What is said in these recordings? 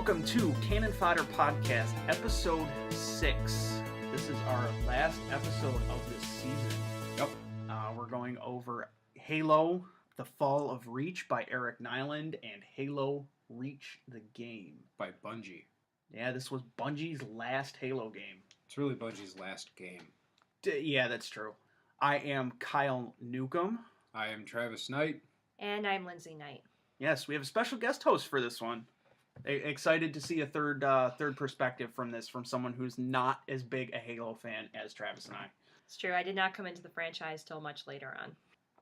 welcome to Canon Fodder Podcast, Episode 6. This is our last episode of this season. Yep. We're going over Halo, The Fall of Reach by Eric Nyland, and Halo Reach the Game By Bungie. Yeah, this was Bungie's last Halo game. It's really Bungie's last game. Yeah, that's true. I am Kyle Newcomb. I am Travis Knight. And I'm Lindsey Knight. Yes, we have a special guest host for this one. Excited to see a third perspective from this, from someone who's not as big a Halo fan as Travis and I. It's true. I did not come into the franchise till much later on.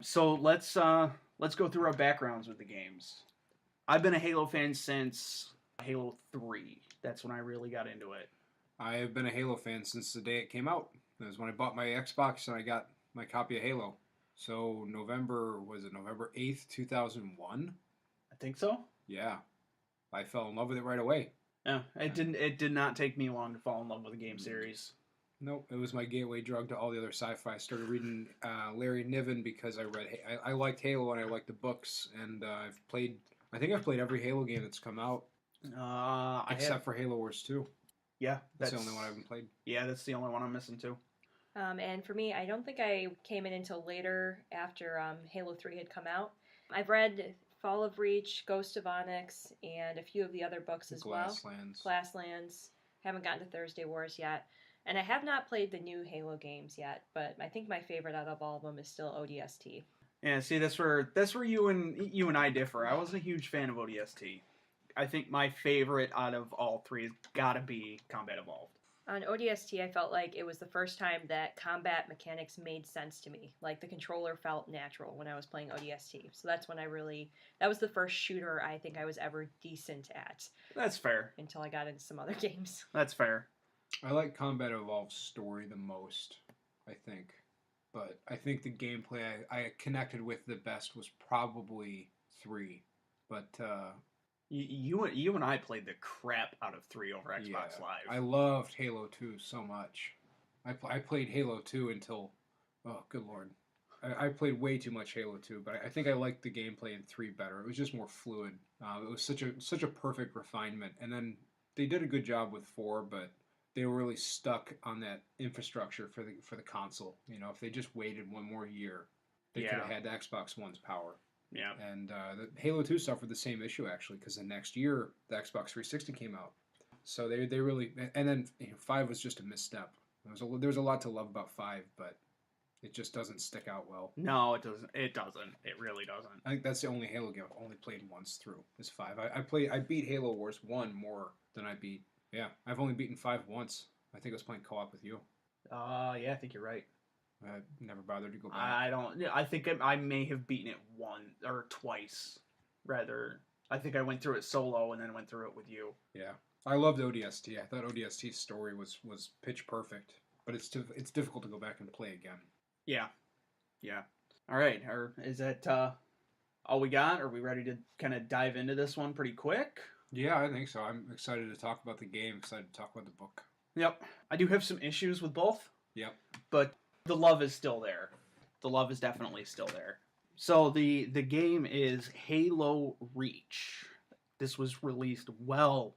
So let's go through our backgrounds with the games. I've been a Halo fan since Halo 3. That's when I really got into it. I have been a Halo fan since the day it came out. That was when I bought my Xbox and I got my copy of Halo. So November 8th, 2001? I think so. Yeah. I fell in love with it right away. Yeah, it did not take me long to fall in love with the game series. Nope, it was my gateway drug to all the other sci-fi. I started reading Larry Niven because I liked Halo and I liked the books, and I think I've played every Halo game that's come out, except for Halo Wars 2. Yeah, that's the only one I haven't played. Yeah, that's the only one I'm missing too. And for me, I don't think I came in until later after Halo 3 had come out. I've read Fall of Reach, Ghost of Onyx, and a few of the other books as well. Glasslands. Haven't gotten to Thursday Wars yet. And I have not played the new Halo games yet, but I think my favorite out of all of them is still ODST. Yeah, see, that's where you and I differ. I wasn't a huge fan of ODST. I think my favorite out of all three has got to be Combat Evolved. On ODST, I felt like it was the first time that combat mechanics made sense to me. Like, the controller felt natural when I was playing ODST. So that's when that was the first shooter I think I was ever decent at. That's fair. Until I got into some other games. That's fair. I like Combat Evolved's story the most, I think. But I think the gameplay I connected with the best was probably 3. But, You and I played the crap out of 3 over Xbox Live. I loved Halo 2 so much. I played Halo 2 until, oh, good lord. I played way too much Halo 2, but I think I liked the gameplay in 3 better. It was just more fluid. It was such a perfect refinement. And then they did a good job with 4, but they were really stuck on that infrastructure for the console. You know, if they just waited one more year, they could have had the Xbox One's power. Yeah. And the Halo 2 suffered the same issue, actually, because the next year, the Xbox 360 came out. So they really... And then 5 was just a misstep. There was a lot to love about 5, but it just doesn't stick out well. No, it doesn't. It doesn't. It really doesn't. I think that's the only Halo game I've only played once through, is 5. I beat Halo Wars 1 more than I beat... Yeah, I've only beaten 5 once. I think I was playing co-op with you. Yeah, I think you're right. I never bothered to go back. I think I may have beaten it once or twice. Rather, I think I went through it solo and then went through it with you. Yeah, I loved ODST. I thought ODST's story was pitch perfect, but it's difficult to go back and play again. Yeah. All right, is that all we got? Are we ready to kind of dive into this one pretty quick? Yeah, I think so. I'm excited to talk about the game. Excited to talk about the book. Yep, I do have some issues with both. Yep, but the love is still there. The love is definitely still there. So the game is Halo Reach. This was released well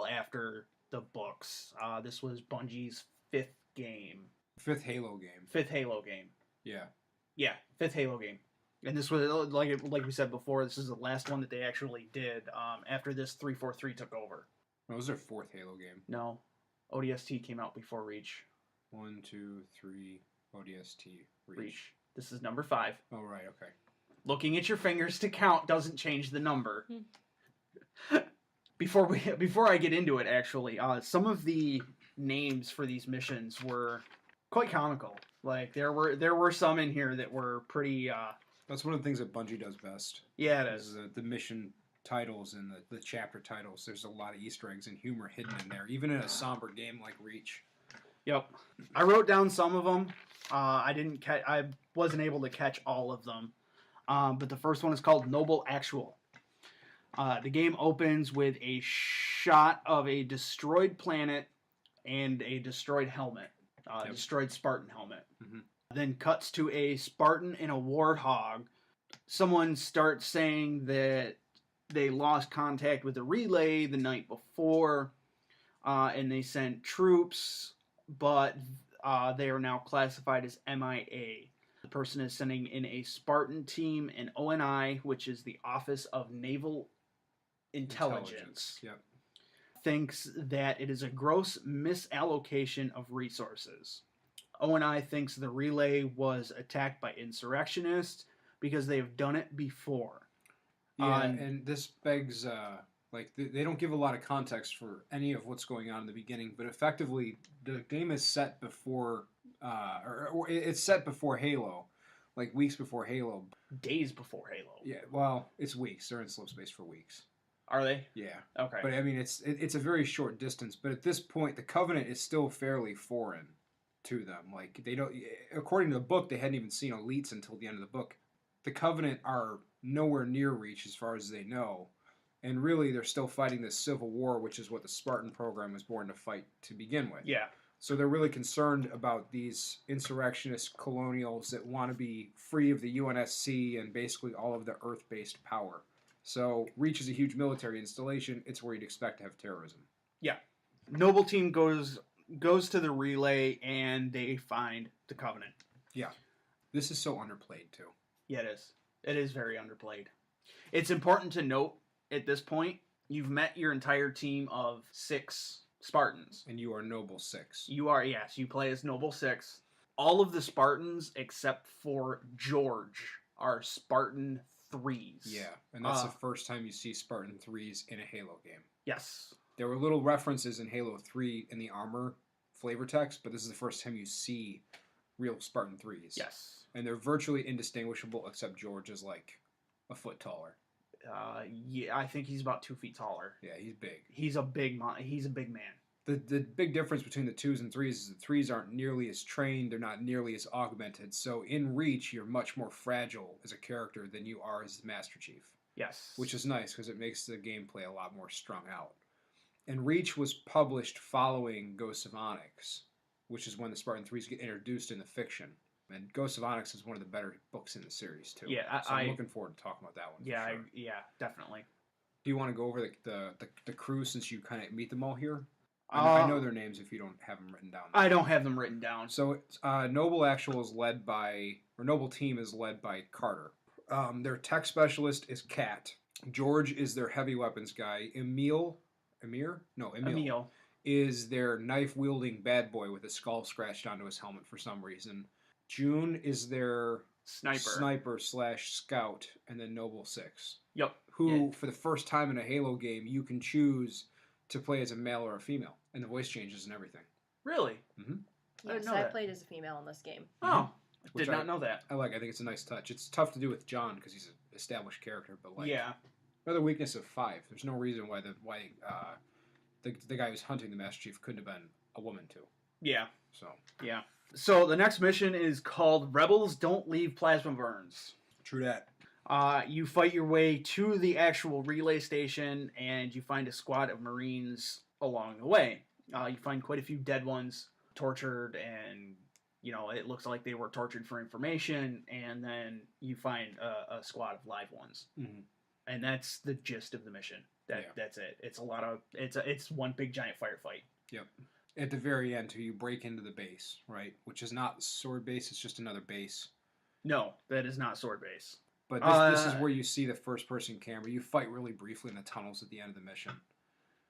after the books. This was Bungie's 5th game. 5th Halo game. 5th Halo game. Yeah, 5th Halo game. And this was, like we said before, this is the last one that they actually did. After this, 343 took over. What was their 4th Halo game? No. ODST came out before Reach. 1, 2, 3... ODST Reach. This is number 5. Oh, right, okay. Looking at your fingers to count doesn't change the number. Before I get into it, actually, some of the names for these missions were quite comical. Like there were some in here that were pretty. That's one of the things that Bungie does best. Yeah, it is. The mission titles and the chapter titles. There's a lot of Easter eggs and humor hidden in there, even in a somber game like Reach. Yep, I wrote down some of them. I wasn't able to catch all of them. But the first one is called Noble Actual. The game opens with a shot of a destroyed planet and a destroyed helmet. Destroyed Spartan helmet. Mm-hmm. Then cuts to a Spartan and a Warthog. Someone starts saying that they lost contact with the relay the night before, and they sent troops, but they are now classified as MIA. The person is sending in a Spartan team, and ONI, which is the Office of Naval Intelligence. Yep. Thinks that it is a gross misallocation of resources. ONI thinks the relay was attacked by insurrectionists because they have done it before. Yeah, and this begs, they don't give a lot of context for any of what's going on in the beginning, but effectively, the game is set before, or it's set before Halo, like weeks before Halo. Days before Halo. Yeah, well, it's weeks. They're in slow space for weeks. Are they? Yeah. Okay. But I mean, it's a very short distance. But at this point, the Covenant is still fairly foreign to them. Like they don't, according to the book, they hadn't even seen elites until the end of the book. The Covenant are nowhere near Reach as far as they know, and really they're still fighting this civil war, which is what the Spartan program was born to fight to begin with. Yeah. So they're really concerned about these insurrectionist colonials that want to be free of the UNSC and basically all of the Earth-based power. So Reach is a huge military installation. It's where you'd expect to have terrorism. Yeah. Noble team goes to the relay and they find the Covenant. Yeah. This is so underplayed too. Yeah, it is. It is very underplayed. It's important to note at this point, you've met your entire team of 6 Spartans. And you are Noble 6. You are, yes, you play as Noble 6. All of the Spartans, except for George, are Spartan 3s. Yeah, and that's the first time you see Spartan 3s in a Halo game. Yes. There were little references in Halo 3 in the armor flavor text, but this is the first time you see real Spartan 3s. Yes. And they're virtually indistinguishable, except George is like a foot taller. Yeah, I think he's about 2 feet taller. Yeah, he's big. He's a big man. The big difference between the 2s and 3s is the 3s aren't nearly as trained, they're not nearly as augmented. So in Reach, you're much more fragile as a character than you are as the Master Chief. Yes. Which is nice because it makes the gameplay a lot more strung out. And Reach was published following Ghosts of Onyx, which is when the Spartan 3s get introduced in the fiction. And Ghosts of Onyx is one of the better books in the series, too. Yeah, so I'm looking forward to talking about that one. Yeah, sure. yeah, definitely. Do you want to go over the crew since you kind of meet them all here? I know their names if you don't have them written down. I don't have them written down. So Noble Noble Team is led by Carter. Their tech specialist is Kat. George is their heavy weapons guy. Emil is their knife-wielding bad boy with a skull scratched onto his helmet for some reason. June is their sniper/scout, and then Noble 6. Yep. Who, for the first time in a Halo game, you can choose to play as a male or a female, and the voice changes and everything. Really? Mm-hmm. Yes, I played as a female in this game. Oh, did not know that. I think it's a nice touch. It's tough to do with John because he's an established character, but yeah. Another weakness of 5. There's no reason why the guy who's hunting the Master Chief couldn't have been a woman too. Yeah. So. Yeah. So the next mission is called Rebels Don't Leave Plasma Burns. True that. You fight your way to the actual relay station, and you find a squad of Marines along the way. You find quite a few dead ones, tortured, and it looks like they were tortured for information. And then you find a squad of live ones, and that's the gist of the mission. That's it. It's it's one big giant firefight. Yep. At the very end, you break into the base, right? Which is not sword base; it's just another base. No, that is not sword base. But this is where you see the first-person camera. You fight really briefly in the tunnels at the end of the mission.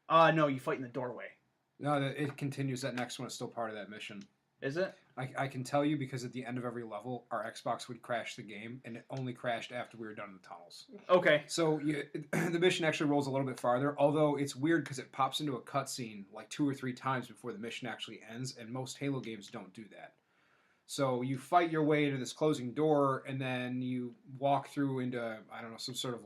No, you fight in the doorway. No, it continues. That next one is still part of that mission. Is it? I can tell you because at the end of every level, our Xbox would crash the game, and it only crashed after we were done in the tunnels. Okay. So the mission actually rolls a little bit farther, although it's weird because it pops into a cutscene like 2 or 3 times before the mission actually ends, and most Halo games don't do that. So you fight your way into this closing door, and then you walk through into, some sort of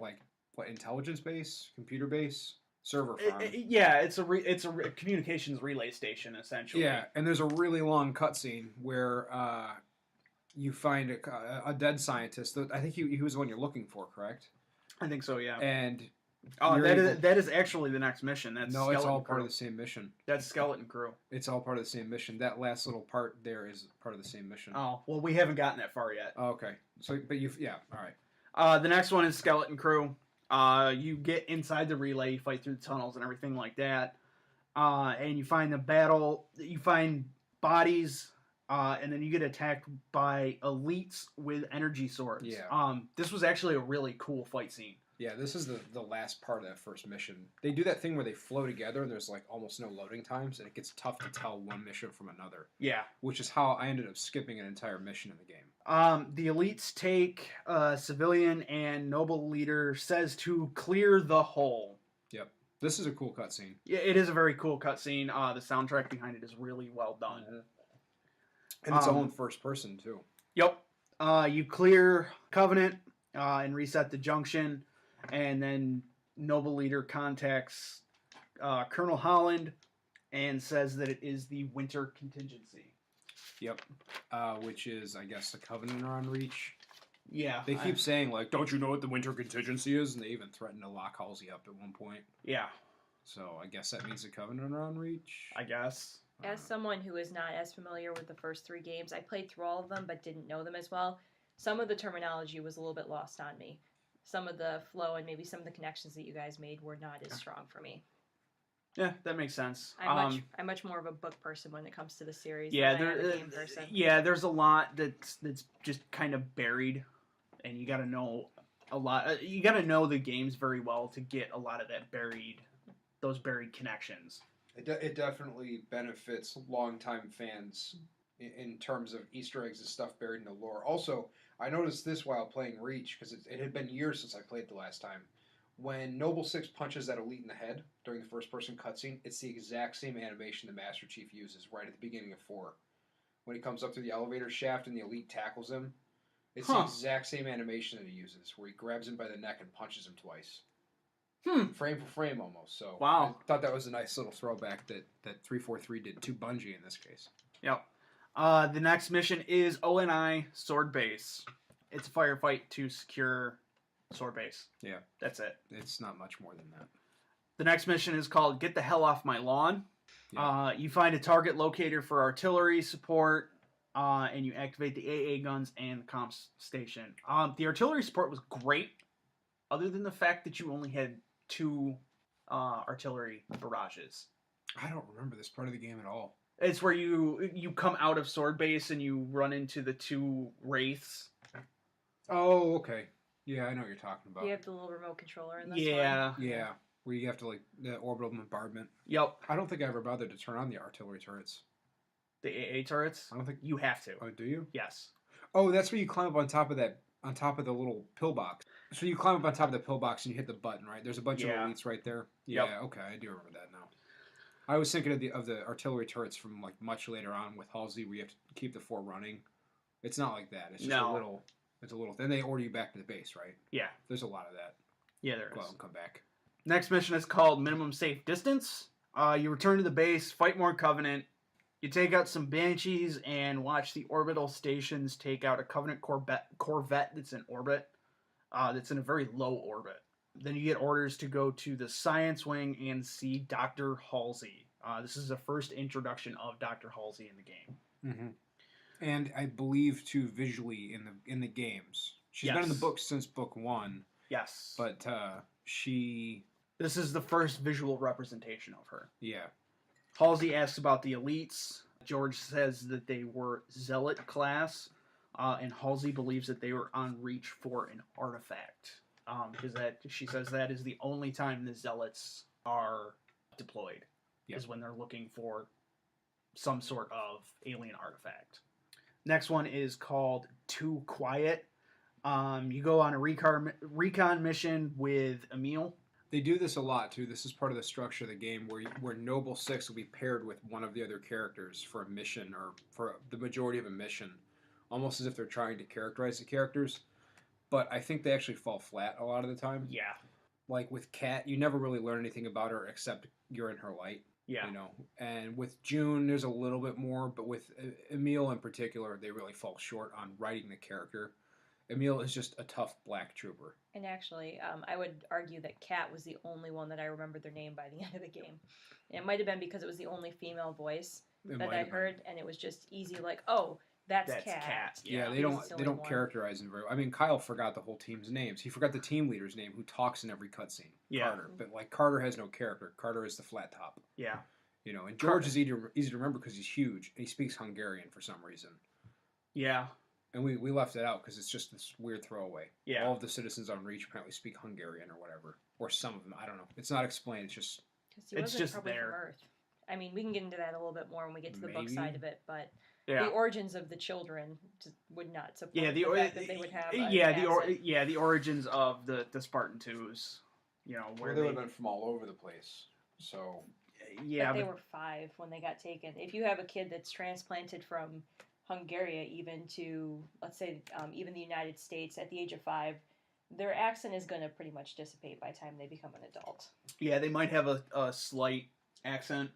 intelligence base, computer base, server farm. It's a communications relay station, essentially. Yeah, and there's a really long cutscene where you find a dead scientist. I think he was the one you're looking for, correct? I think so, yeah. And that is actually the next mission. It's all part of the same mission. That's Skeleton Crew. It's all part of the same mission. That last little part there is part of the same mission. Oh, well, we haven't gotten that far yet. Oh, okay. So, but all right. The next one is Skeleton Crew. You get inside the relay, you fight through the tunnels and everything like that. And you find you find bodies, and then you get attacked by elites with energy swords. Yeah. This was actually a really cool fight scene. Yeah, this is the last part of that first mission. They do that thing where they flow together and there's like almost no loading times, and it gets tough to tell one mission from another. Yeah. Which is how I ended up skipping an entire mission in the game. The elites take a civilian and noble leader says to clear the hole. Yep. This is a cool cutscene. Yeah, it is a very cool cutscene. The soundtrack behind it is really well done. Mm-hmm. And it's all in first person, too. Yep. You clear Covenant and reset the junction, and then noble leader contacts Colonel Holland and says that it is the winter contingency. Yep. Which is, I guess, the Covenant are on Reach. Yeah. They keep saying, like, don't you know what the winter contingency is? And they even threaten to lock Halsey up at one point. Yeah. So I guess that means the Covenant are on Reach? I guess. As someone who is not as familiar with the first 3 games, I played through all of them but didn't know them as well. Some of the terminology was a little bit lost on me. Some of the flow and maybe some of the connections that you guys made were not as strong for me. Yeah, that makes sense. I'm much more of a book person when it comes to the series yeah, than I am a game person. Yeah, there's a lot that's just kind of buried, and you got to know a lot. You got to know the games very well to get a lot of those buried connections. It definitely benefits longtime fans in terms of Easter eggs and stuff buried in the lore. Also, I noticed this while playing Reach, because it had been years since I played the last time. When Noble Six punches that elite in the head during the first-person cutscene, it's the exact same animation the Master Chief uses right at the beginning of 4. When he comes up through the elevator shaft and the elite tackles him, it's the exact same animation that he uses, where he grabs him by the neck and punches him twice. Frame for frame, almost. So wow. I thought that was a nice little throwback that 343 did to Bungie in this case. Yep. The next mission is ONI Sword Base. It's a firefight to secure Sword Base. Yeah. That's it. It's not much more than that. The next mission is called Get the Hell Off My Lawn. Yeah. You find a target locator for artillery support, and you activate the AA guns and the comms station. The artillery support was great, other than the fact that you only had 2 artillery barrages. I don't remember this part of the game at all. It's where you come out of Sword Base and you run into the 2 wraiths. Oh, okay. Yeah, I know what you're talking about. You have the little remote controller in this one. Yeah, where you have to, like, the orbital bombardment. Yep. I don't think I ever bothered to turn on the artillery turrets. The AA turrets? I don't think... You have to. Oh, do you? Yes. Oh, that's where you climb up on top of the little pillbox. So you climb up on top of the pillbox and you hit the button, right? There's a bunch of elites right there. Yeah, yep. Okay, I do remember that now. I was thinking of the artillery turrets from like much later on with Halsey, where you have to keep the 4 running. It's not like that. It's just a little. It's a little. Then they order you back to the base, right? Yeah. There's a lot of that. Yeah, there is. Go out and come back. Next mission is called Minimum Safe Distance. You return to the base, fight more Covenant. You take out some Banshees and watch the orbital stations take out a Covenant Corvette that's in orbit. That's in a very low orbit. Then you get orders to go to the Science Wing and see Dr. Halsey. This is the first introduction of Dr. Halsey in the game. Mm-hmm. And I believe, too, visually in the games. She's been in the books since book 1. Yes. But she... This is the first visual representation of her. Yeah. Halsey asks about the elites. George says that they were Zealot class. And Halsey believes that they were on Reach for an artifact. Because she says that is the only time the Zealots are deployed. Yep. Is when they're looking for some sort of alien artifact. Next one is called Too Quiet. You go on a recon mission with Emil. They do this a lot, too. This is part of the structure of the game where Noble Six will be paired with one of the other characters for a mission or for the majority of a mission. Almost as if they're trying to characterize the characters. But I think they actually fall flat a lot of the time. Yeah. Like with Kat, you never really learn anything about her except you're in her light. Yeah. You know, and with June, there's a little bit more, but with Emil in particular, they really fall short on writing the character. Emil is just a tough black trooper. And actually, I would argue that Kat was the only one that I remembered their name by the end of the game. And it might have been because it was the only female voice that I heard, and it was just easy, like, oh, That's Cat. Yeah, they don't characterize him very well. I mean, Kyle forgot the whole team's names. He forgot the team leader's name, who talks in every cutscene. Yeah. Carter. But like Carter has no character. Carter is the flat top. Yeah. You know, and George is easy to remember because he's huge and he speaks Hungarian for some reason. Yeah. And we left it out because it's just this weird throwaway. Yeah. All of the citizens on Reach apparently speak Hungarian or whatever, or some of them. I don't know. It's not explained. It's just. It's just probably there. From Earth. I mean, we can get into that a little bit more when we get to the book side of it, but. Yeah. The origins of the children would not support the fact that they would have the origins of the Spartan 2s, you know, where they would have been from all over the place. So but they were 5 when they got taken. If you have a kid that's transplanted from Hungary even to, let's say, even the United States at the age of 5, their accent is going to pretty much dissipate by the time they become an adult. Yeah, they might have a slight accent.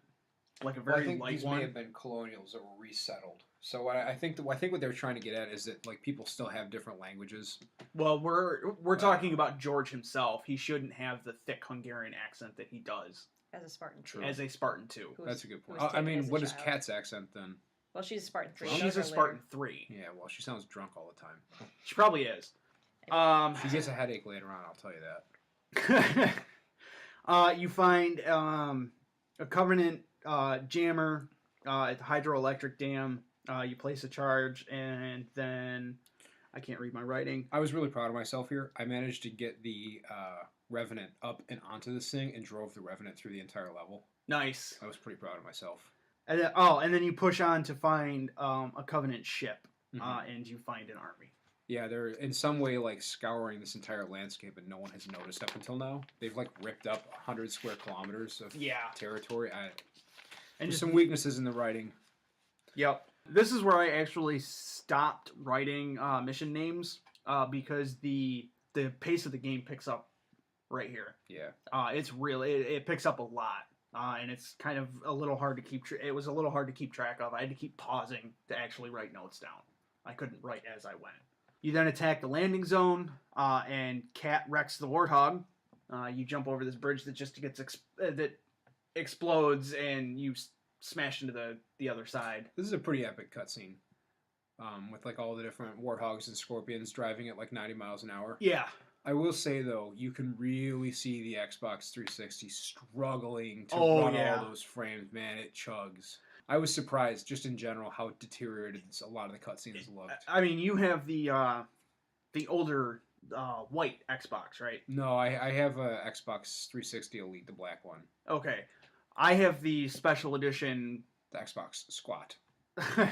Like a very light one. These may have been colonials that were resettled. So I think what they were trying to get at is that like people still have different languages. Well, we're talking about George himself. He shouldn't have the thick Hungarian accent that he does as a Spartan 2. As a Spartan 2. That's a good point. I mean, what is Kat's accent then? Well, she's a Spartan 3. She's a Spartan 3. Yeah, well, she sounds drunk all the time. She probably is. She gets a headache later on. I'll tell you that. You find a Covenant jammer at the hydroelectric dam. You place a charge, and then I can't read my writing. I was really proud of myself here. I managed to get the Revenant up and onto this thing and drove the Revenant through the entire level. Nice. I was pretty proud of myself. And then you push on to find a Covenant ship, and you find an army. Yeah, they're in some way like scouring this entire landscape, and no one has noticed up until now. They've like ripped up 100 square kilometers of territory. And just some weaknesses in the writing. Yep. This is where I actually stopped writing mission names because the pace of the game picks up right here. Yeah. It's really it picks up a lot, and it's kind of a little hard to keep. It was a little hard to keep track of. I had to keep pausing to actually write notes down. I couldn't write as I went. You then attack the landing zone, and Cat wrecks the Warthog. You jump over this bridge that just gets that explodes, and you smash into the other side. This is a pretty epic cutscene, with like all the different warthogs and scorpions driving at like 90 miles an hour. Yeah. I will say though, you can really see the Xbox 360 struggling to run all those frames. Man, it chugs. I was surprised, just in general, how deteriorated a lot of the cutscenes looked. I mean, you have the older white Xbox, right? No, I have a Xbox 360 Elite, the black one. Okay. I have the special edition... The Xbox Squat. I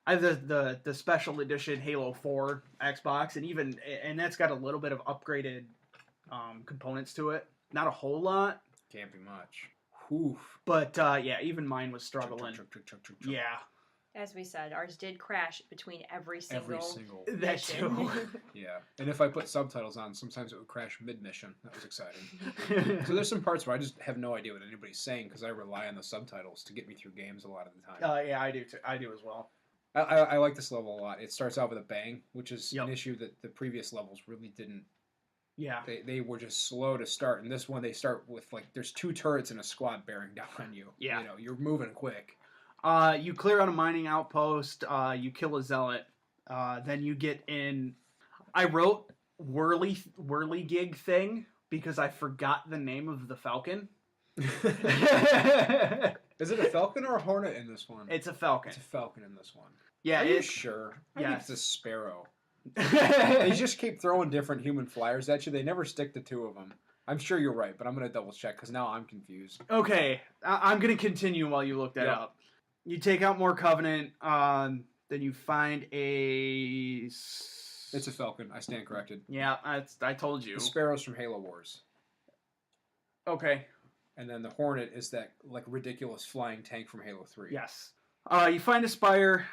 have the special edition Halo 4 Xbox, and that's got a little bit of upgraded components to it. Not a whole lot. Can't be much. Oof. But, even mine was struggling. Yeah. As we said, ours did crash between every single that too. Yeah. And if I put subtitles on, sometimes it would crash mid-mission. That was exciting. So there's some parts where I just have no idea what anybody's saying because I rely on the subtitles to get me through games a lot of the time. Yeah, I do too. I do as well. I like this level a lot. It starts out with a bang, which is an issue that the previous levels really didn't. Yeah. They were just slow to start. And this one, they start with, like, there's 2 turrets and a squad bearing down on you. Yeah. You know, you're moving quick. You clear out a mining outpost. You kill a zealot. Then you get in... I wrote whirligig thing because I forgot the name of the Falcon. Is it a Falcon or a Hornet in this one? It's a Falcon. It's a Falcon in this one. Yeah, Are you sure? I think Yes. it's a Sparrow. They just keep throwing different human flyers at you. They never stick to 2 of them. I'm sure you're right, but I'm going to double check because now I'm confused. Okay, I'm going to continue while you look that up. You take out more Covenant, then you find a... It's a Falcon. I stand corrected. Yeah, I told you. The Sparrow's from Halo Wars. Okay. And then the Hornet is that like ridiculous flying tank from Halo 3. Yes. You find a Spire,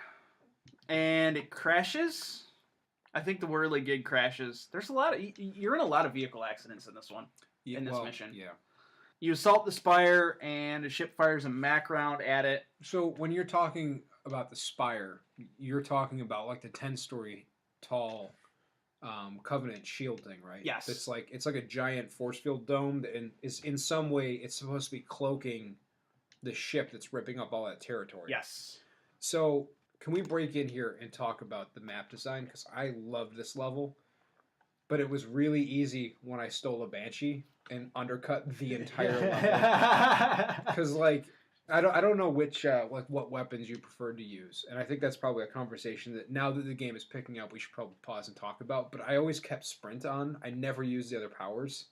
and it crashes. I think the whirligig crashes. There's a lot of... You're in a lot of vehicle accidents in this one. In this mission. Yeah. You assault the Spire, and a ship fires a Mac round at it. So when you're talking about the Spire, you're talking about like the 10-story tall Covenant shield thing, right? Yes. It's like a giant force field dome, and is in some way it's supposed to be cloaking the ship that's ripping up all that territory. Yes. So can we break in here and talk about the map design? Because I loved this level, but it was really easy when I stole a Banshee and undercut the entire level. Because like I don't know which like what weapons you preferred to use, and I think that's probably a conversation that now that the game is picking up, we should probably pause and talk about. But I always kept sprint on. I never used the other powers.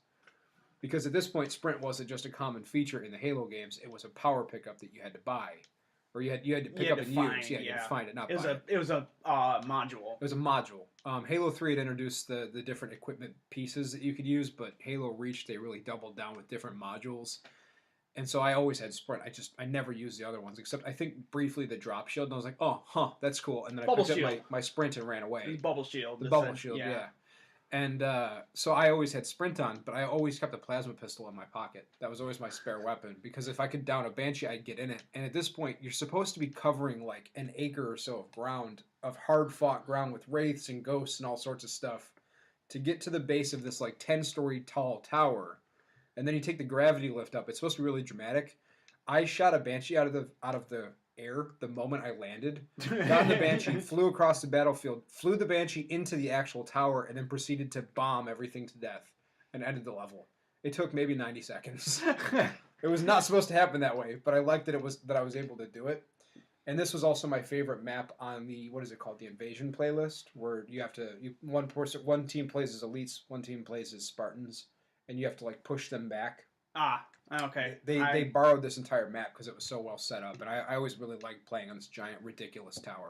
Because at this point, sprint wasn't just a common feature in the Halo games; it was a power pickup that you had to buy, or you had to pick up and use. Yeah, you had to find it, not buy it. It was a module. It was a module. Halo 3 had introduced the different equipment pieces that you could use, but Halo Reach they really doubled down with different modules, and so I always had sprint. I never used the other ones except I think briefly the drop shield, and I was like, oh, that's cool, and then I picked up my sprint and ran away. Bubble shield. The bubble shield, yeah. And so I always had sprint on, but I always kept a plasma pistol in my pocket. That was always my spare weapon, because if I could down a Banshee, I'd get in it. And at this point, you're supposed to be covering like an acre or so of ground, of hard-fought ground with wraiths and ghosts and all sorts of stuff, to get to the base of this like 10-story tall tower. And then you take the gravity lift up. It's supposed to be really dramatic. I shot a Banshee out of the air the moment I landed, got in the Banshee, flew across the battlefield, flew the Banshee into the actual tower, and then proceeded to bomb everything to death and ended the level. It took maybe 90 seconds. It was not supposed to happen that way, but I liked that I was able to do it. And this was also my favorite map on the, what is it called, the Invasion playlist, where you have to, one team plays as elites, one team plays as Spartans, and you have to like push them back. Okay. They borrowed this entire map because it was so well set up, and I always really liked playing on this giant, ridiculous tower.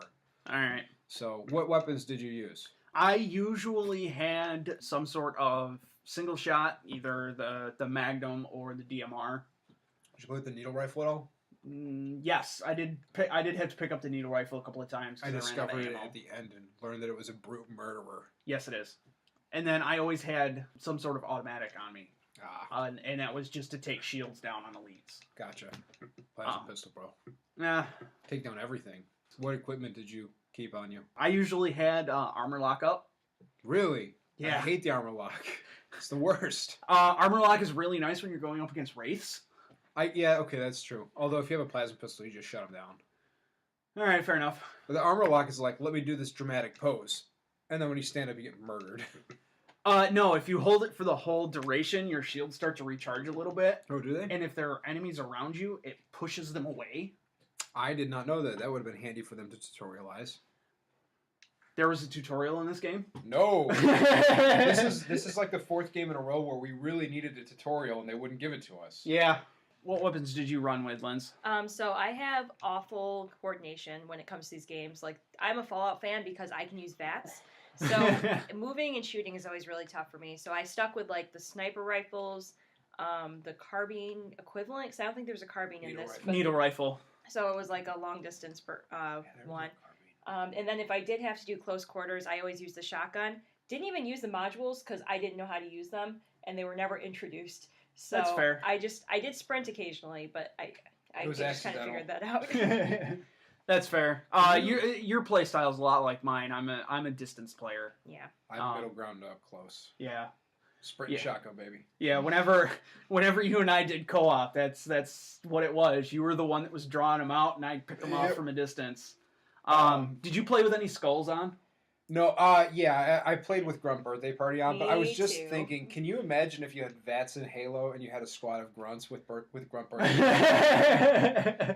All right. So, what weapons did you use? I usually had some sort of single shot, either the Magnum or the DMR. Did you play with the needle rifle at all? Yes, I did. I did have to pick up the needle rifle a couple of times. I discovered it at the end and learned that it was a brute murderer. Yes, it is. And then I always had some sort of automatic on me. And that was just to take shields down on elites. Gotcha. Plasma pistol, bro. Nah. Take down everything. What equipment did you keep on you? I usually had armor lock up. Really? Yeah. I hate the armor lock. It's the worst. Armor lock is really nice when you're going up against wraiths. Yeah, okay, that's true. Although if you have a plasma pistol, you just shut them down. All right, fair enough. But the armor lock is like, let me do this dramatic pose. And then when you stand up, you get murdered. No, if you hold it for the whole duration, your shields start to recharge a little bit. Oh, do they? And if there are enemies around you, it pushes them away. I did not know that. That would have been handy for them to tutorialize. There was a tutorial in this game? No. This is like the fourth game in a row where we really needed a tutorial and they wouldn't give it to us. Yeah. What weapons did you run with, Linz? So I have awful coordination when it comes to these games. Like, I'm a Fallout fan because I can use VATS. So moving and shooting is always really tough for me. So I stuck with like the sniper rifles, the carbine equivalent, because I don't think there's a carbine in this. Needle rifle. So it was like a long distance one. And then if I did have to do close quarters, I always used the shotgun. Didn't even use the modules because I didn't know how to use them, and they were never introduced. So that's fair. I did sprint occasionally, but I just kind of figured that out. That's fair. Your play style is a lot like mine. I'm a distance player. Yeah. I'm middle ground up close. Yeah. Sprint shotgun, baby. Yeah. Whenever you and I did co-op, that's what it was. You were the one that was drawing them out, and I picked them off from a distance. Did you play with any skulls on? No. Yeah. I played with Grunt Birthday Party on, but I was just thinking, can you imagine if you had VATS in Halo and you had a squad of grunts with Grunt Birthday?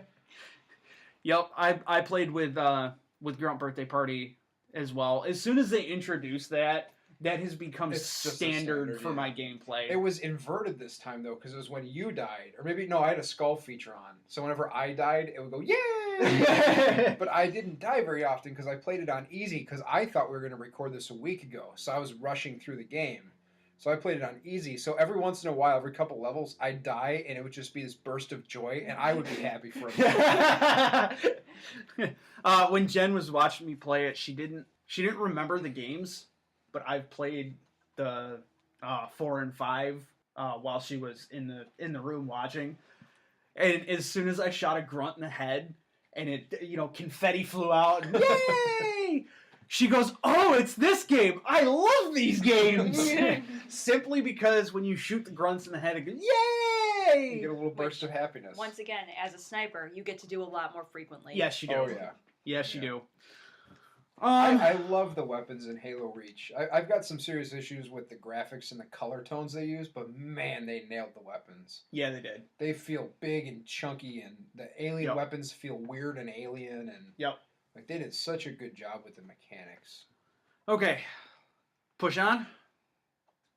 Yep, I played with Grunt Birthday Party as well. As soon as they introduced that has become standard for my gameplay. It was inverted this time though, because it was when you died, or maybe no, I had a skull feature on. So whenever I died, it would go yay! But I didn't die very often because I played it on easy because I thought we were going to record this a week ago, so I was rushing through the game. So I played it on easy. So every once in a while, every couple levels, I'd die, and it would just be this burst of joy, and I would be happy for a moment. When Jen was watching me play it, she didn't remember the games, but I've played the 4 and 5 while she was in the room watching. And as soon as I shot a grunt in the head, and it confetti flew out, and yay! She goes, "Oh, it's this game! I love these games!" Simply because when you shoot the grunts in the head, it goes, "Yay!" You get a little burst of happiness. Once again, as a sniper, you get to do a lot more frequently. Yes, you do. Oh, yeah. Yes, you do. I love the weapons in Halo Reach. I've got some serious issues with the graphics and the color tones they use, but man, they nailed the weapons. Yeah, they did. They feel big and chunky, and the alien weapons feel weird and alien, and like they did such a good job with the mechanics. Okay, push on.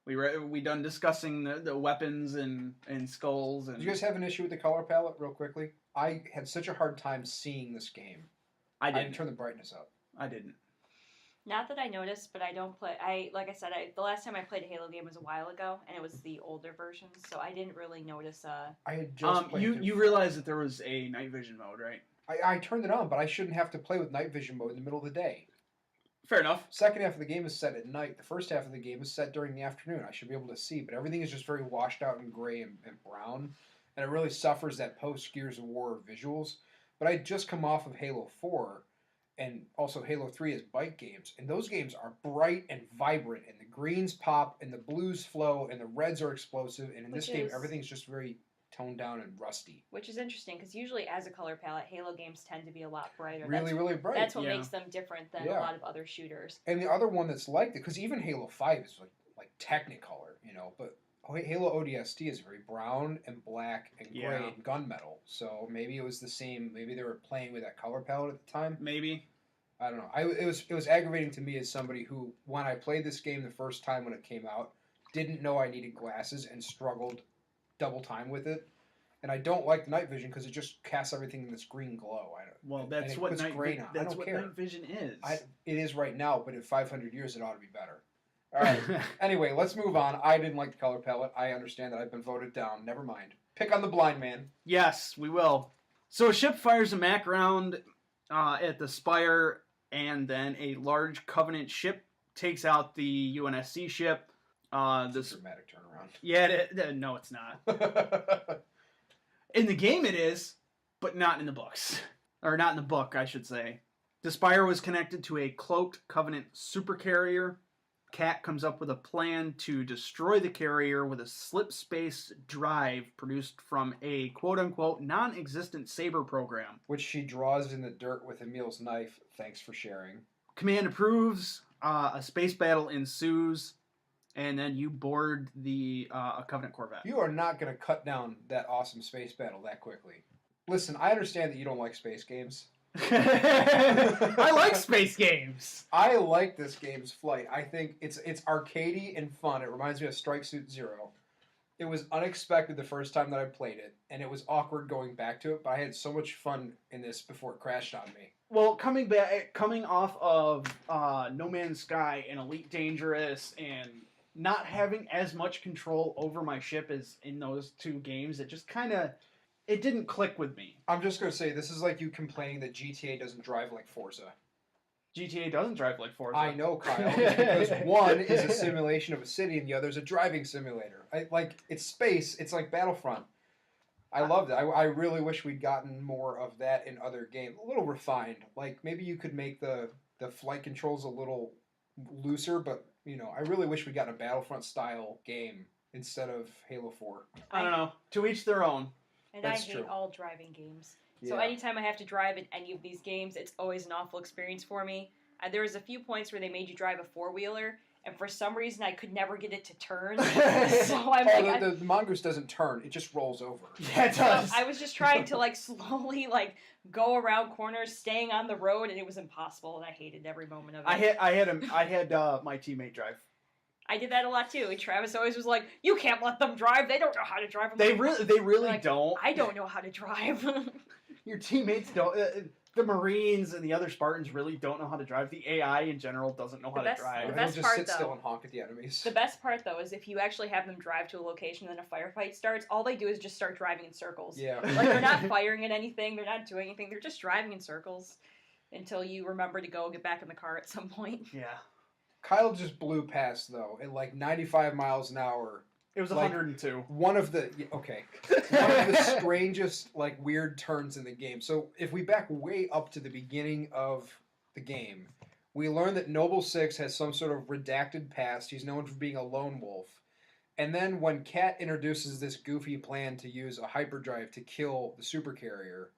We done discussing the weapons and skulls and. Do you guys have an issue with the color palette, real quickly? I had such a hard time seeing this game. I didn't turn the brightness up. I didn't. Not that I noticed, but I don't play. Like I said, the last time I played a Halo game was a while ago, and it was the older version, so I didn't really notice. I had just played. You realized that there was a night vision mode, right? I turned it on, but I shouldn't have to play with night vision mode in the middle of the day. Fair enough. Second half of the game is set at night. The first half of the game is set during the afternoon. I should be able to see, but everything is just very washed out and gray and brown, and it really suffers that post Gears of War visuals. But I just come off of Halo 4. And also Halo 3 is bike games. And those games are bright and vibrant. And the greens pop, and the blues flow, and the reds are explosive. And in this game, everything's just very toned down and rusty. Which is interesting, because usually as a color palette, Halo games tend to be a lot brighter. Really bright. That's what makes them different than a lot of other shooters. And the other one that's like it, because even Halo 5 is like Technicolor, but Halo ODST is very brown and black and gray and gunmetal. So maybe it was the same. Maybe they were playing with that color palette at the time. Maybe. I don't know. It was aggravating to me as somebody who, when I played this game the first time when it came out, didn't know I needed glasses and struggled double time with it. And I don't like the night vision because it just casts everything in this green glow. That's what night vision is. It is right now, but in 500 years it ought to be better. All right. Anyway, let's move on. I didn't like the color palette. I understand that I've been voted down. Never mind. Pick on the blind man. Yes, we will. So a ship fires a Mac round at the Spire, and then a large Covenant ship takes out the UNSC ship. This dramatic turnaround. Yeah, no, it's not. In the game it is, but not in the books. Or not in the book, I should say. The Spire was connected to a cloaked Covenant supercarrier. Cat comes up with a plan to destroy the carrier with a slip space drive produced from a quote-unquote non-existent Saber program. Which she draws in the dirt with Emil's knife. Thanks for sharing. Command approves. A space battle ensues. And then you board a Covenant Corvette. You are not going to cut down that awesome space battle that quickly. Listen, I understand that you don't like space games. I like space games. I like this game's flight. I think it's arcadey and fun. It reminds me of Strike Suit Zero. It was unexpected the first time that I played it, and it was awkward going back to it, but I had so much fun in this before it crashed on me. Well, coming off of No Man's Sky and Elite Dangerous and not having as much control over my ship as in those two games, it just kind of... It didn't click with me. I'm just going to say, this is like you complaining that GTA doesn't drive like Forza. GTA doesn't drive like Forza. I know, Kyle. Because one is a simulation of a city and the other is a driving simulator. It's space. It's like Battlefront. I loved it. I really wish we'd gotten more of that in other games. A little refined. Like, maybe you could make the flight controls a little looser, but, I really wish we'd gotten a Battlefront-style game instead of Halo 4. I don't know. To each their own. And that's I hate all driving games. So anytime I have to drive in any of these games, it's always an awful experience for me. There was a few points where they made you drive a four-wheeler, and for some reason I could never get it to turn. So I'm the mongoose doesn't turn; it just rolls over. Yeah, it does. So I was just trying to slowly go around corners, staying on the road, and it was impossible. And I hated every moment of it. I had my teammate drive. I did that a lot too. And Travis always was like, "You can't let them drive. They don't know how to drive." They really don't. I don't know how to drive. Your teammates don't. The Marines and the other Spartans really don't know how to drive. The AI in general doesn't know how to drive. The best just part, sit still and honk at the enemies. The best part, though, is if you actually have them drive to a location and then a firefight starts, all they do is just start driving in circles. Yeah. They're not firing at anything. They're not doing anything. They're just driving in circles until you remember to go get back in the car at some point. Yeah. Kyle just blew past, though, at 95 miles an hour. It was 102. One of the strangest, weird turns in the game. So if we back way up to the beginning of the game, we learn that Noble 6 has some sort of redacted past. He's known for being a lone wolf. And then when Kat introduces this goofy plan to use a hyperdrive to kill the supercarrier,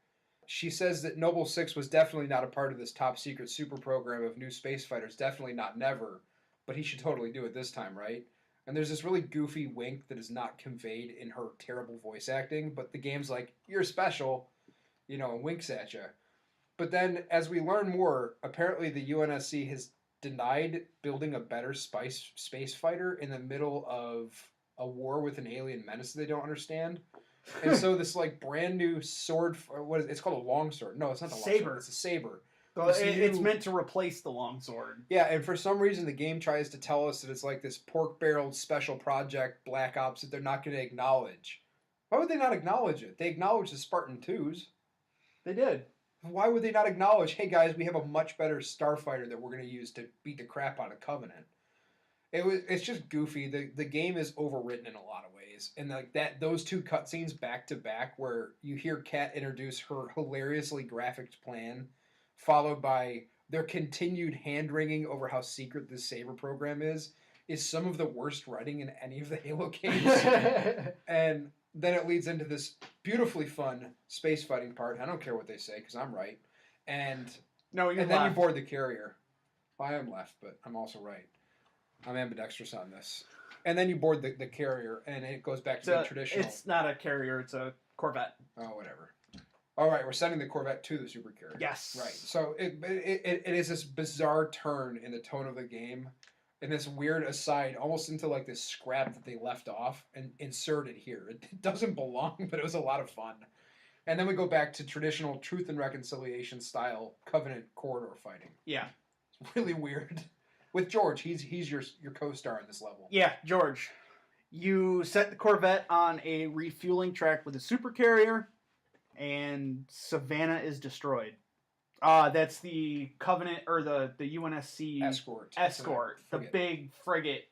she says that Noble 6 was definitely not a part of this top secret super program of new space fighters. Definitely not never. But he should totally do it this time, right? And there's this really goofy wink that is not conveyed in her terrible voice acting. But the game's like, you're special, you know, and winks at you. But then, as we learn more, apparently the UNSC has denied building a better space fighter in the middle of a war with an alien menace they don't understand. And so this like brand new sword, it's called a longsword. No, it's not a saber. It's a saber. So it's meant to replace the longsword. Yeah, and for some reason the game tries to tell us that it's like this pork-barreled special project Black Ops that they're not going to acknowledge. Why would they not acknowledge it? They acknowledged the Spartan 2s. They did. Why would they not acknowledge, hey guys, we have a much better starfighter that we're going to use to beat the crap out of Covenant? It's just goofy. The game is overwritten in a lot of ways, and like those two cutscenes back to back, where you hear Kat introduce her hilariously graphic plan, followed by their continued hand wringing over how secret this Saber program is some of the worst writing in any of the Halo games. And then it leads into this beautifully fun space fighting part. I don't care what they say because I'm right. And no, you're and left. Then you board the carrier. I am left, but I'm also right. I'm ambidextrous on this. And then you board the carrier, and it goes back to the traditional. It's not a carrier; it's a Corvette. Oh, whatever. All right, we're sending the Corvette to the supercarrier. Yes. Right. So it is this bizarre turn in the tone of the game, and this weird aside, almost into like this scrap that they left off and inserted here. It doesn't belong, but it was a lot of fun. And then we go back to traditional Truth and Reconciliation style Covenant corridor fighting. Yeah. It's really weird. With George, he's your co-star in this level. Yeah, George. You set the Corvette on a refueling track with a supercarrier, and Savannah is destroyed. That's the Covenant or the UNSC escort, the big frigate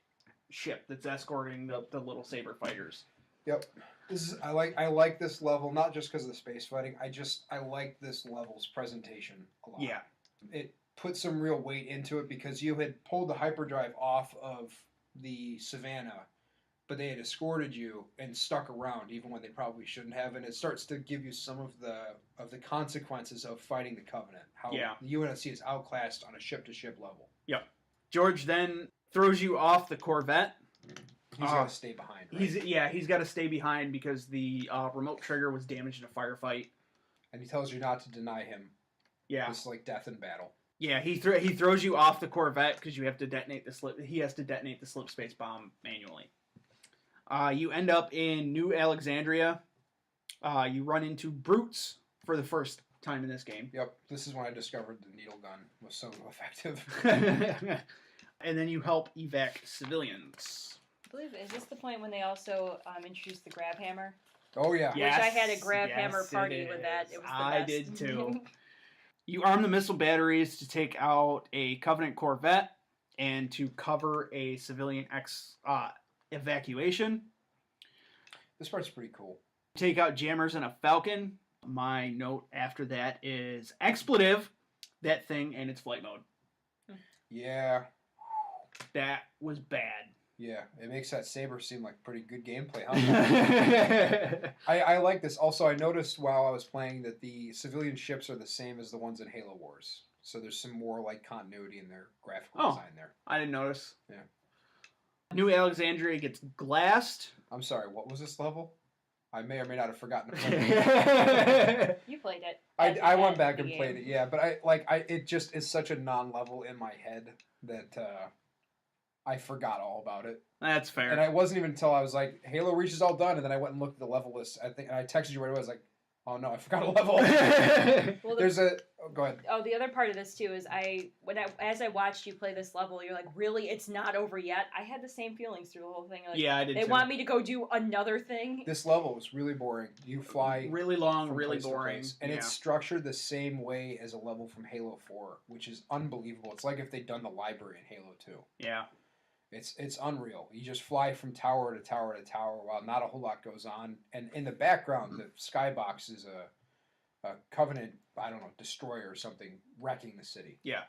ship that's escorting the little saber fighters. Yep. I like this level not just because of the space fighting. I like this level's presentation a lot. Yeah. It put some real weight into it because you had pulled the hyperdrive off of the Savannah, but they had escorted you and stuck around even when they probably shouldn't have, and it starts to give you some of the consequences of fighting the Covenant. How the UNSC is outclassed on a ship-to-ship level. Yep. George then throws you off the Corvette. He's got to stay behind, right? He's got to stay behind because the remote trigger was damaged in a firefight. And he tells you not to deny him. Yeah. It's like death in battle. Yeah, he throws you off the Corvette because you have to detonate the slip. He has to detonate the slip space bomb manually. You end up in New Alexandria. You run into brutes for the first time in this game. Yep, this is when I discovered the needle gun was so effective. And then you help evac civilians. I believe, is this the point when they also introduced the grab hammer? Oh yeah. Which I had a grab hammer party with that. It was the best. I did too. You arm the missile batteries to take out a Covenant Corvette and to cover a civilian evacuation. This part's pretty cool. Take out jammers and a Falcon. My note after that is expletive, that thing and its flight mode. Yeah. That was bad. Yeah, it makes that saber seem like pretty good gameplay, huh? I like this. Also, I noticed while I was playing that the civilian ships are the same as the ones in Halo Wars. So there's some more like continuity in their graphical design there. I didn't notice. Yeah. New Alexandria gets glassed. I'm sorry, what was this level? I may or may not have forgotten to play it. You played it. I went back and played it, yeah, but it just is such a non-level in my head that I forgot all about it. That's fair. And it wasn't even until I was like, Halo Reach is all done, and then I went and looked at the level list. I think, and I texted you right away. I was like, oh no, I forgot a level. Well, go ahead. Oh, the other part of this too is as I watched you play this level, you're like, really, it's not over yet. I had the same feelings through the whole thing. Like, yeah, I did. They want me to go do another thing. This level was really boring. You fly really long, really boring, and it's structured the same way as a level from Halo 4, which is unbelievable. It's like if they'd done the library in Halo 2. Yeah. It's unreal. You just fly from tower to tower to tower while not a whole lot goes on. And in the background, the skybox is a Covenant, I don't know, destroyer or something wrecking the city. Yeah.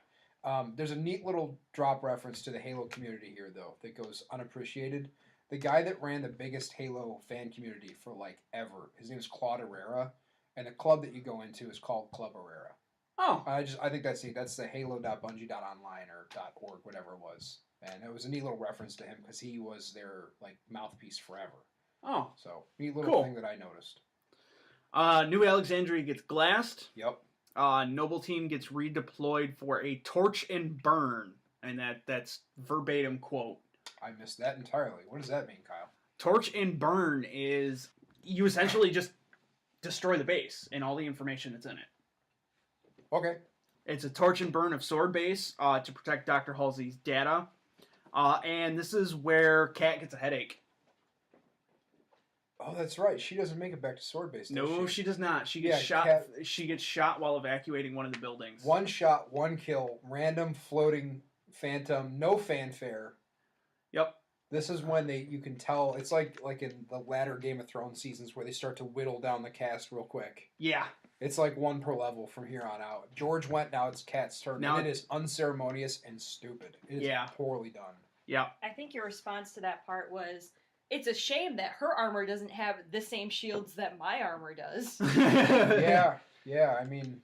There's a neat little drop reference to the Halo community here, though, that goes unappreciated. The guy that ran the biggest Halo fan community for, like, ever, his name is Claude Herrera, and the club that you go into is called Club Aurora. Oh. I think that's the halo.bungie.online or .org, whatever it was. And it was a neat little reference to him because he was their like mouthpiece forever. Oh. So neat little thing that I noticed. New Alexandria gets glassed. Yep. Noble Team gets redeployed for a torch and burn. And that's verbatim quote. I missed that entirely. What does that mean, Kyle? Torch and burn is you essentially just destroy the base and all the information that's in it. Okay. It's a torch and burn of sword base to protect Dr. Halsey's data. And this is where Kat gets a headache. Oh, that's right. She doesn't make it back to sword base. No, she does not. She gets shot. She gets shot while evacuating one of the buildings. One shot, one kill, random floating phantom, no fanfare. Yep. This is when you can tell it's like in the latter Game of Thrones seasons where they start to whittle down the cast real quick. Yeah. It's like one per level from here on out. George went, now it's Kat's turn. Now and it is unceremonious and stupid. It is poorly done. Yeah. I think your response to that part was, it's a shame that her armor doesn't have the same shields that my armor does. Yeah, I mean...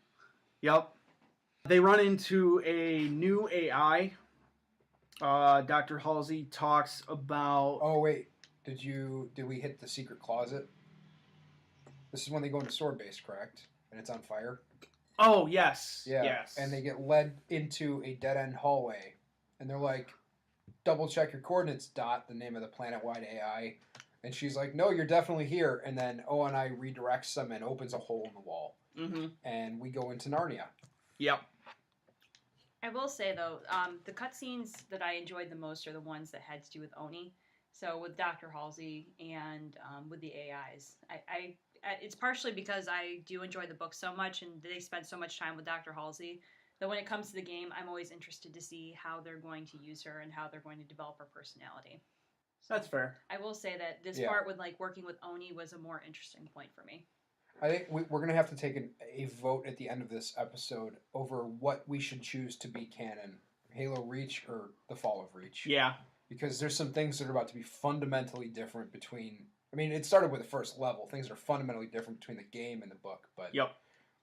Yep. They run into a new AI. Dr. Halsey talks about... Oh, wait. Did we hit the secret closet? This is when they go into sword base, correct? And it's on fire? Oh, yes. Yeah. Yes. And they get led into a dead-end hallway. And they're like, double check your coordinates, Dot, the name of the planet-wide AI. And she's like, no, you're definitely here. And then ONI redirects them and opens a hole in the wall. Mm-hmm. And we go into Narnia. Yep. I will say, though, the cutscenes that I enjoyed the most are the ones that had to do with Oni. So with Dr. Halsey and with the AIs. It's partially because I do enjoy the book so much and they spend so much time with Dr. Halsey that when it comes to the game, I'm always interested to see how they're going to use her and how they're going to develop her personality. So that's fair. I will say that this part with like working with Oni was a more interesting point for me. I think we're going to have to take a vote at the end of this episode over what we should choose to be canon. Halo Reach or The Fall of Reach. Yeah. Because there's some things that are about to be fundamentally different between... I mean, it started with the first level. Things are fundamentally different between the game and the book. But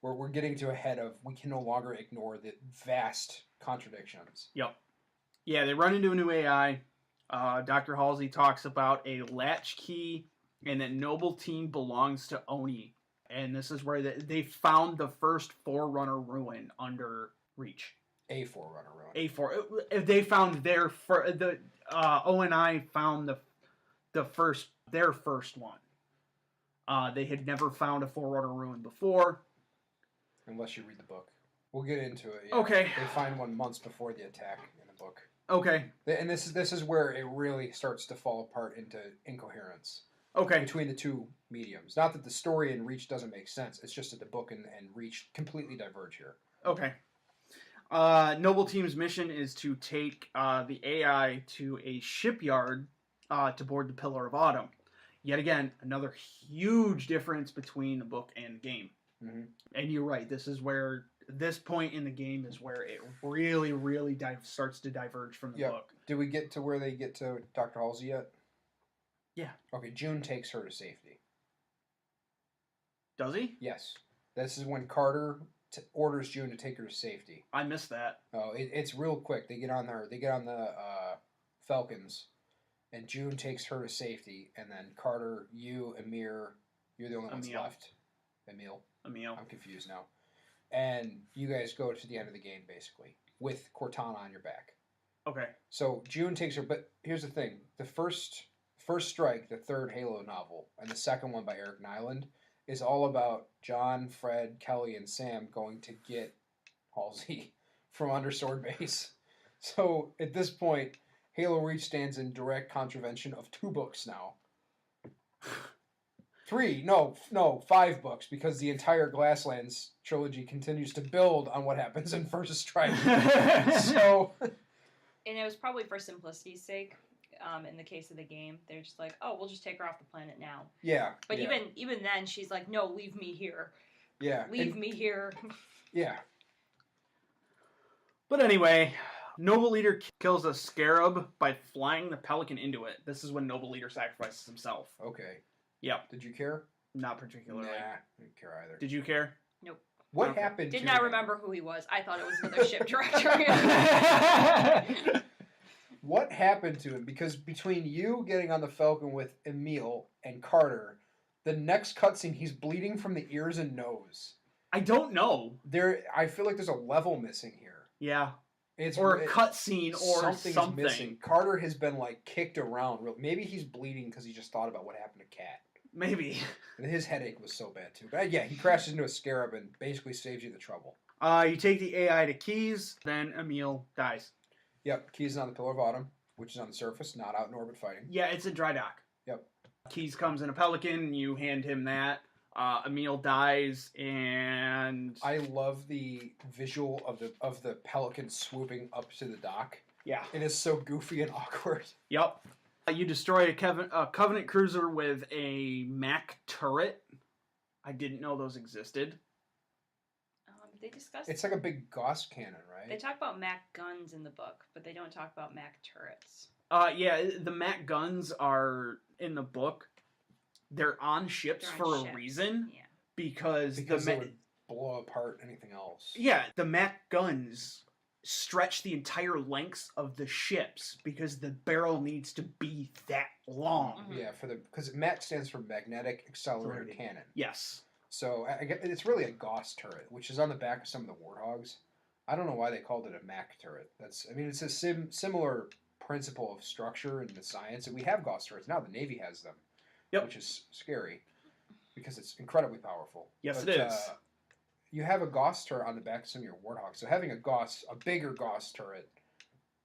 we're getting to a head of we can no longer ignore the vast contradictions. Yep. Yeah, they run into a new AI. Dr. Halsey talks about a latchkey and that Noble Team belongs to Oni. And this is where they found the first Forerunner ruin under Reach. A Forerunner ruin. They found ONI found their first one. They had never found a Forerunner ruin before. Unless you read the book. We'll get into it. Yeah. Okay. They find one months before the attack in the book. Okay. And this is where it really starts to fall apart into incoherence. Okay. Between the two mediums. Not that the story in Reach doesn't make sense. It's just that the book and Reach completely diverge here. Okay. Noble Team's mission is to take the AI to a shipyard to board the Pillar of Autumn. Yet again, another huge difference between the book and the game. Mm-hmm. And you're right. This point in the game is where it really, really starts to diverge from the book. Did we get to where they get to Dr. Halsey yet? Yeah. Okay, June takes her to safety. Does he? Yes. This is when Carter orders June to take her to safety. I missed that. Oh, it's real quick. They get on the Falcons, and June takes her to safety, and then Carter, you, Amir, you're the only ones left. Emil. I'm confused now. And you guys go to the end of the game, basically, with Cortana on your back. Okay. So June takes her, but here's the thing. The First Strike, the third Halo novel, and the second one by Eric Nyland, is all about John, Fred, Kelly, and Sam going to get Halsey from under sword base. So at this point, Halo Reach stands in direct contravention of 2 books now. 5 books, because the entire Glasslands trilogy continues to build on what happens in First Strike. So, and it was probably for simplicity's sake. In the case of the game, they're just like, oh, we'll just take her off the planet now. Yeah. But even then, she's like, no, leave me here. Yeah. Leave me here. Yeah. But anyway, Noble Leader kills a scarab by flying the pelican into it. This is when Noble Leader sacrifices himself. Okay. Yep. Did you care? Not particularly. Nah, I didn't care either. Did you care? Nope. What happened Did to not him? remember who he was. I thought it was another ship director. What happened to him? Because between you getting on the Falcon with Emil and Carter, the next cutscene, he's bleeding from the ears and nose. I don't know. I feel like there's a level missing here. Yeah. It's or a cutscene or something's something. missing. Carter has been like kicked around. Maybe he's bleeding because he just thought about what happened to Kat. Maybe. And his headache was so bad too. But yeah, he crashes into a scarab and basically saves you the trouble. You take the AI to Keys, then Emil dies. Yep, Keys is on the Pillar of Autumn, which is on the surface, not out in orbit fighting. Yeah, it's a dry dock. Yep. Keys comes in a Pelican, you hand him that. Emil dies, and I love the visual of the Pelican swooping up to the dock. yeah. It is so goofy and awkward. Yep. You destroy a Covenant cruiser with a Mac turret. I didn't know those existed. They discussed. It's like a big Gauss cannon, right? They talk about Mac guns in the book, but they don't talk about Mac turrets. Yeah, the Mac guns are in the book. They're on ships for a reason. Yeah. Because they would blow apart anything else. Yeah, the Mac guns stretch the entire lengths of the ships because the barrel needs to be that long. Mm-hmm. Yeah, because Mac stands for Magnetic Accelerator Cannon. Yes. So it's really a Gauss turret, which is on the back of some of the Warthogs. I don't know why they called it a Mac turret. It's a similar principle of structure and the science, and we have Gauss turrets now. The Navy has them, which is scary because it's incredibly powerful. Yes, it is. You have a Gauss turret on the back of some of your Warthogs, so having a bigger Gauss turret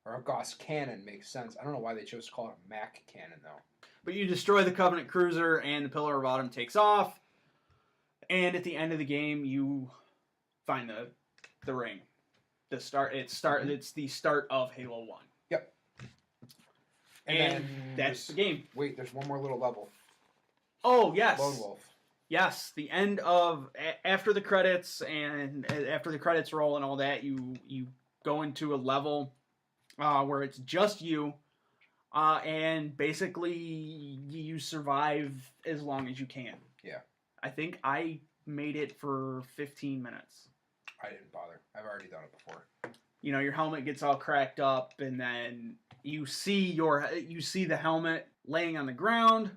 or a Gauss cannon makes sense. I don't know why they chose to call it a Mac cannon though. But you destroy the Covenant cruiser, and the Pillar of Autumn takes off. And at the end of the game, you find the ring. It's the start of Halo 1. Yep. And that's the game. Wait, there's one more little level. Oh, yes. Lone Wolf. Yes, the end of after the credits roll and all that, you go into a level where it's just you, and basically you survive as long as you can. Yeah. I think I made it for 15 minutes. I didn't bother. I've already done it before. You know, your helmet gets all cracked up, and then you see the helmet laying on the ground,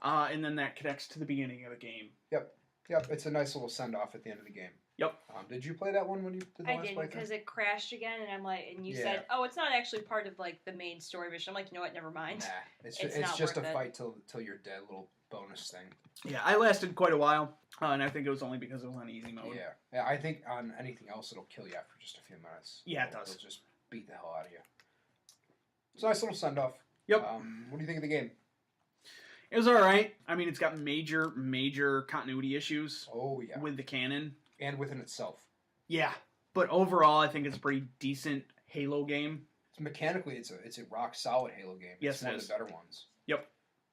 and then that connects to the beginning of the game. Yep. It's a nice little send off at the end of the game. Yep. Did you play that one when you did the last I didn't, because it crashed again, and I'm like, and you said, "Oh, it's not actually part of like the main story mission." I'm like, "You know what? Never mind." Nah, it's not just a worth it. fight till you're dead. Little bonus thing. Yeah, I lasted quite a while, and I think it was only because it was on easy mode. Yeah. I think on anything else it'll kill you after just a few minutes. Yeah, it does. It'll just beat the hell out of you. It's a nice little send off. Yep. What do you think of the game? It was all right. I mean, it's got major continuity issues. Oh yeah. With the canon and within itself. Yeah, but overall, I think it's a pretty decent Halo game. Mechanically, it's a rock solid Halo game. Yes, it's one of the better ones. Yep.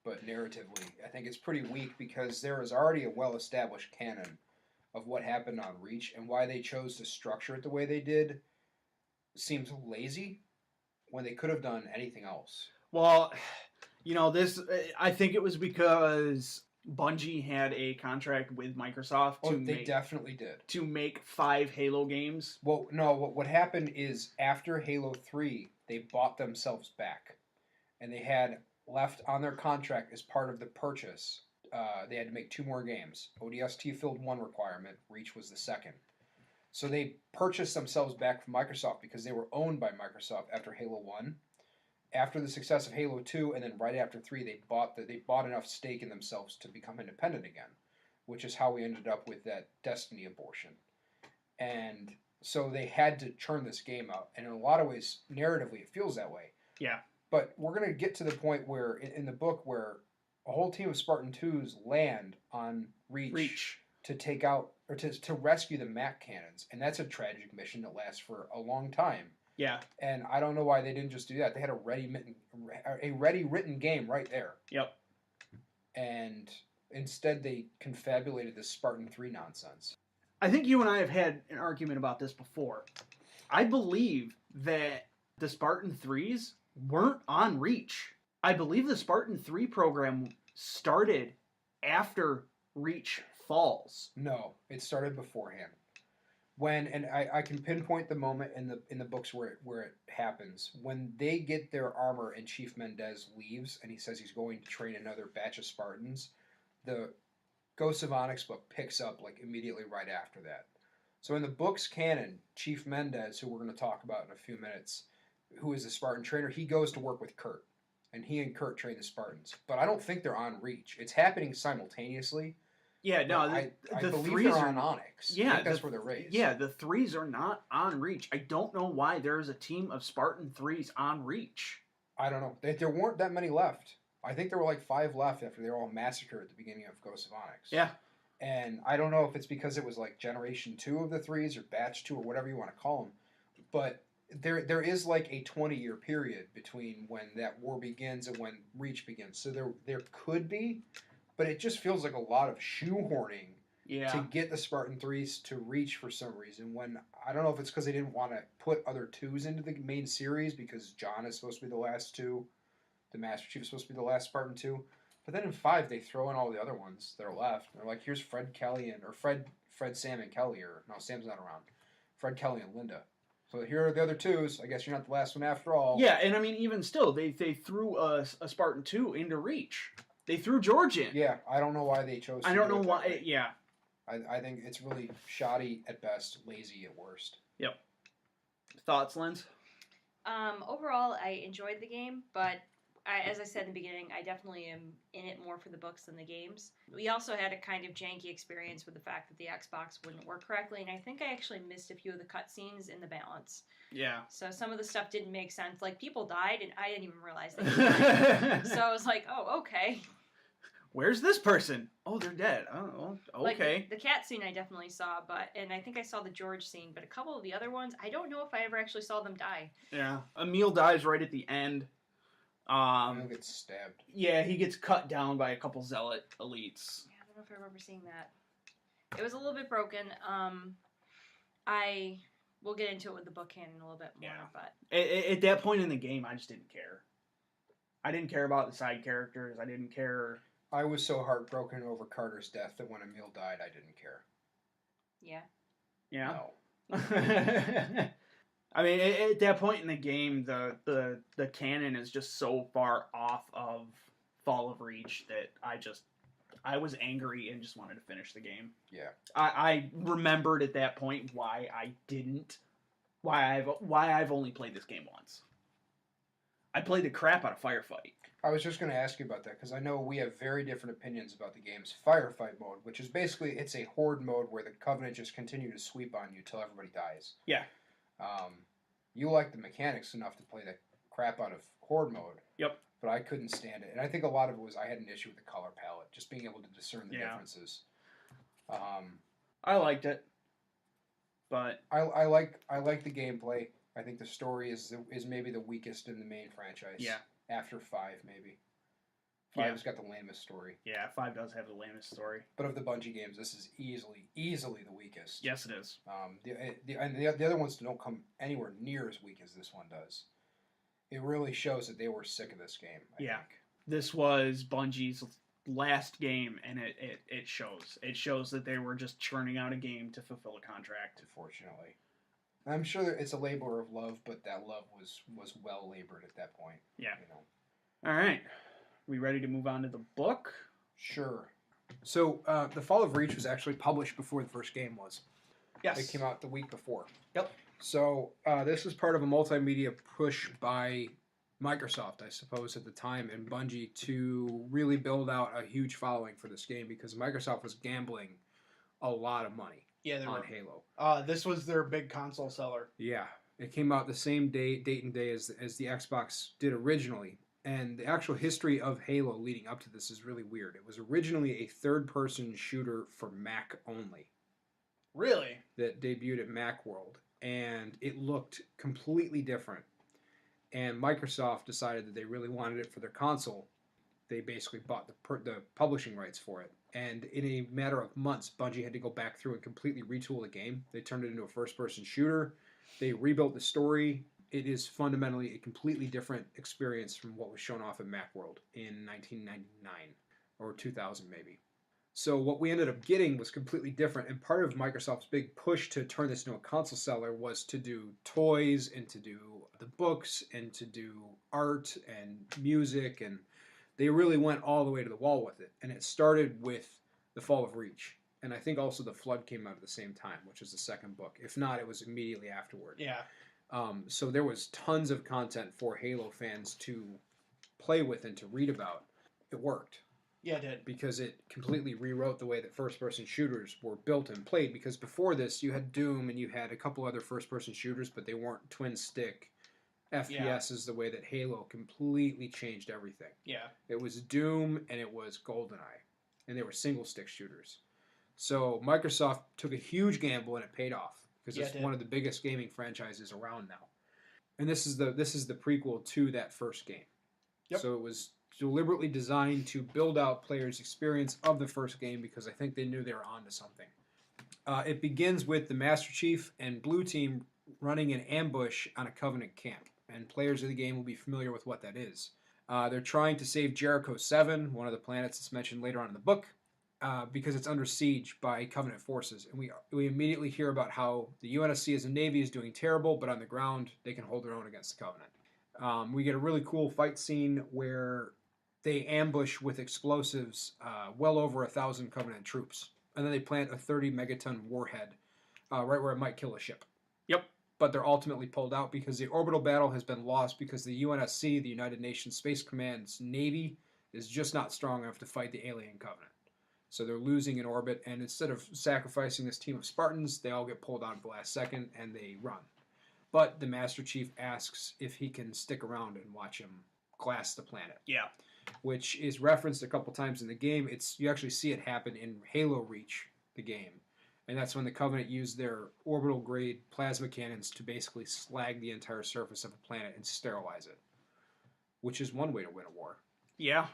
But narratively, I think it's pretty weak because there is already a well-established canon of what happened on Reach, and why they chose to structure it the way they did seems lazy when they could have done anything else. Well, you know, I think it was because Bungie had a contract with Microsoft they definitely did. To make 5 Halo games. Well, no, what happened is after Halo 3, they bought themselves back. And they had left on their contract as part of the purchase. They had to make 2 more games. ODST filled 1 requirement. Reach was the second. So they purchased themselves back from Microsoft because they were owned by Microsoft after Halo 1. After the success of Halo 2, and then right after 3, they bought enough stake in themselves to become independent again, which is how we ended up with that Destiny abortion. And so they had to churn this game out, and in a lot of ways, narratively, it feels that way. Yeah. But we're going to get to the point where, in the book, where a whole team of Spartan 2s land on Reach. To take out, or to rescue the Mac cannons, and that's a tragic mission that lasts for a long time. Yeah. And I don't know why they didn't just do that. They had a ready written game right there. Yep. And instead they confabulated this Spartan 3 nonsense. I think you and I have had an argument about this before. I believe that the Spartan 3s weren't on Reach. I believe the Spartan 3 program started after Reach falls. No, it started beforehand. And I can pinpoint the moment in the books where it happens. When they get their armor and Chief Mendez leaves and he says he's going to train another batch of Spartans, the Ghosts of Onyx book picks up like immediately right after that. So in the book's canon, Chief Mendez, who we're going to talk about in a few minutes, who is the Spartan trainer, he goes to work with Kurt. And he and Kurt train the Spartans. But I don't think they're on Reach. It's happening simultaneously. Yeah, no, I the believe threes they're are on Onyx. Yeah, I think that's where they're raised. Yeah, the threes are not on Reach. I don't know why there is a team of Spartan threes on Reach. I don't know. There weren't that many left. I think there were like 5 left after they were all massacred at the beginning of Ghosts of Onyx. Yeah. And I don't know if it's because it was like Generation 2 of the threes or Batch 2 or whatever you want to call them. But there is like a 20-year period between when that war begins and when Reach begins. So there could be, but it just feels like a lot of shoehorning to get the Spartan 3s to Reach for some reason. When I don't know if it's because they didn't want to put other 2s into the main series because John is supposed to be the last 2. The Master Chief is supposed to be the last Spartan 2. But then in 5, they throw in all the other ones that are left. They're like, here's Fred, Sam, and Kelly. Or, no, Sam's not around. Fred, Kelly, and Linda. So here are the other 2s. I guess you're not the last one after all. Yeah, and I mean, even still, they threw a Spartan 2 into Reach. They threw George in. Yeah, I don't know why they chose to I don't do know it why. that way. Yeah. I think it's really shoddy at best, lazy at worst. Yep. Thoughts, Linz? Overall, I enjoyed the game, but as I said in the beginning, I definitely am in it more for the books than the games. We also had a kind of janky experience with the fact that the Xbox wouldn't work correctly, and I think I actually missed a few of the cutscenes in the balance. Yeah. So some of the stuff didn't make sense. Like, people died, and I didn't even realize they died. So I was like, oh, okay. Where's this person? Oh, they're dead. Oh, okay. Like the cat scene I definitely saw, and I think I saw the George scene, but a couple of the other ones, I don't know if I ever actually saw them die. Yeah. Emil dies right at the end. Emil gets stabbed. Yeah, he gets cut down by a couple zealot elites. Yeah, I don't know if I remember seeing that. It was a little bit broken. We'll get into it with the book canon a little bit more, but at that point in the game, I just didn't care. I didn't care about the side characters. I didn't care. I was so heartbroken over Carter's death that when Emil died, I didn't care. Yeah. Yeah. No. I mean, at that point in the game, the canon is just so far off of Fall of Reach that I was angry and just wanted to finish the game. Yeah. I remembered at that point why I've only played this game once. I played the crap out of Firefight. I was just going to ask you about that because I know we have very different opinions about the game's Firefight mode, which is basically it's a horde mode where the Covenant just continue to sweep on you till everybody dies. Yeah. You like the mechanics enough to play the crap out of horde mode. Yep. But I couldn't stand it, and I think a lot of it was I had an issue with the color palette, just being able to discern the differences. I liked it, but I like the gameplay. I think the story is maybe the weakest in the main franchise. Yeah. After 5, maybe. 5's got the lamest story. Yeah, 5 does have the lamest story. But of the Bungie games, this is easily the weakest. Yes, it is. The other ones don't come anywhere near as weak as this one does. It really shows that they were sick of this game, I think. This was Bungie's last game, and it shows. It shows that they were just churning out a game to fulfill a contract. Unfortunately. I'm sure that it's a labor of love, but that love was well labored at that point. Yeah. You know. All right. We ready to move on to the book? Sure. So, The Fall of Reach was actually published before the first game was. Yes. It came out the week before. Yep. So, this is part of a multimedia push by Microsoft, I suppose, at the time, and Bungie to really build out a huge following for this game because Microsoft was gambling a lot of money on Halo. This was their big console seller. Yeah. It came out the same date and day as the Xbox did originally. And the actual history of Halo leading up to this is really weird. It was originally a third-person shooter for Mac only. Really? That debuted at Macworld. And it looked completely different. And Microsoft decided that they really wanted it for their console. They basically bought the publishing rights for it. And in a matter of months, Bungie had to go back through and completely retool the game. They turned it into a first-person shooter. They rebuilt the story. It is fundamentally a completely different experience from what was shown off at Macworld in 1999 or 2000 maybe. So what we ended up getting was completely different. And part of Microsoft's big push to turn this into a console seller was to do toys and to do the books and to do art and music. And they really went all the way to the wall with it. And it started with The Fall of Reach. And I think also The Flood came out at the same time, which is the second book. If not, it was immediately afterward. Yeah. So there was tons of content for Halo fans to play with and to read about. It worked. Yeah, it did. Because it completely rewrote the way that first-person shooters were built and played. Because before this, you had Doom and you had a couple other first-person shooters, but they weren't twin-stick FPSs the way that Halo completely changed everything. Yeah. It was Doom and it was GoldenEye. And they were single-stick shooters. So Microsoft took a huge gamble and it paid off. Because it's one of the biggest gaming franchises around now. And this is the prequel to that first game. Yep. So it was deliberately designed to build out players' experience of the first game because I think they knew they were onto something. It begins with the Master Chief and Blue Team running an ambush on a Covenant camp, and players of the game will be familiar with what that is. They're trying to save Jericho 7, one of the planets that's mentioned later on in the book, because it's under siege by Covenant forces. And we immediately hear about how the UNSC as a Navy is doing terrible, but on the ground they can hold their own against the Covenant. We get a really cool fight scene where they ambush with explosives well over 1,000 Covenant troops. And then they plant a 30 megaton warhead right where it might kill a ship. Yep. But they're ultimately pulled out because the orbital battle has been lost because the UNSC, the United Nations Space Command's Navy, is just not strong enough to fight the alien Covenant. So they're losing in orbit, and instead of sacrificing this team of Spartans, they all get pulled out at the last second, and they run. But the Master Chief asks if he can stick around and watch him glass the planet. Yeah. Which is referenced a couple times in the game. You actually see it happen in Halo Reach, the game. And that's when the Covenant used their orbital-grade plasma cannons to basically slag the entire surface of a planet and sterilize it. Which is one way to win a war. Yeah.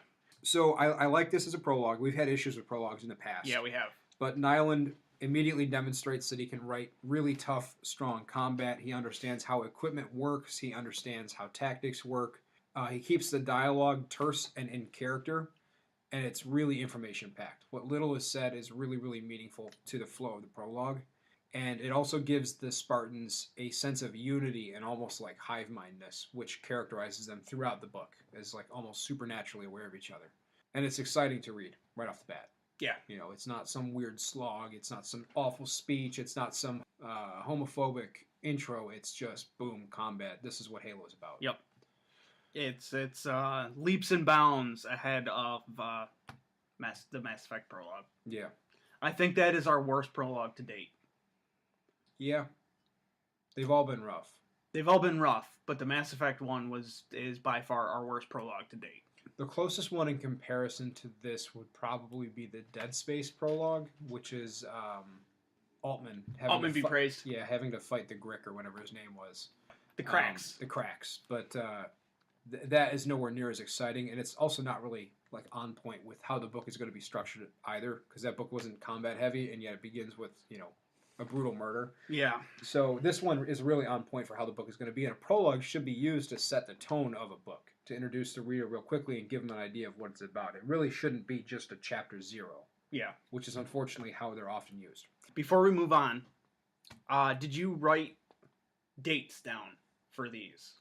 So I like this as a prologue. We've had issues with prologues in the past. Yeah, we have. But Nyland immediately demonstrates that he can write really tough, strong combat. He understands how equipment works. He understands how tactics work. He keeps the dialogue terse and in character, and it's really information-packed. What little is said is really, really meaningful to the flow of the prologue, and it also gives the Spartans a sense of unity and almost like hive-mindedness, which characterizes them throughout the book as like almost supernaturally aware of each other. And it's exciting to read right off the bat. Yeah. You know, it's not some weird slog. It's not some awful speech. It's not some homophobic intro. It's just, boom, combat. This is what Halo is about. Yep. It's leaps and bounds ahead of the Mass Effect prologue. Yeah. I think that is our worst prologue to date. Yeah. They've all been rough. They've all been rough, but the Mass Effect one is by far our worst prologue to date. The closest one in comparison to this would probably be the Dead Space prologue, which is Altman. Altman be praised. Yeah, having to fight the Grick or whatever his name was. The Cracks. The Cracks. But that is nowhere near as exciting, and it's also not really like on point with how the book is going to be structured either, because that book wasn't combat heavy, and yet it begins with, you know, a brutal murder. Yeah. So this one is really on point for how the book is going to be, and a prologue should be used to set the tone of a book, to introduce the reader real quickly and give them an idea of what it's about. It really shouldn't be just a chapter 0. Yeah. Which is unfortunately how they're often used. Before we move on, did you write dates down for these?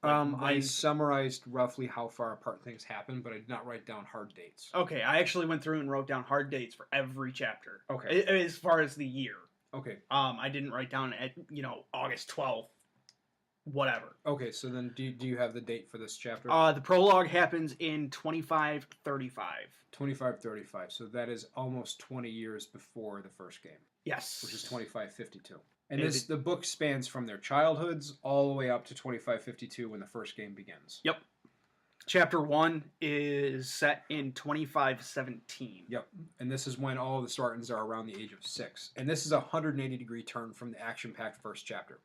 I summarized roughly how far apart things happen, but I did not write down hard dates. Okay, I actually went through and wrote down hard dates for every chapter. Okay. As far as the year. Okay. I didn't write down at, August 12th, whatever. Okay, so then do you have the date for this chapter? The prologue happens in 2535. 2535, so that is almost 20 years before the first game. Yes. Which is 2552. And the book spans from their childhoods all the way up to 2552 when the first game begins. Yep. Chapter 1 is set in 2517. Yep. And this is when all the Spartans are around the age of 6. And this is a 180-degree turn from the action-packed first chapter.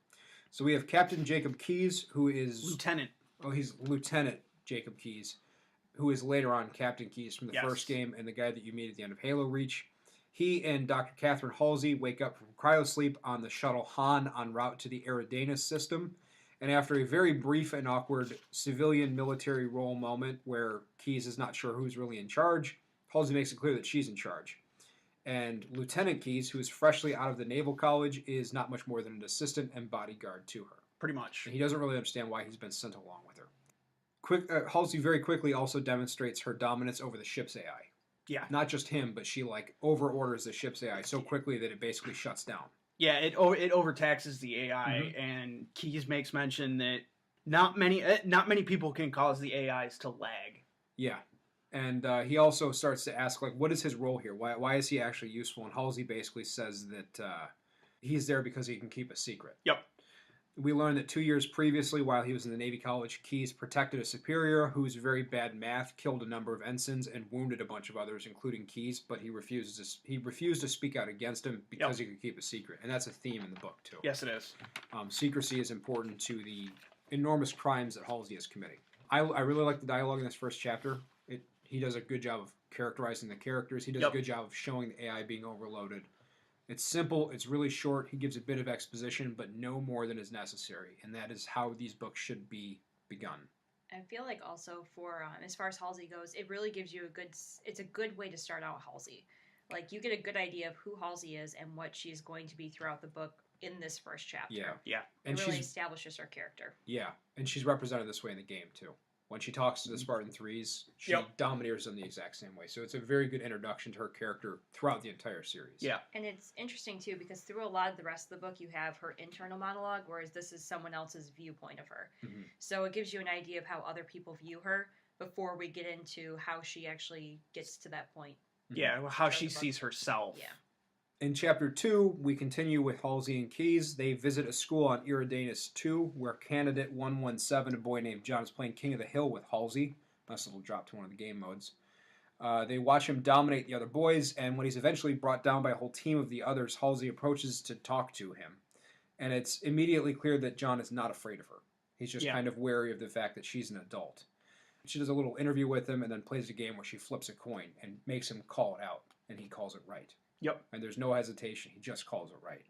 So we have Captain Jacob Keyes, who is... Lieutenant. Oh, he's Lieutenant Jacob Keyes, who is later on Captain Keyes from the first game and the guy that you meet at the end of Halo Reach. He and Dr. Catherine Halsey wake up from cryosleep on the shuttle Han en route to the Eridanus system. And after a very brief and awkward civilian-military role moment where Keyes is not sure who's really in charge, Halsey makes it clear that she's in charge. And Lieutenant Keyes, who is freshly out of the Naval College, is not much more than an assistant and bodyguard to her. Pretty much. And he doesn't really understand why he's been sent along with her. Halsey very quickly also demonstrates her dominance over the ship's AI. Yeah. Not just him, but she over-orders the ship's AI so quickly that it basically shuts down. Yeah, it overtaxes the AI, and Keyes makes mention that not many people can cause the AIs to lag. Yeah. And he also starts to ask, what is his role here? Why is he actually useful? And Halsey basically says that he's there because he can keep a secret. Yep. We learned that 2 years previously, while he was in the Navy College, Keyes protected a superior who's very bad math, killed a number of ensigns, and wounded a bunch of others, including Keyes, but he refused to speak out against him because he could keep a secret. And that's a theme in the book, too. Yes, it is. Secrecy is important to the enormous crimes that Halsey is committing. I really like the dialogue in this first chapter. He does a good job of characterizing the characters. He does a good job of showing the AI being overloaded. It's simple. It's really short. He gives a bit of exposition, but no more than is necessary. And that is how these books should be begun. I feel like also for, as far as Halsey goes, it really gives you it's a good way to start out Halsey. Like, you get a good idea of who Halsey is and what she's going to be throughout the book in this first chapter. Yeah. And it really establishes her character. Yeah. And she's represented this way in the game, too. When she talks to the Spartan Threes, she domineers them the exact same way. So it's a very good introduction to her character throughout the entire series. Yeah. And it's interesting, too, because through a lot of the rest of the book, you have her internal monologue, whereas this is someone else's viewpoint of her. Mm-hmm. So it gives you an idea of how other people view her before we get into how she actually gets to that point. Yeah, how she sees herself. Yeah. In Chapter 2, we continue with Halsey and Keyes. They visit a school on Eridanus 2, where Candidate 117, a boy named John, is playing King of the Hill with Halsey. Nice little drop to one of the game modes. They watch him dominate the other boys, and when he's eventually brought down by a whole team of the others, Halsey approaches to talk to him. And it's immediately clear that John is not afraid of her. He's just kind of wary of the fact that she's an adult. She does a little interview with him and then plays a game where she flips a coin and makes him call it out, and he calls it right. Yep. And there's no hesitation. He just calls it right.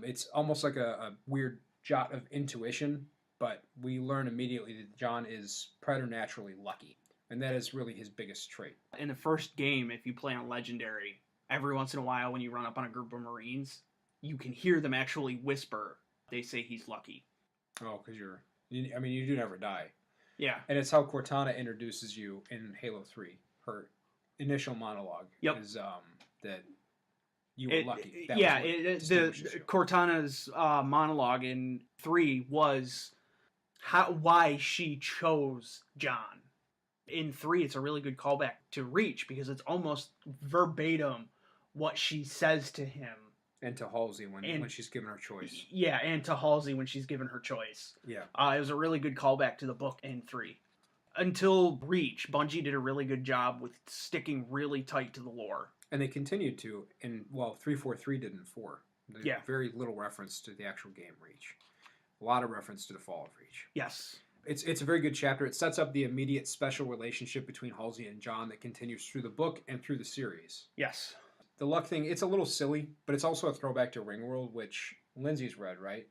It's almost like a weird jot of intuition, but we learn immediately that John is preternaturally lucky. And that is really his biggest trait. In the first game, if you play on Legendary, every once in a while when you run up on a group of Marines, you can hear them actually whisper. They say he's lucky. Oh, because you do never die. Yeah. And it's how Cortana introduces you in Halo 3. Her initial monologue is that you were lucky. Cortana's monologue in 3 was why she chose John. In 3, it's a really good callback to Reach because it's almost verbatim what she says to him. And to Halsey when she's given her choice. Yeah, and to Halsey when she's given her choice. Yeah. It was a really good callback to the book in 3. Until Reach, Bungie did a really good job with sticking really tight to the lore. And they continued to, 343 did in 4. Very little reference to the actual game Reach. A lot of reference to the fall of Reach. Yes. It's a very good chapter. It sets up the immediate special relationship between Halsey and John that continues through the book and through the series. Yes. The luck thing, it's a little silly, but it's also a throwback to Ringworld, which Lindsay's read, right?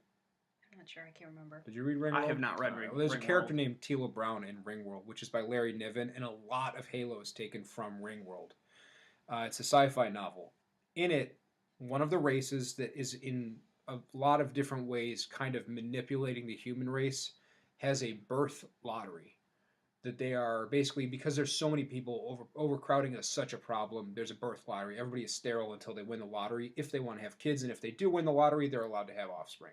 I'm not sure. I can't remember. Did you read Ringworld? I have not read Ringworld. There's a character named Tila Brown in Ringworld, which is by Larry Niven, and a lot of Halo is taken from Ringworld. It's a sci-fi novel. In it, one of the races that is in a lot of different ways kind of manipulating the human race has a birth lottery. That they are basically, because there's so many people, overcrowding is such a problem, there's a birth lottery. Everybody is sterile until they win the lottery if they want to have kids, and if they do win the lottery, they're allowed to have offspring.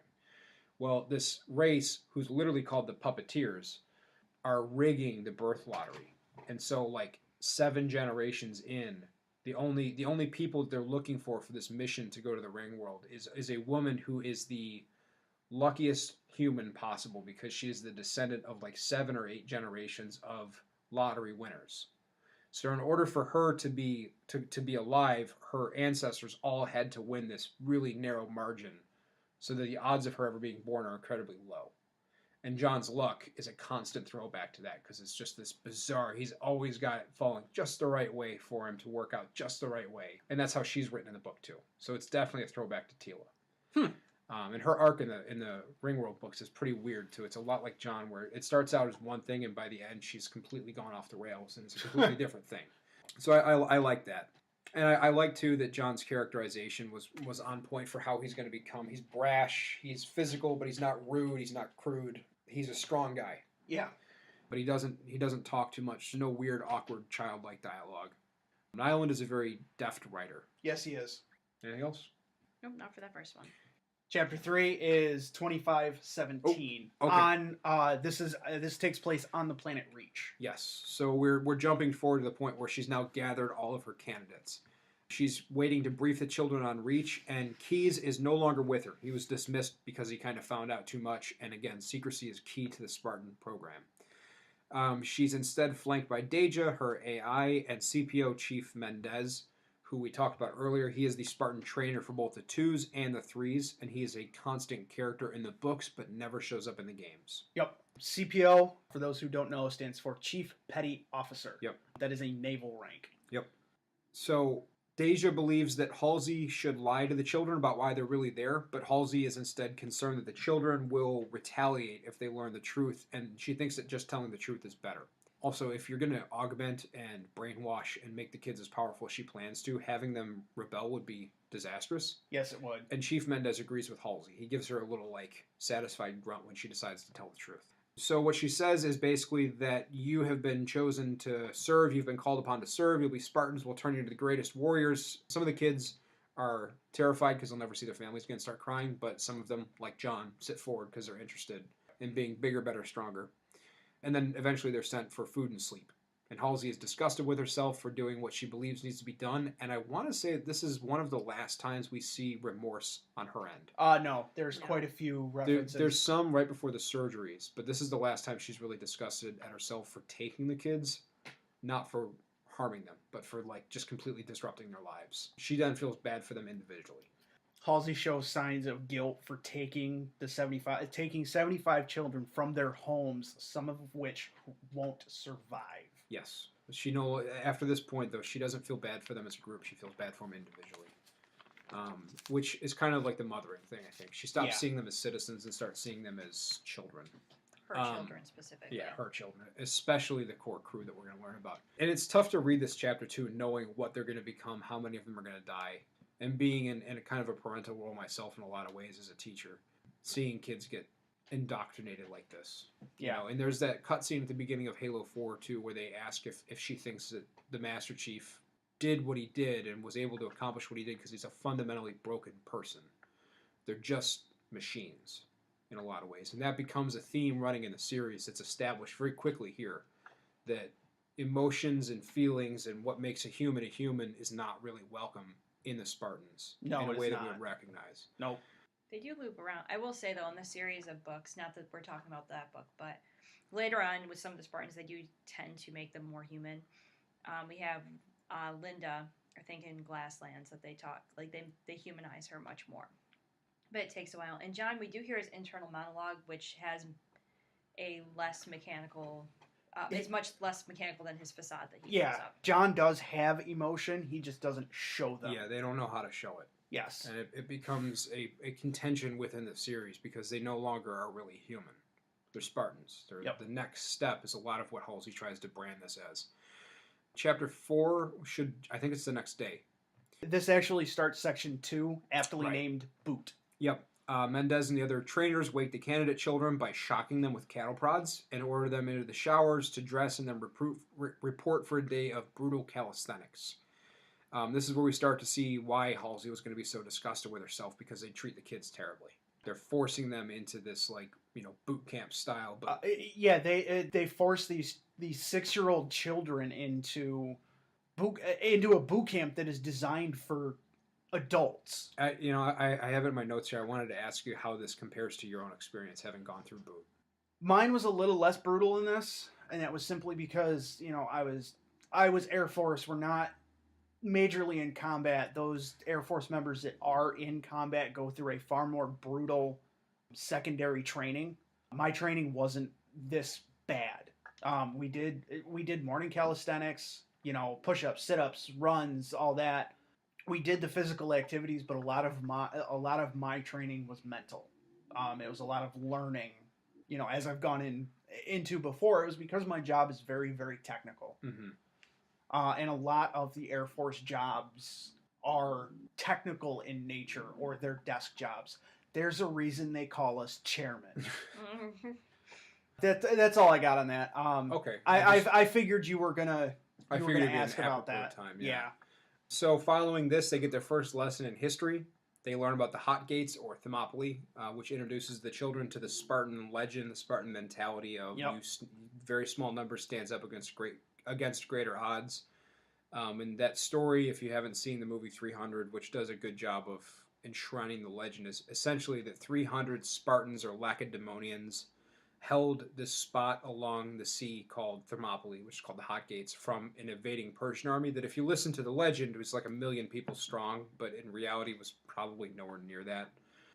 Well, this race, who's literally called the Puppeteers, are rigging the birth lottery. And so, 7 generations in, the only people they're looking for this mission to go to the ring world is a woman who is the luckiest human possible because she is the descendant of 7 or 8 generations of lottery winners. So in order for her to be alive, her ancestors all had to win this really narrow margin so that the odds of her ever being born are incredibly low. And John's luck is a constant throwback to that because it's just this bizarre, he's always got it falling just the right way for him to work out just the right way. And that's how she's written in the book too. So it's definitely a throwback to Tila. And her arc in the Ringworld books is pretty weird too. It's a lot like John, where it starts out as one thing, and by the end, she's completely gone off the rails, and it's a completely different thing. So I like that. And I like, too, that John's characterization was on point for how he's going to become. He's brash, he's physical, but he's not rude, he's not crude. He's a strong guy. Yeah. But he doesn't talk too much. There's no weird, awkward, childlike dialogue. Nyland is a very deft writer. Yes, he is. Anything else? Nope, not for that first one. Chapter 3 is 2517. Oh, okay. On this takes place on the planet Reach. Yes. So we're jumping forward to the point where she's now gathered all of her candidates. She's waiting to brief the children on Reach, and Keyes is no longer with her. He was dismissed because he kind of found out too much, and again, secrecy is key to the Spartan program. She's instead flanked by Deja, her AI, and CPO Chief Mendez, who we talked about earlier. He is the Spartan trainer for both the 2s and the 3s, and he is a constant character in the books, but never shows up in the games. Yep. CPO, for those who don't know, stands for Chief Petty Officer. Yep. That is a naval rank. Yep. So Deja believes that Halsey should lie to the children about why they're really there, but Halsey is instead concerned that the children will retaliate if they learn the truth, and she thinks that just telling the truth is better. Also, if you're going to augment and brainwash and make the kids as powerful as she plans to, having them rebel would be disastrous. Yes, it would. And Chief Mendez agrees with Halsey. He gives her a little, satisfied grunt when she decides to tell the truth. So what she says is basically that you have been chosen to serve, you've been called upon to serve, you'll be Spartans, we'll turn you into the greatest warriors. Some of the kids are terrified because they'll never see their families again, start crying, but some of them, like John, sit forward because they're interested in being bigger, better, stronger. And then eventually they're sent for food and sleep. And Halsey is disgusted with herself for doing what she believes needs to be done. And I want to say that this is one of the last times we see remorse on her end. No. There's quite a few references. There's some right before the surgeries, but this is the last time she's really disgusted at herself for taking the kids, not for harming them, but for just completely disrupting their lives. She then feels bad for them individually. Halsey shows signs of guilt for taking 75 children from their homes, some of which won't survive. Yes. After this point, though, she doesn't feel bad for them as a group. She feels bad for them individually. Which is kind of like the mothering thing, I think. She stops seeing them as citizens and starts seeing them as children. Her children specifically. Yeah, her children. Especially the core crew that we're going to learn about. And it's tough to read this chapter, too, knowing what they're going to become, how many of them are going to die. And being in a kind of a parental role myself in a lot of ways as a teacher, seeing kids get indoctrinated like this. And there's that cutscene at the beginning of Halo 4, too, where they ask if she thinks that the Master Chief did what he did and was able to accomplish what he did because he's a fundamentally broken person. They're just machines in a lot of ways. And that becomes a theme running in the series that's established very quickly here, that emotions and feelings and what makes a human is not really welcome in the Spartans in a way that we would recognize. Nope. They do loop around. I will say, though, in the series of books, not that we're talking about that book, but later on with some of the Spartans, they do tend to make them more human. We have Linda, I think in Glasslands, that they talk, they humanize her much more. But it takes a while. And John, we do hear his internal monologue, which has a less mechanical... is much less mechanical than his facade that he puts up. John does have emotion. He just doesn't show them. Yeah, they don't know how to show it. Yes. And it becomes a contention within the series because they no longer are really human. They're Spartans. The next step is a lot of what Halsey tries to brand this as. Chapter 4 I think it's the next day. This actually starts section 2, aptly named Boot. Yep. Mendez and the other trainers wake the candidate children by shocking them with cattle prods and order them into the showers to dress and then report for a day of brutal calisthenics. This is where we start to see why Halsey was going to be so disgusted with herself, because they treat the kids terribly. They're forcing them into this boot camp style. But they force these 6-year-old children into a boot camp that is designed for adults. I have it in my notes here. I wanted to ask you how this compares to your own experience having gone through boot. Mine was a little less brutal in this, and that was simply because I was Air Force. We're not majorly in combat. Those Air Force members that are in combat go through a far more brutal secondary training. My training wasn't this bad. We did morning calisthenics, push-ups, sit-ups, runs, all that. We did the physical activities, but a lot of my training was mental. It was a lot of learning. As I've gone into before, it was because my job is very, very technical. Mm-hmm. and a lot of the Air Force jobs are technical in nature, or they're desk jobs. There's a reason they call us chairman. That's all I got on that. Okay. I figured you were gonna ask about that. Time, yeah. So following this, they get their first lesson in history. They learn about the Hot Gates, or Thermopylae, which introduces the children to the Spartan legend, the Spartan mentality of very small numbers stands up against greater odds. And that story, if you haven't seen the movie 300, which does a good job of enshrining the legend, is essentially that 300 Spartans or Lacedaemonians held this spot along the sea called Thermopylae, which is called the Hot Gates, from an invading Persian army that, if you listen to the legend, was like 1 million people strong, but in reality was probably nowhere near that.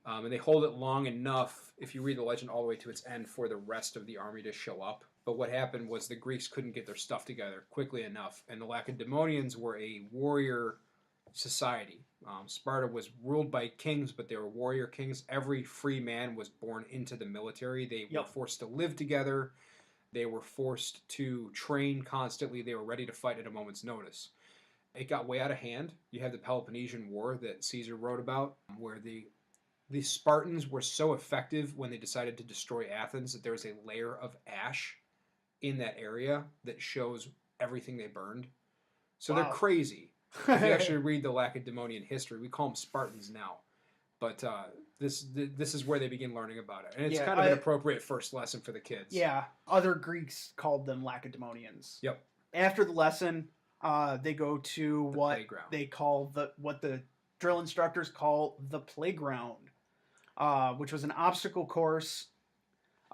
And they hold it long enough, if you read the legend all the way to its end, for the rest of the army to show up. But what happened was the Greeks couldn't get their stuff together quickly enough, and the Lacedaemonians were a warrior society. Sparta was ruled by kings, but they were warrior kings. Every free man was born into the military. They were forced to live together. They were forced to train constantly. They were ready to fight at a moment's notice. It got way out of hand. You have the Peloponnesian War that Caesar wrote about, where the Spartans were so effective when they decided to destroy Athens that there was a layer of ash in that area that shows everything they burned. So they're crazy. If you actually read the Lacedaemonian history, we call them Spartans now. But this is where they begin learning about it. And it's kind of an appropriate first lesson for the kids. Yeah. Other Greeks called them Lacedaemonians. Yep. After the lesson, they go to what playground. They call what the drill instructors call the playground, which was an obstacle course.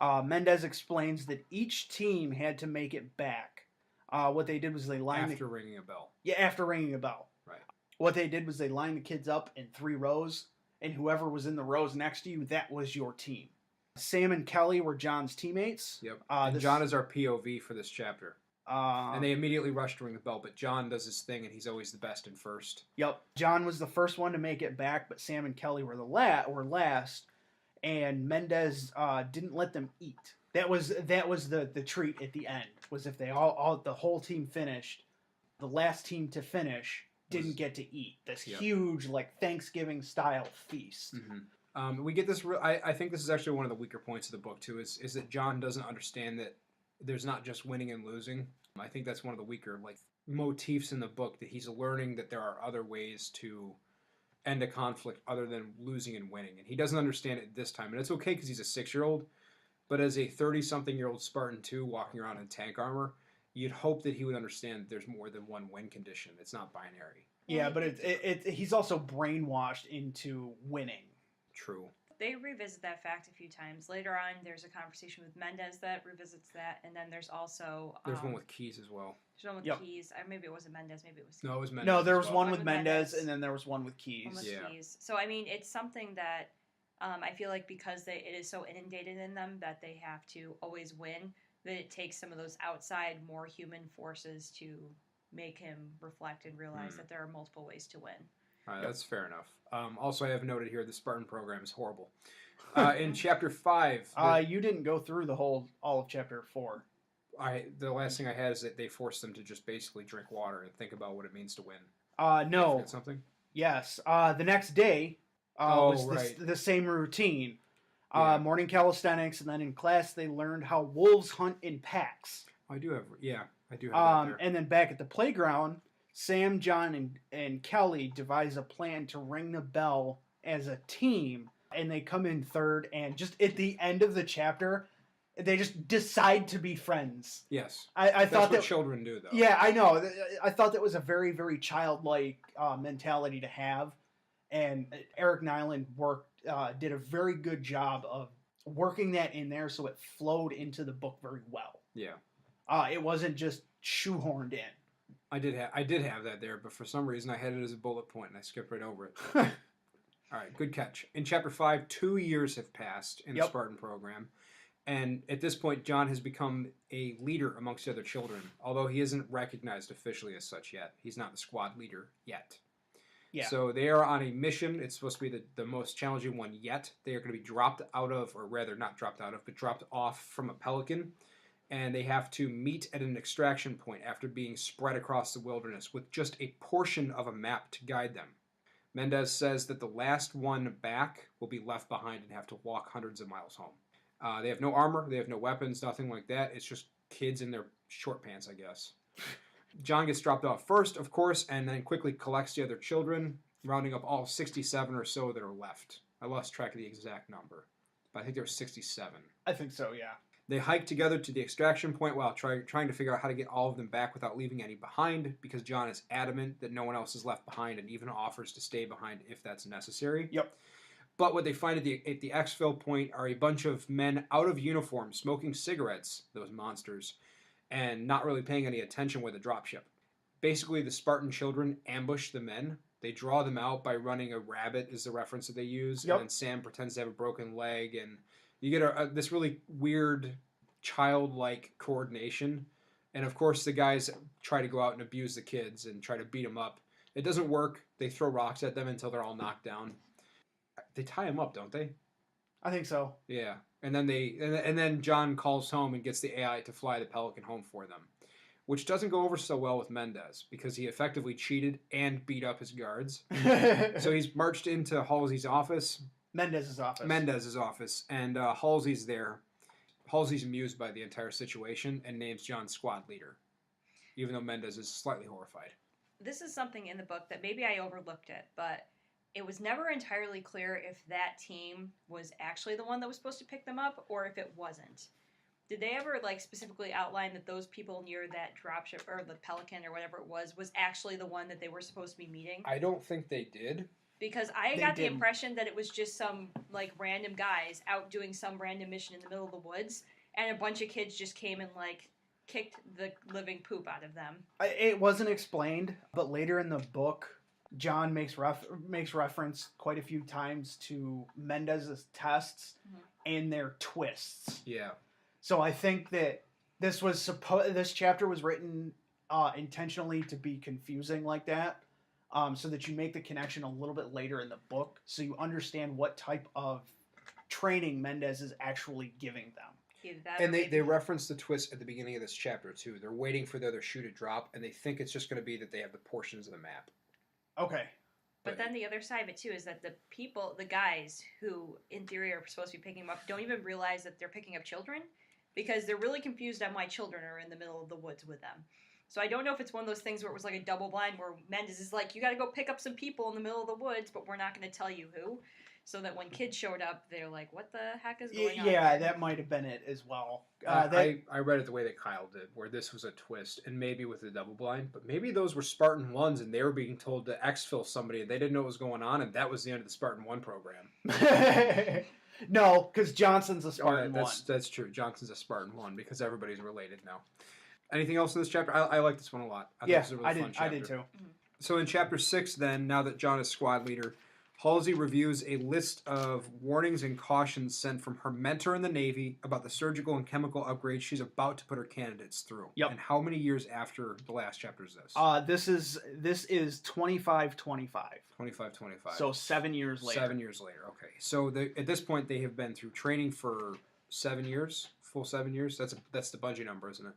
Mendez explains that each team had to make it back. What they did was they lined after ringing a bell. Yeah, after ringing a bell. Right. What they did was they lined the kids up in 3 rows, and whoever was in the rows next to you, that was your team. Sam and Kelly were John's teammates. Yep. And John is our POV for this chapter. And they immediately rush to ring the bell, but John does his thing, and he's always the best and first. Yep. John was the first one to make it back, but Sam and Kelly were last, and Mendez didn't let them eat. That was the treat at the end. Was if they all the whole team finished, the last team to finish didn't get to eat this huge Thanksgiving style feast. Mm-hmm. We get this. I think this is actually one of the weaker points of the book too. Is that John doesn't understand that there's not just winning and losing. I think that's one of the weaker motifs in the book, that he's learning that there are other ways to end a conflict other than losing and winning, and he doesn't understand it this time. And it's okay because he's a 6-year-old. But as a 30-something-year-old Spartan too, walking around in tank armor, you'd hope that he would understand that there's more than one win condition. It's not binary. Yeah, but he's also brainwashed into winning. True. They revisit that fact a few times. Later on, there's a conversation with Mendez that revisits that, and then there's also... there's one with Keys as well. There's one with Keys. Maybe it wasn't Mendez, maybe it was... No, it was Mendez. No, there was one with Mendez, and then there was one with Keys. One with Keys. So, I mean, it's something that... I feel like because it is so inundated in them that they have to always win, that it takes some of those outside, more human forces to make him reflect and realize that there are multiple ways to win. All right, that's fair enough. Also, I have noted here the Spartan program is horrible. In Chapter 5... you didn't go through all of Chapter 4. The last thing I had is that they forced them to just basically drink water and think about what it means to win. No. Something? Yes. The next day... the same routine. Morning calisthenics, and then in class they learned how wolves hunt in packs. I do have that there. And then back at the playground, Sam, John, and Kelly devise a plan to ring the bell as a team, and they come in third, and just at the end of the chapter, they just decide to be friends. Yes. I thought that's what children do, though. Yeah, I know. I thought that was a very, very childlike mentality to have. And Eric Nyland did a very good job of working that in there, so it flowed into the book very well. Yeah. It wasn't just shoehorned in. I did have that there, but for some reason I had it as a bullet point and I skipped right over it. All right, good catch. In Chapter 5, 2 years have passed in the Spartan program, and at this point John has become a leader amongst the other children, although he isn't recognized officially as such yet. He's not the squad leader yet. Yeah. So they are on a mission. It's supposed to be the most challenging one yet. They are going to be dropped off from a pelican. and they have to meet at an extraction point after being spread across the wilderness with just a portion of a map to guide them. Mendez says that the last one back will be left behind and have to walk hundreds of miles home. They have no armor, they have no weapons, nothing like that. It's just kids in their short pants, I guess. John gets dropped off first, of course, and then quickly collects the other children, rounding up all 67 or so that are left. I lost track of the exact number, but I think there were 67. I think so, yeah. They hike together to the extraction point while trying to figure out how to get all of them back without leaving any behind, because John is adamant that no one else is left behind and even offers to stay behind if that's necessary. Yep. But what they find at the exfil point are a bunch of men out of uniform smoking cigarettes, those monsters, and not really paying any attention with the dropship. Basically, the Spartan children ambush the men. They draw them out by running a rabbit is the reference that they use. Yep. And then Sam pretends to have a broken leg, and you get this really weird childlike coordination. And of course, the guys try to go out and abuse the kids and try to beat them up. It doesn't work. They throw rocks at them until they're all knocked down. They tie them up, don't they? I think so. Yeah. And then then John calls home and gets the AI to fly the Pelican home for them, which doesn't go over so well with Mendez because he effectively cheated and beat up his guards. So he's marched into Halsey's office. Mendez's office. And Halsey's there. Halsey's amused by the entire situation and names John squad leader, even though Mendez is slightly horrified. This is something in the book that maybe I overlooked it, but it was never entirely clear if that team was actually the one that was supposed to pick them up or if it wasn't. Did they ever specifically outline that those people near that dropship or the Pelican or whatever it was actually the one that they were supposed to be meeting? I don't think they did. Because I got the impression that it was just some random guys out doing some random mission in the middle of the woods, and a bunch of kids just came and kicked the living poop out of them. It wasn't explained, but later in the book, John makes reference quite a few times to Mendez's tests and their twists. Yeah. So I think that this chapter was written intentionally to be confusing like that. So that you make the connection a little bit later in the book, so you understand what type of training Mendez is actually giving them. And they reference the twist at the beginning of this chapter, too. They're waiting for the other shoe to drop, and they think it's just going to be that they have the portions of the map. Okay. But then the other side of it, too, is that the guys who, in theory, are supposed to be picking them up, don't even realize that they're picking up children, because they're really confused on why children are in the middle of the woods with them. So I don't know if it's one of those things where it was a double blind where Mendez is you got to go pick up some people in the middle of the woods, but we're not going to tell you who. So that when kids showed up, they're like, what the heck is going on? Yeah, that might have been it as well. I read it the way that Kyle did, where this was a twist, and maybe with the double blind, but maybe those were Spartan 1s, and they were being told to exfil somebody, and they didn't know what was going on, and that was the end of the Spartan 1 program. No, because Johnson's a Spartan 1. That's true. Johnson's a Spartan 1, because everybody's related now. Anything else in this chapter? I like this one a lot. I did too. So in chapter 6, then, now that John is squad leader, Halsey reviews a list of warnings and cautions sent from her mentor in the Navy about the surgical and chemical upgrades she's about to put her candidates through. Yep. And how many years after the last chapter is this? This is 25-25. 25-25. So 7 years later. 7 years later, okay. So at this point, they have been through training for 7 years, full 7 years. That's the Bungie number, isn't it?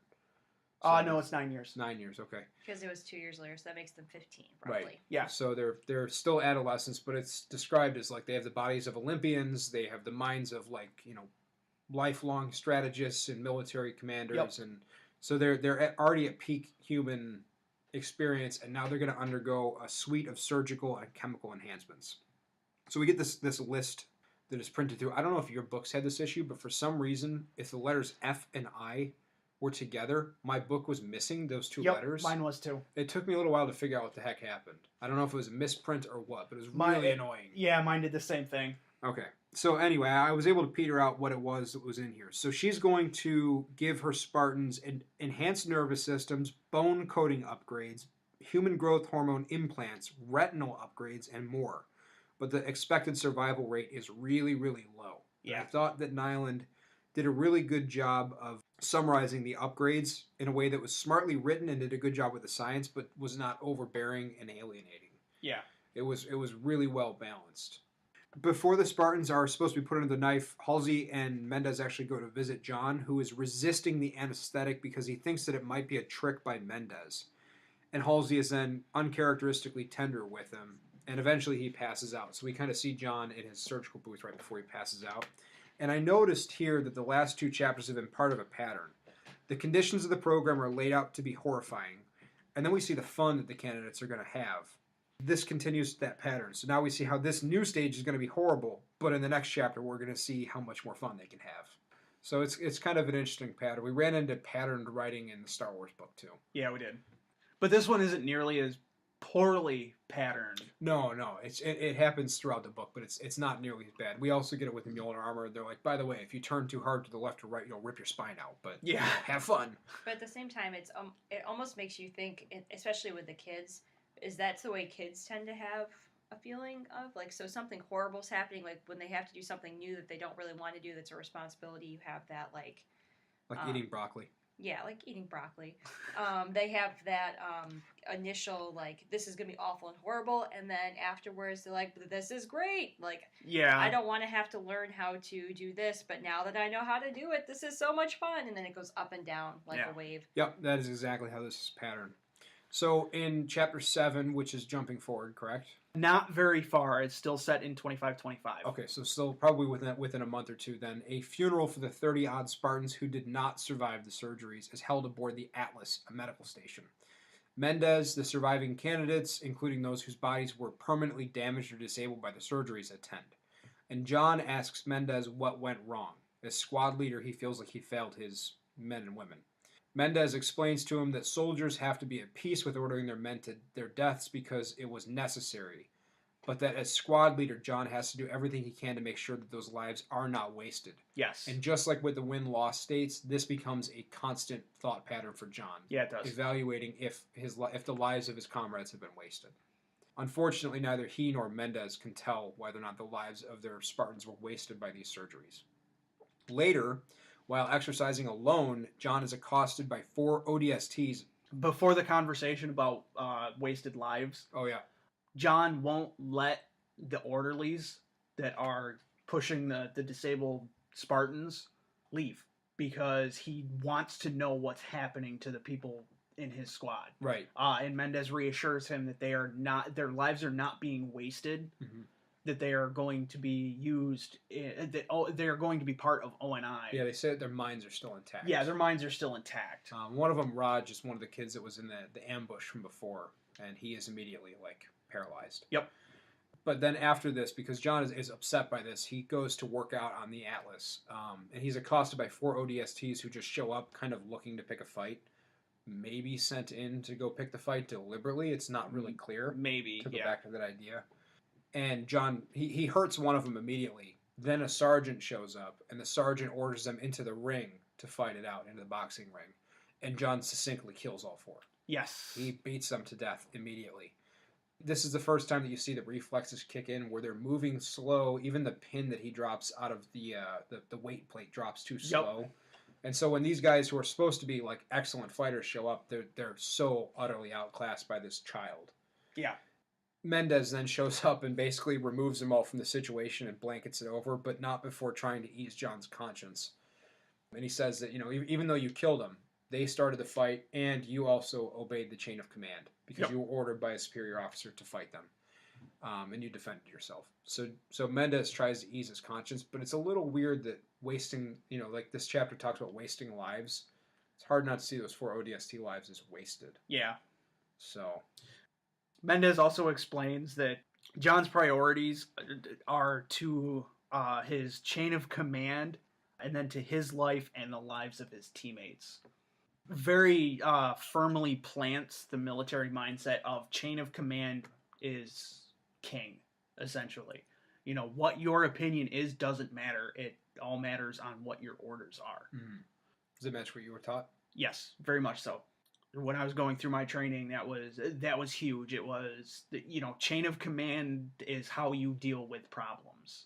No, it's 9 years. 9 years, okay. Because it was 2 years later, so that makes them 15, roughly. Right. Yeah. So they're still adolescents, but it's described as they have the bodies of Olympians, they have the minds of lifelong strategists and military commanders, yep. And so they're already at peak human experience, and now they're going to undergo a suite of surgical and chemical enhancements. So we get this list that is printed through. I don't know if your books had this issue, but for some reason, if the letters F and I were together, my book was missing those two letters. Mine was too. It took me a little while to figure out what the heck happened. I don't know if it was a misprint or what, but it was really annoying. Yeah, mine did the same thing. Okay. So anyway, I was able to peter out what it was that was in here. So she's going to give her Spartans enhanced nervous systems, bone coating upgrades, human growth hormone implants, retinal upgrades, and more. But the expected survival rate is really, really low. Yeah. And I thought that Nyland did a really good job of summarizing the upgrades in a way that was smartly written and did a good job with the science, but was not overbearing and alienating. Yeah. It was really well balanced. Before the Spartans are supposed to be put under the knife, Halsey and Mendez actually go to visit John, who is resisting the anesthetic because he thinks that it might be a trick by Mendez. And Halsey is then uncharacteristically tender with him, and eventually he passes out. So we kind of see John in his surgical booth right before he passes out. And I noticed here that the last 2 chapters have been part of a pattern. The conditions of the program are laid out to be horrifying, and then we see the fun that the candidates are going to have. This continues that pattern. So now we see how this new stage is going to be horrible, but in the next chapter we're going to see how much more fun they can have. So it's kind of an interesting pattern. We ran into patterned writing in the Star Wars book too. Yeah, we did. But this one isn't nearly as poorly patterned. No, it happens throughout the book, but it's not nearly as bad. We also get it with the Mjolnir armor. They're like, by the way, if you turn too hard to the left or right, you'll rip your spine out. But yeah, have fun. But at the same time, it almost makes you think, especially with the kids, is that the way kids tend to have a feeling of? Like, so something horrible's happening, like when they have to do something new that they don't really want to do, that's a responsibility, you have that, like eating broccoli. Yeah, like eating broccoli. They have that initial, like, this is going to be awful and horrible, and then afterwards they're like, this is great. Like, yeah, I don't want to have to learn how to do this, but now that I know how to do it, this is so much fun. And then it goes up and down like a wave. Yep, that is exactly how this is patterned. So in chapter 7, which is jumping forward, correct? Not very far. It's still set in 2525. Okay, so still probably within a month or two then. A funeral for the 30-odd Spartans who did not survive the surgeries is held aboard the Atlas, a medical station. Mendez, the surviving candidates, including those whose bodies were permanently damaged or disabled by the surgeries, attend. And John asks Mendez what went wrong. As squad leader, he feels like he failed his men and women. Mendez explains to him that soldiers have to be at peace with ordering their men to their deaths because it was necessary, but that as squad leader, John has to do everything he can to make sure that those lives are not wasted. Yes. And just like with the win-loss states, this becomes a constant thought pattern for John. Yeah, it does. Evaluating if the lives of his comrades have been wasted. Unfortunately, neither he nor Mendez can tell whether or not the lives of their Spartans were wasted by these surgeries. Later, while exercising alone, John is accosted by 4 ODSTs. Before the conversation about wasted lives. Oh, yeah. John won't let the orderlies that are pushing the disabled Spartans leave because he wants to know what's happening to the people in his squad. Right. And Mendez reassures him that their lives are not being wasted. Mm-hmm. That they are going to be used, they are going to be part of ONI. Yeah, they say that their minds are still intact. Yeah, their minds are still intact. One of them, Raj, is one of the kids that was in the ambush from before, and he is immediately, paralyzed. Yep. But then after this, because John is upset by this, he goes to work out on the Atlas, and he's accosted by 4 ODSTs who just show up kind of looking to pick a fight. Maybe sent in to go pick the fight deliberately. It's not really clear. Maybe, to go back to that idea. And John, he hurts one of them immediately. Then a sergeant shows up, and the sergeant orders them into the ring to fight it out, into the boxing ring. And John succinctly kills all 4. Yes. He beats them to death immediately. This is the first time that you see the reflexes kick in, where they're moving slow. Even the pin that he drops out of the weight plate drops too slow. Yep. And so when these guys who are supposed to be excellent fighters show up, they're so utterly outclassed by this child. Yeah. Mendez then shows up and basically removes them all from the situation and blankets it over, but not before trying to ease John's conscience. And he says that, even though you killed them, they started the fight, and you also obeyed the chain of command because you were ordered by a superior officer to fight them, and you defended yourself. So Mendez tries to ease his conscience, but it's a little weird that wasting, this chapter talks about wasting lives. It's hard not to see those 4 ODST lives as wasted. Yeah. So Mendez also explains that John's priorities are to his chain of command and then to his life and the lives of his teammates. Very firmly plants the military mindset of chain of command is king, essentially. What your opinion is doesn't matter. It all matters on what your orders are. Mm-hmm. Does it match what you were taught? Yes, very much so. When I was going through my training, that was huge. It was, chain of command is how you deal with problems.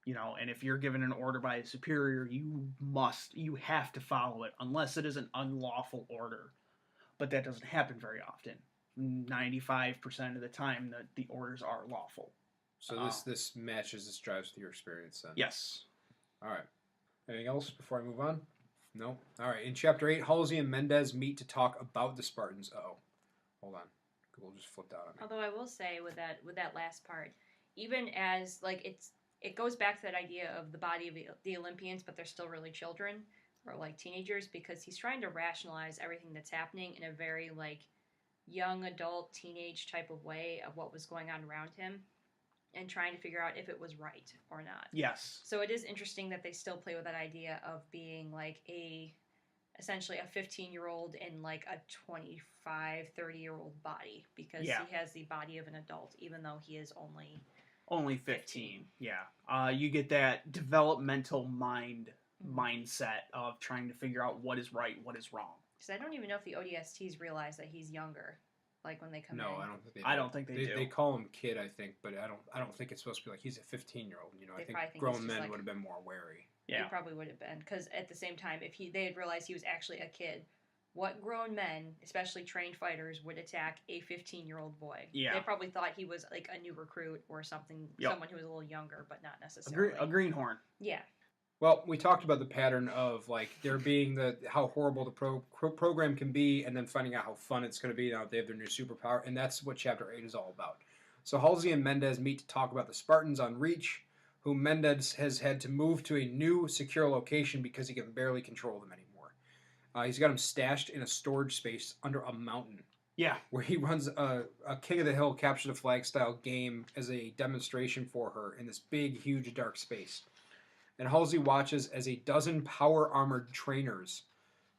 And if you're given an order by a superior, you have to follow it unless it is an unlawful order. But that doesn't happen very often. 95% of the time, the orders are lawful. So this matches, this drives with your experience then. Yes. All right. Anything else before I move on? No? All right. In Chapter 8, Halsey and Mendez meet to talk about the Spartans. Uh-oh. Hold on. Google just flipped out on me. Although I will say with that last part, even as, like, it goes back to that idea of the body of the Olympians, but they're still really children or, like, teenagers, because he's trying to rationalize everything that's happening in a very, like, young adult, teenage type of way of what was going on around him, and trying to figure out if it was right or not. Yes. So it is interesting that they still play with that idea of being like essentially a 15-year-old in like a 25, 30-year-old body, because he has the body of an adult, even though he is only 15. Yeah. You get that developmental mindset of trying to figure out what is right, what is wrong. Because I don't even know if the ODSTs realize that he's younger. Like when they come in. No, I don't think they do. I don't think they do. They call him kid, I think, but I don't think it's supposed to be like he's a 15-year-old. You know, I think grown men would have been more wary. Yeah, they probably would have been, because at the same time, if they had realized he was actually a kid, what grown men, especially trained fighters, would attack a 15-year-old boy? Yeah, they probably thought he was like a new recruit or something, someone who was a little younger, but not necessarily a greenhorn. Yeah. Well, we talked about the pattern of like there being how horrible the program can be, and then finding out how fun it's going to be now that they have their new superpower, and that's what Chapter 8 is all about. So Halsey and Mendez meet to talk about the Spartans on Reach, whom Mendez has had to move to a new secure location because he can barely control them anymore. He's got them stashed in a storage space under a mountain. Yeah. Where he runs a King of the Hill capture the flag style game as a demonstration for her in this big, huge, dark space. And Halsey watches as a dozen power-armored trainers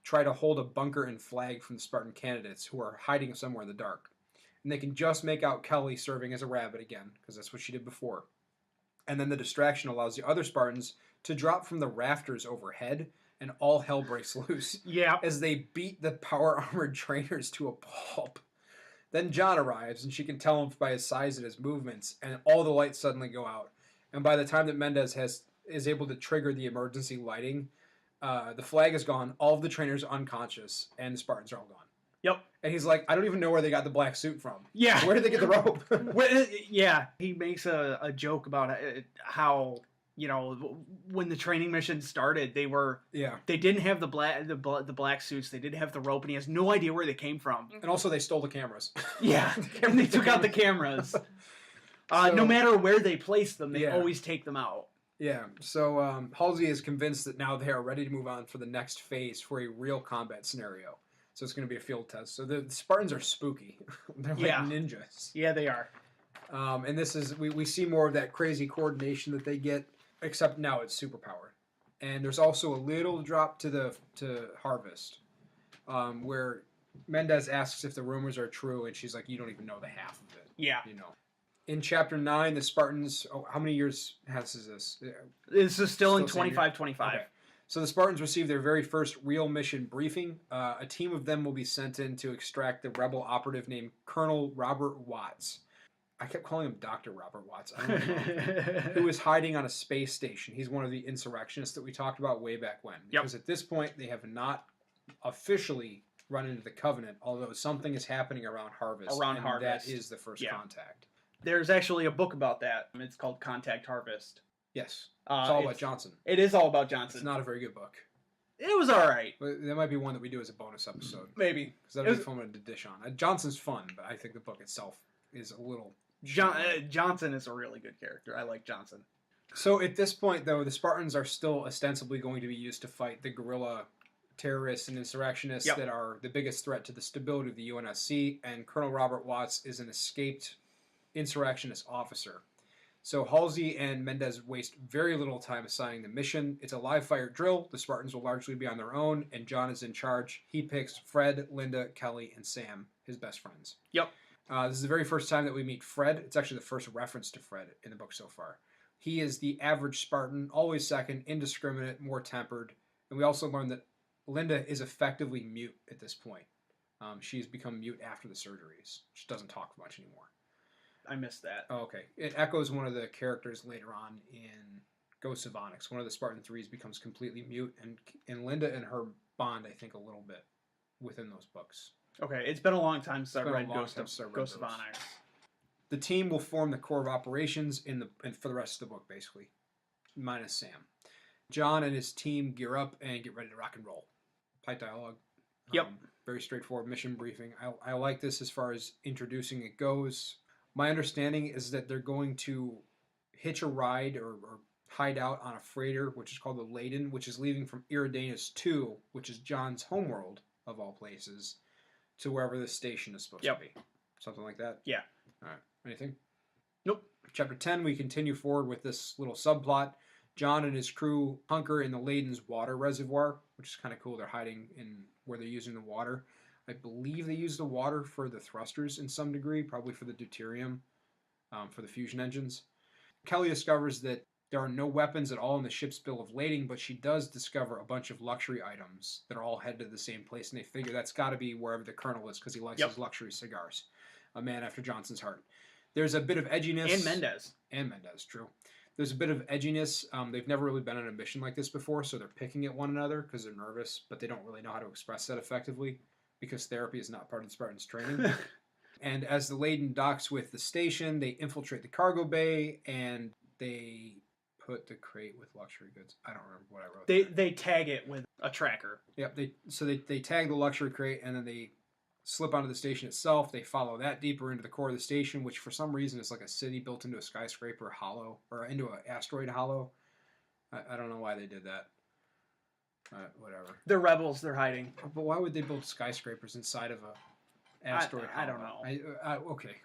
try to hold a bunker and flag from the Spartan candidates who are hiding somewhere in the dark. And they can just make out Kelly serving as a rabbit again, because that's what she did before. And then the distraction allows the other Spartans to drop from the rafters overhead, and all hell breaks loose. Yeah. As they beat the power-armored trainers to a pulp. Then John arrives, and she can tell him by his size and his movements, and all the lights suddenly go out. And by the time that Mendez is able to trigger the emergency lighting, the flag is gone, all of the trainers are unconscious, and the Spartans are all gone. Yep. And he's like, I don't even know where they got the black suit from. Yeah. Where did they get the rope? Yeah. He makes a joke about how, you know, when the training mission started, they didn't have the black suits, they didn't have the rope, and he has no idea where they came from. And also they stole the cameras. Yeah. And they took out the cameras. No matter where they place them, they always take them out. Yeah, so Halsey is convinced that now they are ready to move on for the next phase for a real combat scenario. So it's going to be a field test. So the Spartans are spooky. They're like ninjas. Yeah, they are. And this is, we see more of that crazy coordination that they get, except now it's superpowered. And there's also a little drop to Harvest, where Mendez asks if the rumors are true, and she's like, you don't even know the half of it. Yeah. You know. In Chapter 9, the Spartans... Oh, how many years is this? This is still in 25-25. Okay. So the Spartans receive their very first real mission briefing. A team of them will be sent in to extract the rebel operative named Colonel Robert Watts. I kept calling him Dr. Robert Watts. I don't know. Who is hiding on a space station. He's one of the insurrectionists that we talked about way back when. Because at this point, they have not officially run into the Covenant, although something is happening around Harvest. That is the first contact. There's actually a book about that. It's called Contact Harvest. Yes. It's all about Johnson. It is all about Johnson. It's not a very good book. It was all right. But that might be one that we do as a bonus episode. Maybe. Because that'd be fun to dish on. Johnson's fun, but I think the book itself is a little... Johnson is a really good character. I like Johnson. So at this point, though, the Spartans are still ostensibly going to be used to fight the guerrilla terrorists and insurrectionists that are the biggest threat to the stability of the UNSC, and Colonel Robert Watts is an escaped insurrectionist officer. So Halsey and Mendez waste very little time assigning the mission. It's a live-fire drill. The Spartans will largely be on their own, and John is in charge. He picks Fred, Linda, Kelly, and Sam, his best friends. Yep. This is the very first time that we meet Fred. It's actually the first reference to Fred in the book so far. He is the average Spartan, always second, indiscriminate, more tempered. And we also learn that Linda is effectively mute at this point. She's become mute after the surgeries. She doesn't talk much anymore. I missed that. Oh, okay. It echoes one of the characters later on in Ghosts of Onyx. One of the Spartan Threes becomes completely mute, and Linda and her bond, I think, a little bit within those books. Okay, it's been a long time since I've read Ghosts of Onyx. The team will form the core of operations and for the rest of the book, basically, minus Sam. John and his team gear up and get ready to rock and roll. Tight dialogue. Yep. Very straightforward mission briefing. I like this as far as introducing it goes. My understanding is that they're going to hitch a ride or hide out on a freighter, which is called the Laden, which is leaving from Eridanus 2, which is John's homeworld, of all places, to wherever this station is supposed to be. Something like that? Yeah. All right. Anything? Nope. Chapter 10, we continue forward with this little subplot. John and his crew hunker in the Laden's water reservoir, which is kind of cool. They're hiding in where they're using the water. I believe they use the water for the thrusters in some degree, probably for the deuterium, for the fusion engines. Kelly discovers that there are no weapons at all in the ship's bill of lading, but she does discover a bunch of luxury items that are all headed to the same place, and they figure that's got to be wherever the colonel is because he likes his luxury cigars. A man after Johnson's heart. There's a bit of edginess. And Mendez, true. There's a bit of edginess. They've never really been on a mission like this before, so they're picking at one another because they're nervous, but they don't really know how to express that effectively because therapy is not part of the Spartans' training. And as the Laden docks with the station, they infiltrate the cargo bay, and they put the crate with luxury goods. I don't remember what I wrote. They tag it with a tracker. Yep. They tag the luxury crate, and then they slip onto the station itself. They follow that deeper into the core of the station, which for some reason is like a city built into a skyscraper hollow, or into an asteroid hollow. I don't know why they did that. Whatever. They're rebels. They're hiding. But why would they build skyscrapers inside of a asteroid hollow? I don't know. Okay.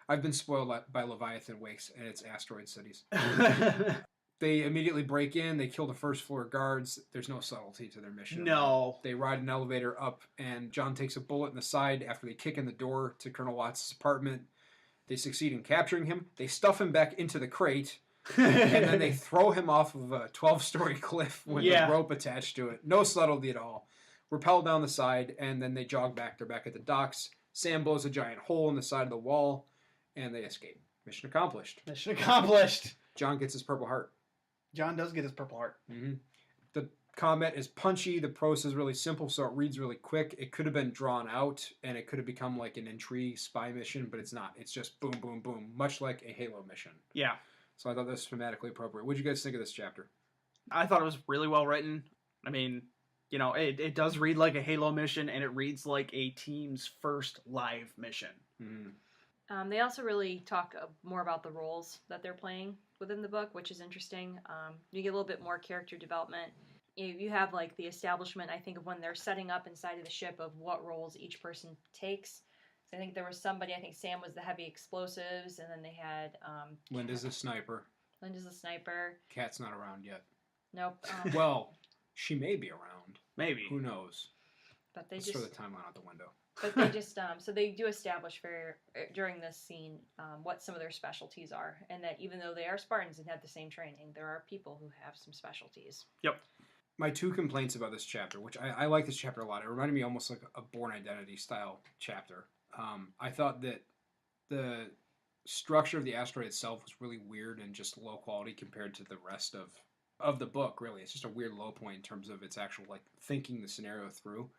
I've been spoiled by Leviathan Wakes and its asteroid cities. They immediately break in. They kill the first floor guards. There's no subtlety to their mission. No. They ride an elevator up, and John takes a bullet in the side after they kick in the door to Colonel Watts' apartment. They succeed in capturing him. They stuff him back into the crate, and then they throw him off of a 12-story cliff with a rope attached to it. No subtlety at all. Rappel down the side, and then they jog back. They're back at the docks. Sam blows a giant hole in the side of the wall, and they escape. Mission accomplished. Mission accomplished. John gets his Purple Heart. John does get his Purple Heart. Mm-hmm. The combat is punchy. The prose is really simple, so it reads really quick. It could have been drawn out, and it could have become like an intrigue spy mission, but it's not. It's just boom, boom, boom, much like a Halo mission. Yeah. So I thought that was thematically appropriate. What did you guys think of this chapter? I thought it was really well written. I mean, you know, it does read like a Halo mission, and it reads like a team's first live mission. Mm-hmm. They also really talk more about the roles that they're playing within the book, which is interesting. You get a little bit more character development. You have like the establishment, I think, of when they're setting up inside of the ship of what roles each person takes. So I think there was somebody, I think Sam was the heavy explosives, and then they had... Linda's the sniper. Linda's the sniper. Kat's not around yet. Nope. Well, she may be around. Maybe. Who knows? But they Let's just... throw the timeline out the window. But they just, so they do establish during this scene what some of their specialties are, and that even though they are Spartans and have the same training, there are people who have some specialties. Yep. My two complaints about this chapter, which I like this chapter a lot. It reminded me almost like a Born Identity style chapter. I thought that the structure of the asteroid itself was really weird and just low quality compared to the rest of the book, really. It's just a weird low point in terms of its actual, like, thinking the scenario through.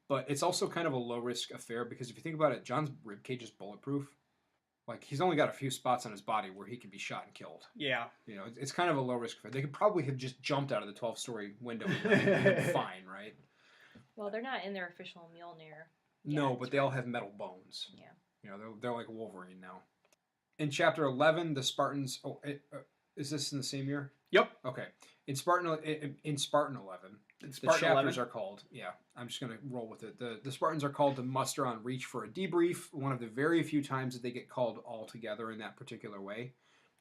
But it's also kind of a low-risk affair because if you think about it, John's ribcage is bulletproof. Like, he's only got a few spots on his body where he can be shot and killed. Yeah. You know, it's kind of a low-risk affair. They could probably have just jumped out of the 12-story window and been fine, right? Well, they're not in their official Mjolnir. No, but they all have metal bones. Yeah. You know, they're like Wolverine now. In chapter 11, the Spartans... Oh, is this in the same year? Yep. Okay. In Spartan 11... The chapters are called, I'm just going to roll with it. The Spartans are called to muster on Reach for a debrief, one of the very few times that they get called all together in that particular way.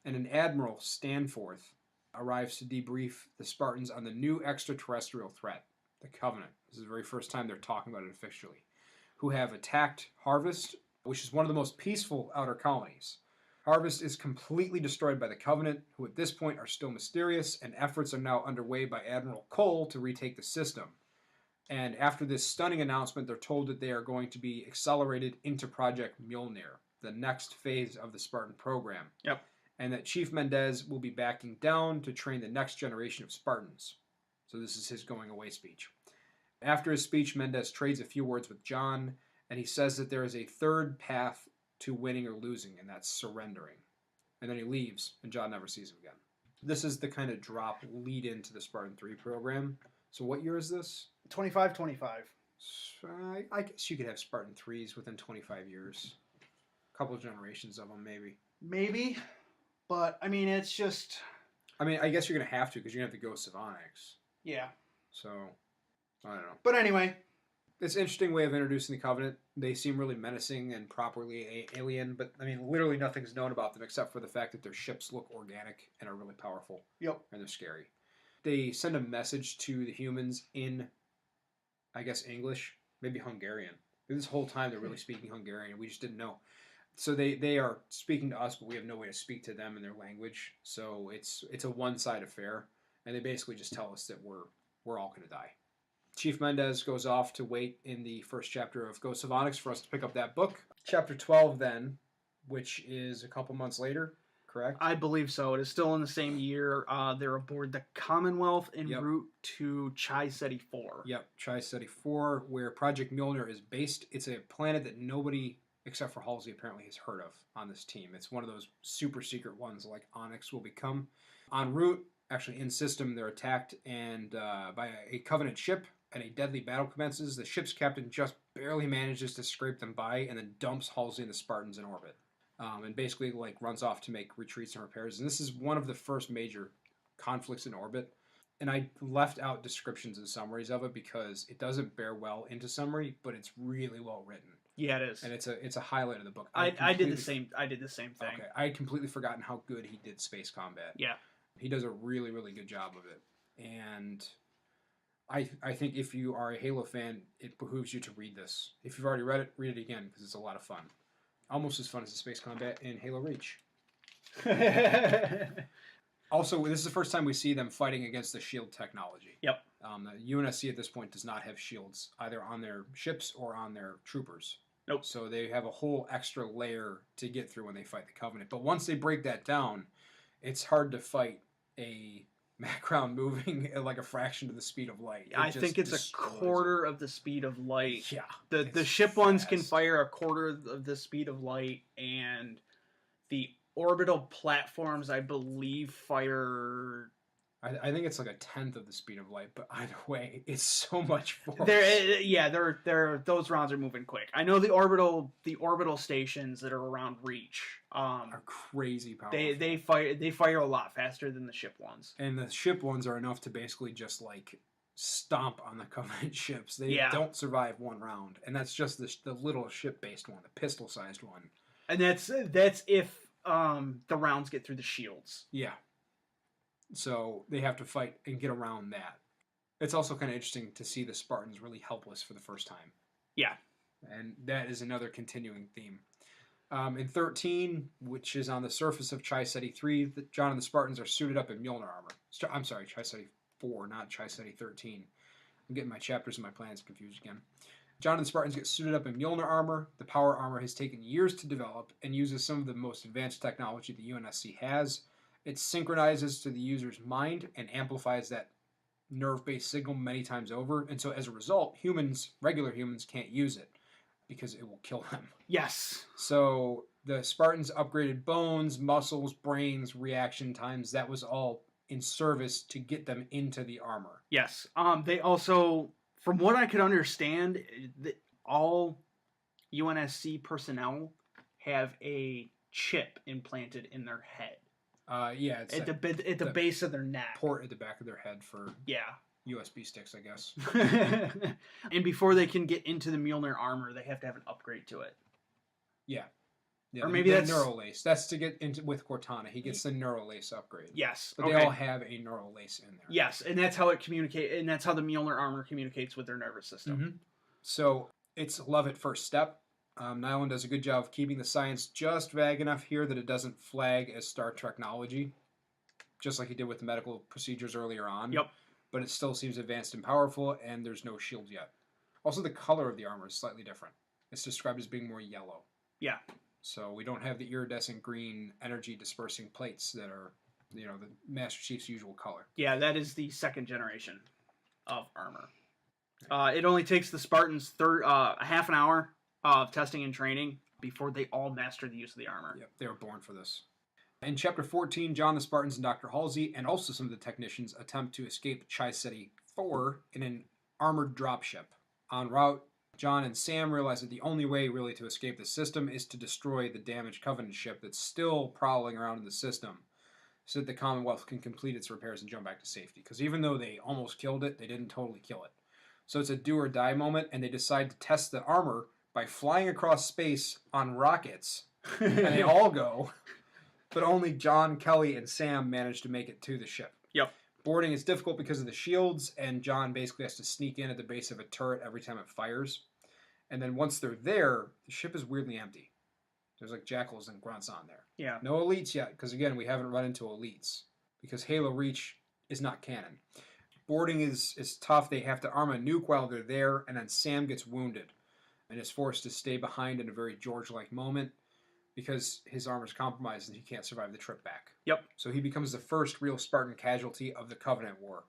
And an Admiral, Stanforth, arrives to debrief the Spartans on the new extraterrestrial threat, the Covenant. This is the very first time they're talking about it officially. Who have attacked Harvest, which is one of the most peaceful outer colonies. Harvest is completely destroyed by the Covenant, who at this point are still mysterious, and efforts are now underway by Admiral Cole to retake the system. And after this stunning announcement, they're told that they are going to be accelerated into Project Mjolnir, the next phase of the Spartan program. Yep. And that Chief Mendez will be backing down to train the next generation of Spartans. So this is his going away speech. After his speech, Mendez trades a few words with John, and he says that there is a third path to winning or losing, and that's surrendering. And then he leaves, and John never sees him again. This is the kind of drop lead into the Spartan 3 program. So what year is this? 25. So I guess you could have Spartan 3s within 25 years. A couple of generations of them, maybe. Maybe, but I mean, it's just... I mean, I guess you're going to have to because you're going to have the Ghosts of Onyx. Yeah. So, I don't know. But anyway. It's an interesting way of introducing the Covenant. They seem really menacing and properly alien, but I mean, literally nothing's known about them except for the fact that their ships look organic and are really powerful. Yep. And they're scary. They send a message to the humans in, I guess, English, maybe Hungarian. This whole time they're really speaking Hungarian. We just didn't know. So they are speaking to us, but we have no way to speak to them in their language. So it's a one-side affair, and they basically just tell us that we're all going to die. Chief Mendez goes off to wait in the first chapter of Ghosts of Onyx for us to pick up that book. Chapter 12 then, which is a couple months later, correct? I believe so. It is still in the same year. They're aboard the Commonwealth en route to Chi Ceti 4. Yep, Chi Ceti 4, where Project Mjolnir is based. It's a planet that nobody, except for Halsey, apparently has heard of on this team. It's one of those super secret ones like Onyx will become. En route, actually in system, they're attacked and by a Covenant ship, and a deadly battle commences. The ship's captain just barely manages to scrape them by and then dumps Halsey and the Spartans in orbit. And basically runs off to make retreats and repairs. And this is one of the first major conflicts in orbit. And I left out descriptions and summaries of it because it doesn't bear well into summary, but it's really well written. Yeah, it is. And it's a highlight of the book. I did the same thing. Okay, I had completely forgotten how good he did space combat. Yeah. He does a really, really good job of it. And I think if you are a Halo fan, it behooves you to read this. If you've already read it, read it again because it's a lot of fun. Almost as fun as the space combat in Halo Reach. Also, this is the first time we see them fighting against the shield technology. Yep. The UNSC at this point does not have shields, either on their ships or on their troopers. Nope. So they have a whole extra layer to get through when they fight the Covenant. But once they break that down, it's hard to fight a background moving at like a fraction of the speed of light. I think it's a quarter of the speed of light. Yeah. The ship ones can fire a quarter of the speed of light, and the orbital platforms, I believe, fire... I think it's like a tenth of the speed of light, but either way, it's so much force. Those rounds are moving quick. I know the orbital stations that are around Reach are crazy powerful. They fire a lot faster than the ship ones. And the ship ones are enough to basically just stomp on the Covenant ships. They don't survive one round, and that's just the little ship-based one, the pistol-sized one. And that's if the rounds get through the shields. Yeah. So they have to fight and get around that. It's also kind of interesting to see the Spartans really helpless for the first time. Yeah. And that is another continuing theme. In 13, which is on the surface of Chi Ceti 3, John and the Spartans are suited up in Mjolnir armor. I'm sorry, Chi Ceti 4, not Chi Ceti 13. I'm getting my chapters and my plans confused again. John and the Spartans get suited up in Mjolnir armor. The power armor has taken years to develop and uses some of the most advanced technology the UNSC has. It synchronizes to the user's mind and amplifies that nerve-based signal many times over. And so as a result, regular humans can't use it because it will kill them. Yes. So the Spartans upgraded bones, muscles, brains, reaction times. That was all in service to get them into the armor. Yes. They also, from what I could understand, all UNSC personnel have a chip implanted in their head. It's at the base of their neck. Port at the back of their head for USB sticks, I guess. And before they can get into the Mjolnir armor, they have to have an upgrade to it. Yeah. Or maybe that's Neurolace. That's to get into with Cortana. He gets the Neurolace upgrade. Yes. But they all have a Neurolace in there. Yes, and that's how it communicates, and that's how the Mjolnir armor communicates with their nervous system. Mm-hmm. So it's love at first step. Nylon does a good job of keeping the science just vague enough here that it doesn't flag as Star Treknology, just like he did with the medical procedures earlier on. Yep. But it still seems advanced and powerful, and there's no shields yet. Also, the color of the armor is slightly different. It's described as being more yellow. Yeah. So we don't have the iridescent green energy-dispersing plates that are, the Master Chief's usual color. Yeah, that is the second generation of armor. It only takes the Spartans a half an hour of testing and training before they all master the use of the armor. Yep, they were born for this. In Chapter 14, John, the Spartans, and Dr. Halsey, and also some of the technicians, attempt to escape Chi-City 4 in an armored dropship. En route, John and Sam realize that the only way really to escape the system is to destroy the damaged Covenant ship that's still prowling around in the system, so that the Commonwealth can complete its repairs and jump back to safety. Because even though they almost killed it, they didn't totally kill it. So it's a do-or-die moment, and they decide to test the armor by flying across space on rockets. And they all go, but only John, Kelly, and Sam manage to make it to the ship. Yep. Boarding is difficult because of the shields, and John basically has to sneak in at the base of a turret every time it fires. And then once they're there, the ship is weirdly empty. There's like jackals and grunts on there. Yeah. No elites yet, because again, we haven't run into elites. Because Halo Reach is not canon. Boarding is tough. They have to arm a nuke while they're there, and then Sam gets wounded and is forced to stay behind in a very George-like moment because his armor's compromised and he can't survive the trip back. Yep. So he becomes the first real Spartan casualty of the Covenant War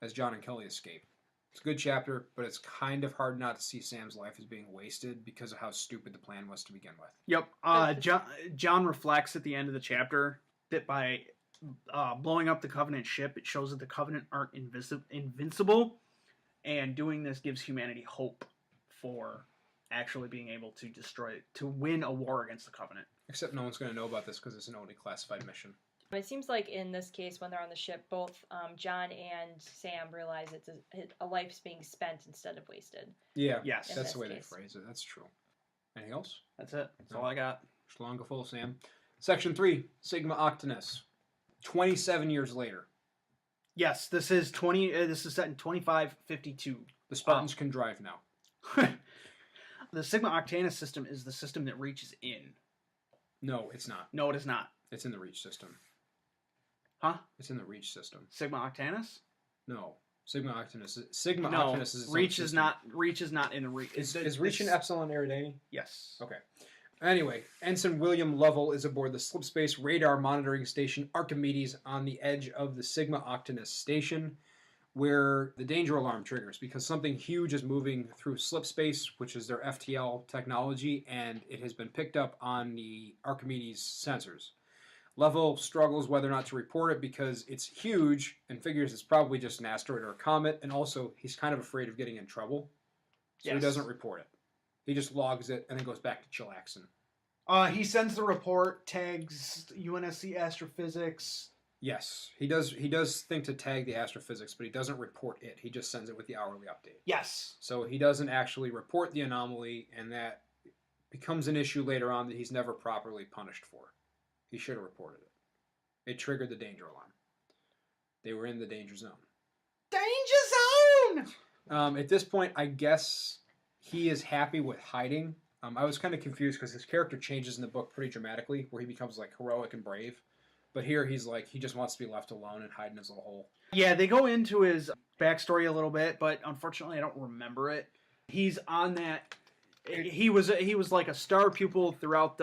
as John and Kelly escape. It's a good chapter, but it's kind of hard not to see Sam's life as being wasted because of how stupid the plan was to begin with. Yep. John reflects at the end of the chapter that by blowing up the Covenant ship, it shows that the Covenant aren't invincible, and doing this gives humanity hope for actually being able to win a war against the Covenant. Except no one's going to know about this because it's an only classified mission. It seems like in this case, when they're on the ship, both John and Sam realize it's a life's being spent instead of wasted. Yeah, yes, that's the way they phrase it. That's true. Anything else? That's it. That's all I got. Schlongeful, Sam. Section 3, Sigma Octanus. 27 years later. Yes, this is set in 2552. The Spartans can drive now. The Sigma Octanus system is the system that Reach is in. No, it's not. No, it is not. It's in the Reach system. Huh? It's in the Reach system. Sigma Octanus? No. Sigma Octanus. Octanus is Reach is not. Reach is not in the Reach. Is Reach in Epsilon Eridani? Yes. Okay. Anyway, Ensign William Lovell is aboard the Slipspace Radar Monitoring Station Archimedes on the edge of the Sigma Octanus station, where the danger alarm triggers because something huge is moving through Slipspace, which is their FTL technology, and it has been picked up on the Archimedes sensors. Lovell struggles whether or not to report it because it's huge and figures it's probably just an asteroid or a comet, and also he's kind of afraid of getting in trouble, so he doesn't report it. He just logs it and then goes back to chillaxing. He sends the report, tags UNSC Astrophysics. Yes, he does think to tag the astrophysics, but he doesn't report it. He just sends it with the hourly update. Yes. So he doesn't actually report the anomaly, and that becomes an issue later on that he's never properly punished for. He should have reported it. It triggered the danger alarm. They were in the danger zone. Danger zone! At this point, I guess he is happy with hiding. I was kind of confused because his character changes in the book pretty dramatically, where he becomes like heroic and brave. But here he's like, he just wants to be left alone and hide in his little hole. Yeah, they go into his backstory a little bit, but unfortunately I don't remember it. He's on that. He was like a star pupil throughout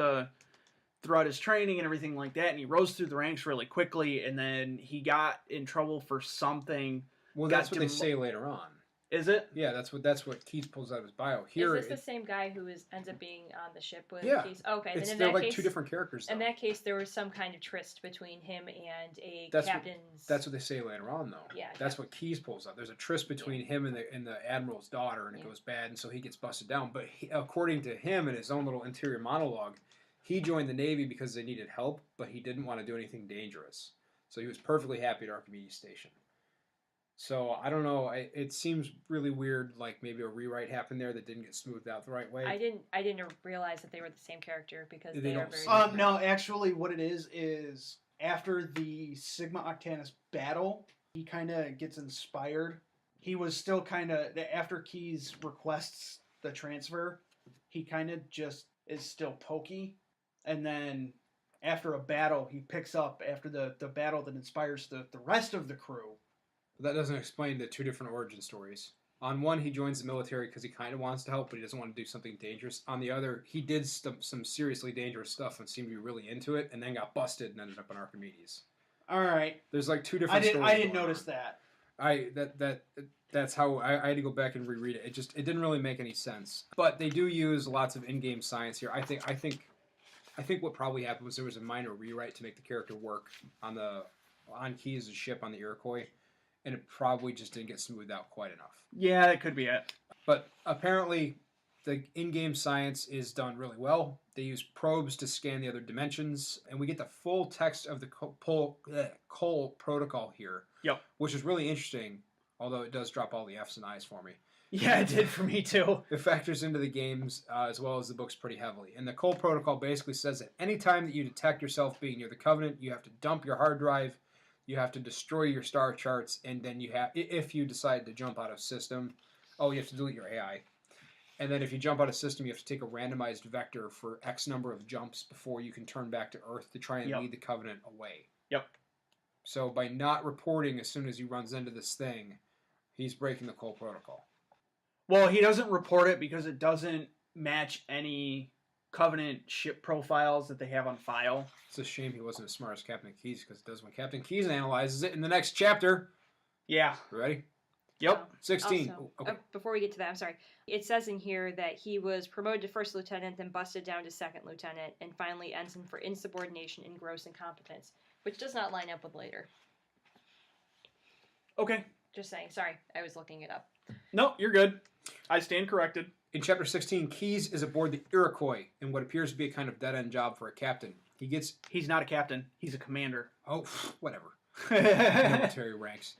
his training and everything like that, and he rose through the ranks really quickly, and then he got in trouble for something. Well, that's what they say later on. Is it? Yeah, that's what Keys pulls out of his bio. Here, is this the same guy who ends up being on the ship with Keys? Okay, then in they're that like case, two different characters. Though. In that case, there was some kind of tryst between him and captain's. That's what they say later on, though. Yeah, that's what Keys pulls out. There's a tryst between him and the admiral's daughter, and it goes bad, and so he gets busted down. But according to him, in his own little interior monologue, he joined the Navy because they needed help, but he didn't want to do anything dangerous. So he was perfectly happy at Archimedes Station. So, I don't know, it seems really weird, like maybe a rewrite happened there that didn't get smoothed out the right way. I didn't realize that they were the same character because they are very different. No, actually what it is after the Sigma Octanus battle, he kind of gets inspired. He was still kind of, after Keys requests the transfer, he kind of just is still pokey. And then after a battle, he picks up after the battle that inspires the rest of the crew. But that doesn't explain the two different origin stories. On one, he joins the military because he kind of wants to help, but he doesn't want to do something dangerous. On the other, he did some seriously dangerous stuff and seemed to be really into it, and then got busted and ended up on Archimedes. All right. There's like two different stories. I didn't notice that. That's how I had to go back and reread it. It didn't really make any sense. But they do use lots of in-game science here. I think what probably happened was there was a minor rewrite to make the character work on Keyes' ship on the Iroquois, and it probably just didn't get smoothed out quite enough. Yeah, that could be it. But apparently, the in-game science is done really well. They use probes to scan the other dimensions, and we get the full text of the Cole protocol here. Yep. Which is really interesting, although it does drop all the F's and I's for me. Yeah, it did for me too. It factors into the games as well as the books pretty heavily. And the Cole protocol basically says that any time that you detect yourself being near the Covenant, you have to dump your hard drive, you have to destroy your star charts, and then if you decide to jump out of system, you have to delete your AI. And then if you jump out of system, you have to take a randomized vector for X number of jumps before you can turn back to Earth to try and lead the Covenant away. Yep. So by not reporting as soon as he runs into this thing, he's breaking the Cole protocol. Well, he doesn't report it because it doesn't match any Covenant ship profiles that they have on file. It's a shame he wasn't as smart as Captain Keyes, because it does when Captain Keyes analyzes it in the next chapter. Yeah. Ready? Yep. 16. Also, okay. Before we get to that, I'm sorry. It says in here that he was promoted to first lieutenant, then busted down to second lieutenant, and finally ensign for insubordination and gross incompetence, which does not line up with later. Okay. Just saying. Sorry, I was looking it up. No, you're good. I stand corrected. In Chapter 16, Keyes is aboard the Iroquois in what appears to be a kind of dead-end job for a captain. He's not a captain. He's a commander. Oh, whatever. Military ranks.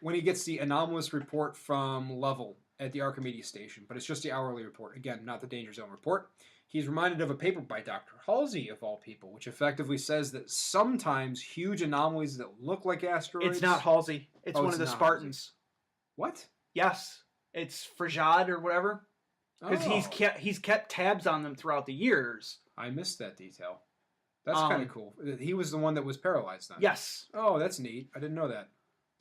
When he gets the anomalous report from Lovell at the Archimedes station, but it's just the hourly report. Again, not the Danger Zone report. He's reminded of a paper by Dr. Halsey, of all people, which effectively says that sometimes huge anomalies that look like asteroids... It's not Halsey. It's one of the Spartans. Halsey. What? Yes. It's Frajad or whatever. Because he's kept tabs on them throughout the years. I missed that detail. That's kind of cool. He was the one that was paralyzed then. Yes. Oh, that's neat. I didn't know that.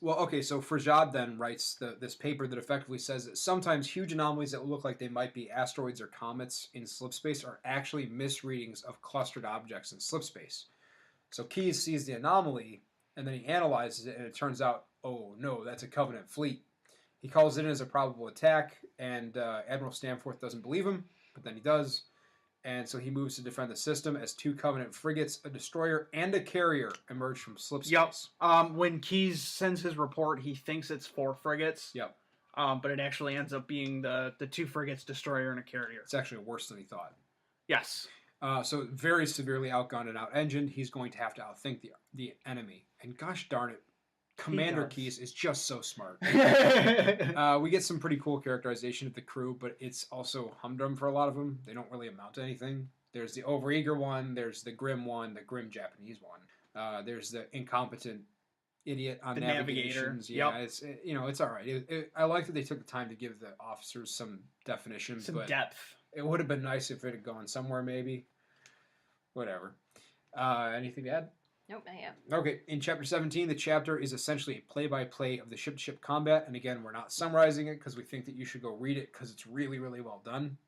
Well, okay, so Frajad then writes this paper that effectively says that sometimes huge anomalies that look like they might be asteroids or comets in slipspace are actually misreadings of clustered objects in slipspace. So Keyes sees the anomaly, and then he analyzes it, and it turns out, oh no, that's a Covenant fleet. He calls it in as a probable attack, and Admiral Stanforth doesn't believe him, but then he does. And so he moves to defend the system as 2 Covenant frigates, a destroyer, and a carrier emerge from slipspace. Yep. When Keyes sends his report, he thinks it's 4 frigates. Yep. But it actually ends up being the 2 frigates, destroyer, and a carrier. It's actually worse than he thought. Yes. So very severely outgunned and out-engined. He's going to have to outthink the enemy. And gosh darn it, Commander Keyes is just so smart. We get some pretty cool characterization of the crew, but it's also humdrum for a lot of them. They don't really amount to anything. There's the overeager one, there's the grim Japanese one. There's the incompetent idiot on navigations. Yeah, yep. It's all right. I like that they took the time to give the officers some definition, some depth. It would have been nice if it had gone somewhere, maybe. Whatever. Anything to add? Nope, not yet. Okay, in Chapter 17, the chapter is essentially a play-by-play of the ship-to-ship combat, and again, we're not summarizing it because we think that you should go read it because it's really, really well done.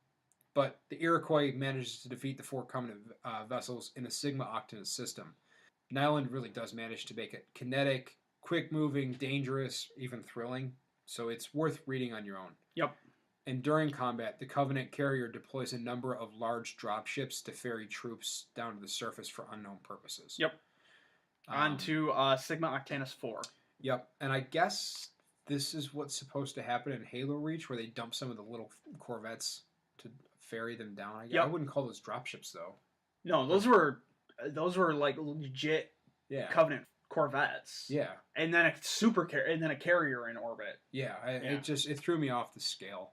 But the Iroquois manages to defeat the 4 Covenant vessels in the Sigma Octanus system. Nyland really does manage to make it kinetic, quick-moving, dangerous, even thrilling, so it's worth reading on your own. Yep. And during combat, the Covenant carrier deploys a number of large dropships to ferry troops down to the surface for unknown purposes. Yep. On to Sigma Octanus 4. Yep, and I guess this is what's supposed to happen in Halo Reach, where they dump some of the little corvettes to ferry them down. I wouldn't call those dropships, though. No, those were like legit Covenant corvettes. Yeah, and then a carrier in orbit. Yeah, it threw me off the scale.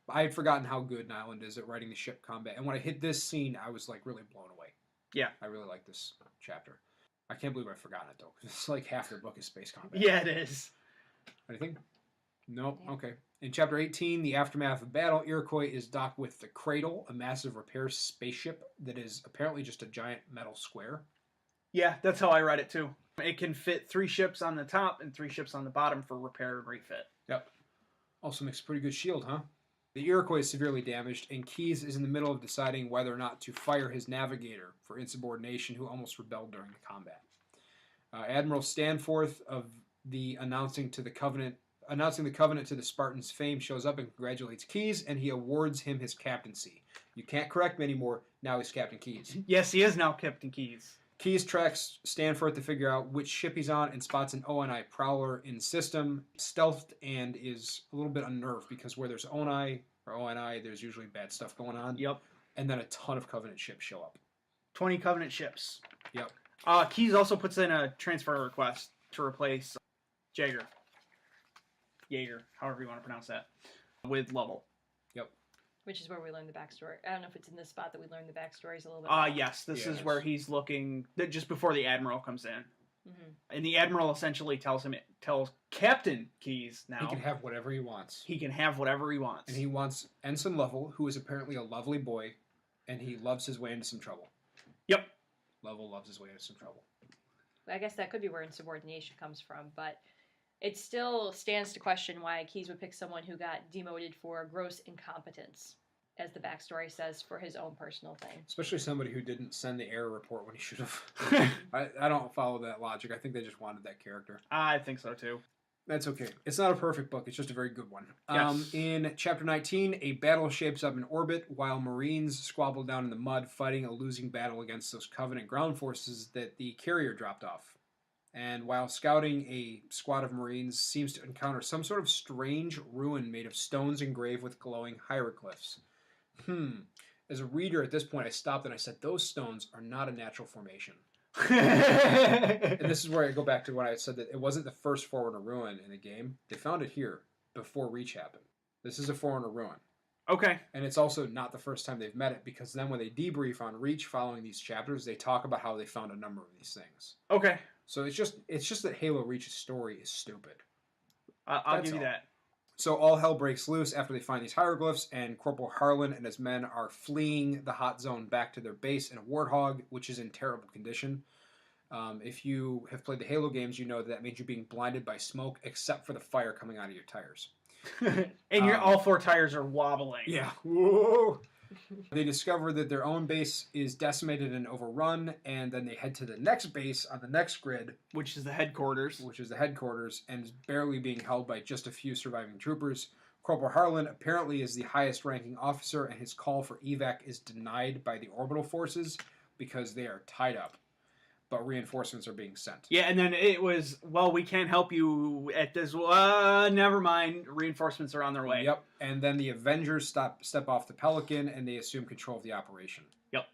I had forgotten how good Nyland is at writing the ship combat, and when I hit this scene, I was like really blown away. Yeah, I really like this chapter. I can't believe I've forgotten it, though. It's like half the book is space combat. Yeah, it is. Anything? Nope. Yeah. Okay. In Chapter 18, the aftermath of battle, Iroquois is docked with the Cradle, a massive repair spaceship that is apparently just a giant metal square. Yeah, that's how I read it, too. It can fit 3 ships on the top and 3 ships on the bottom for repair and refit. Yep. Also makes a pretty good shield, huh? The Iroquois is severely damaged, and Keyes is in the middle of deciding whether or not to fire his navigator for insubordination, who almost rebelled during the combat. Admiral Stanforth of the announcing the covenant to the Spartans' fame shows up and congratulates Keyes, and he awards him his captaincy. You can't correct me anymore. Now he's Captain Keyes. Yes, he is now Captain Keyes. Keyes tracks Stanford to figure out which ship he's on and spots an ONI prowler in system, stealthed, and is a little bit unnerved because where there's ONI, there's usually bad stuff going on. Yep. And then a ton of Covenant ships show up. 20 Covenant ships. Yep. Keyes also puts in a transfer request to replace Jaeger, however you want to pronounce that, with Lovell. Yep. Which is where we learn the backstory. I don't know if it's in this spot that we learn the backstories a little bit. Yes, this is where he's looking, just before the Admiral comes in. Mm-hmm. And the Admiral essentially tells Captain Keyes now. He can have whatever he wants. And he wants Ensign Lovell, who is apparently a lovely boy, and he loves his way into some trouble. Yep. Lovell loves his way into some trouble. I guess that could be where insubordination comes from, but it still stands to question why Keyes would pick someone who got demoted for gross incompetence, as the backstory says, for his own personal thing. Especially somebody who didn't send the error report when he should have. I don't follow that logic. I think they just wanted that character. I think so, too. That's okay. It's not a perfect book. It's just a very good one. Yes. In Chapter 19, a battle shapes up in orbit while Marines squabble down in the mud fighting a losing battle against those Covenant ground forces that the carrier dropped off. And while scouting, a squad of Marines seems to encounter some sort of strange ruin made of stones engraved with glowing hieroglyphs. As a reader at this point, I stopped and I said, those stones are not a natural formation. And this is where I go back to when I said that it wasn't the first Forerunner ruin in the game. They found it here before Reach happened. This is a Forerunner ruin. Okay. And it's also not the first time they've met it, because then when they debrief on Reach following these chapters, they talk about how they found a number of these things. Okay. So it's just that Halo Reach's story is stupid. I'll give you that. So all hell breaks loose after they find these hieroglyphs, and Corporal Harlan and his men are fleeing the hot zone back to their base in a Warthog, which is in terrible condition. If you have played the Halo games, you know that means you're being blinded by smoke, except for the fire coming out of your tires. And all four tires are wobbling. Yeah. Whoa. They discover that their own base is decimated and overrun, and then they head to the next base on the next grid, which is the headquarters, and is barely being held by just a few surviving troopers. Corporal Harlan apparently is the highest ranking officer, and his call for evac is denied by the orbital forces because they are tied up. But reinforcements are being sent. Yeah, and then it was, well, we can't help you at this. Never mind. Reinforcements are on their way. Yep. And then the Avengers step off the Pelican, and they assume control of the operation. Yep.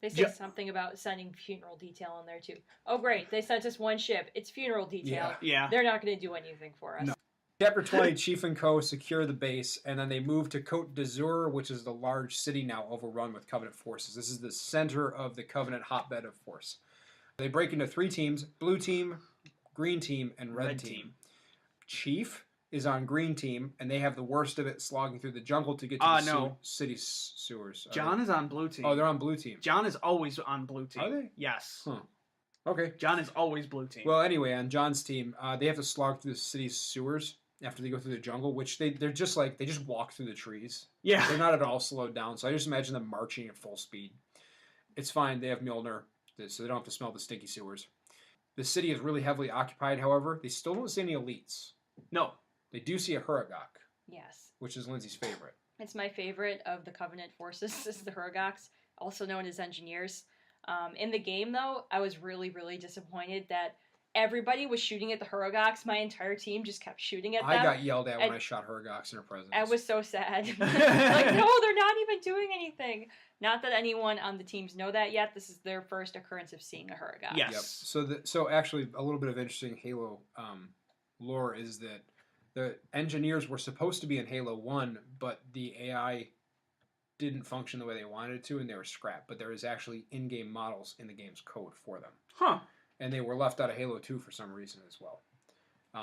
They say something about sending funeral detail in there, too. Oh, great. They sent us one ship. It's funeral detail. Yeah. They're not going to do anything for us. No. Chapter 20, Chief and Co. secure the base, and then they move to Côte d'Azur, which is the large city now overrun with Covenant forces. This is the center of the Covenant hotbed of force. They break into 3 teams: blue team, green team, and red team. Chief is on green team, and they have the worst of it, slogging through the jungle to get to the city sewers. John is on blue team. Oh, they're on blue team. John is always on blue team. Are they? Yes. Huh. Okay. John is always blue team. Well, anyway, on John's team, they have to slog through the city's sewers after they go through the jungle, which they're just like, they just walk through the trees. Yeah. They're not at all slowed down, so I just imagine them marching at full speed. It's fine. They have Mjolnir, so they don't have to smell the stinky sewers. The city is really heavily occupied, however. They still don't see any elites. No. They do see a Huragok. Yes. Which is Lindsay's favorite. It's my favorite of the Covenant forces, is the Huragoks, also known as engineers. In the game, though, I was really, really disappointed that everybody was shooting at the Huragoks. My entire team just kept shooting at them. I got yelled at when I shot Huragoks in her presence. I was so sad. Like, no, they're not even doing anything. Not that anyone on the teams know that yet. This is their first occurrence of seeing a Huragok. Yes. Yep. So actually, a little bit of interesting Halo lore is that the engineers were supposed to be in Halo 1, but the AI didn't function the way they wanted it to, and they were scrapped. But there is actually in-game models in the game's code for them. Huh. And they were left out of Halo 2 for some reason as well.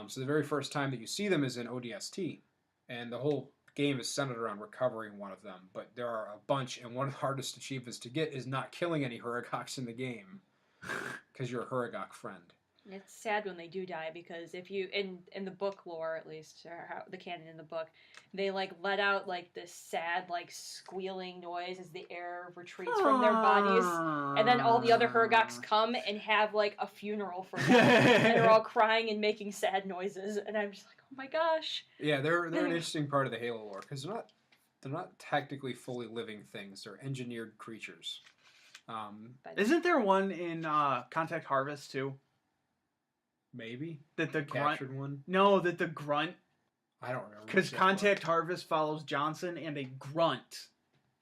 So the very first time that you see them is in ODST, and the whole game is centered around recovering one of them. But there are a bunch, and one of the hardest achievements to get is not killing any Huragoks in the game, because you're a Huragok friend. It's sad when they do die, because if you in the book lore, at least, or how, the canon in the book, they like let out like this sad like squealing noise as the air retreats from their bodies, and then all the other Hergoks come and have like a funeral for them, and they're all crying and making sad noises, and I'm just like, oh my gosh. Yeah, they're an interesting part of the Halo lore, because they're not technically fully living things. They're engineered creatures. Isn't there one in Contact Harvest too? Maybe that the captured grunt one. No, that the grunt. I don't remember. Because Contact Harvest follows Johnson and a grunt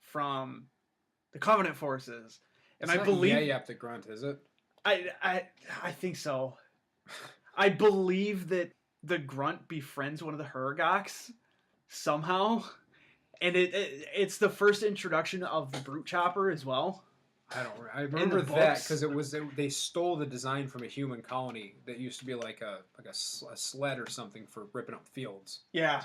from the Covenant forces, and it's I believe Yap the grunt, is it? I think so. I believe that the grunt befriends one of the Hergoks somehow, and it's the first introduction of the Brute Chopper as well. I remember that because they stole the design from a human colony that used to be like a sled or something for ripping up fields. Yeah.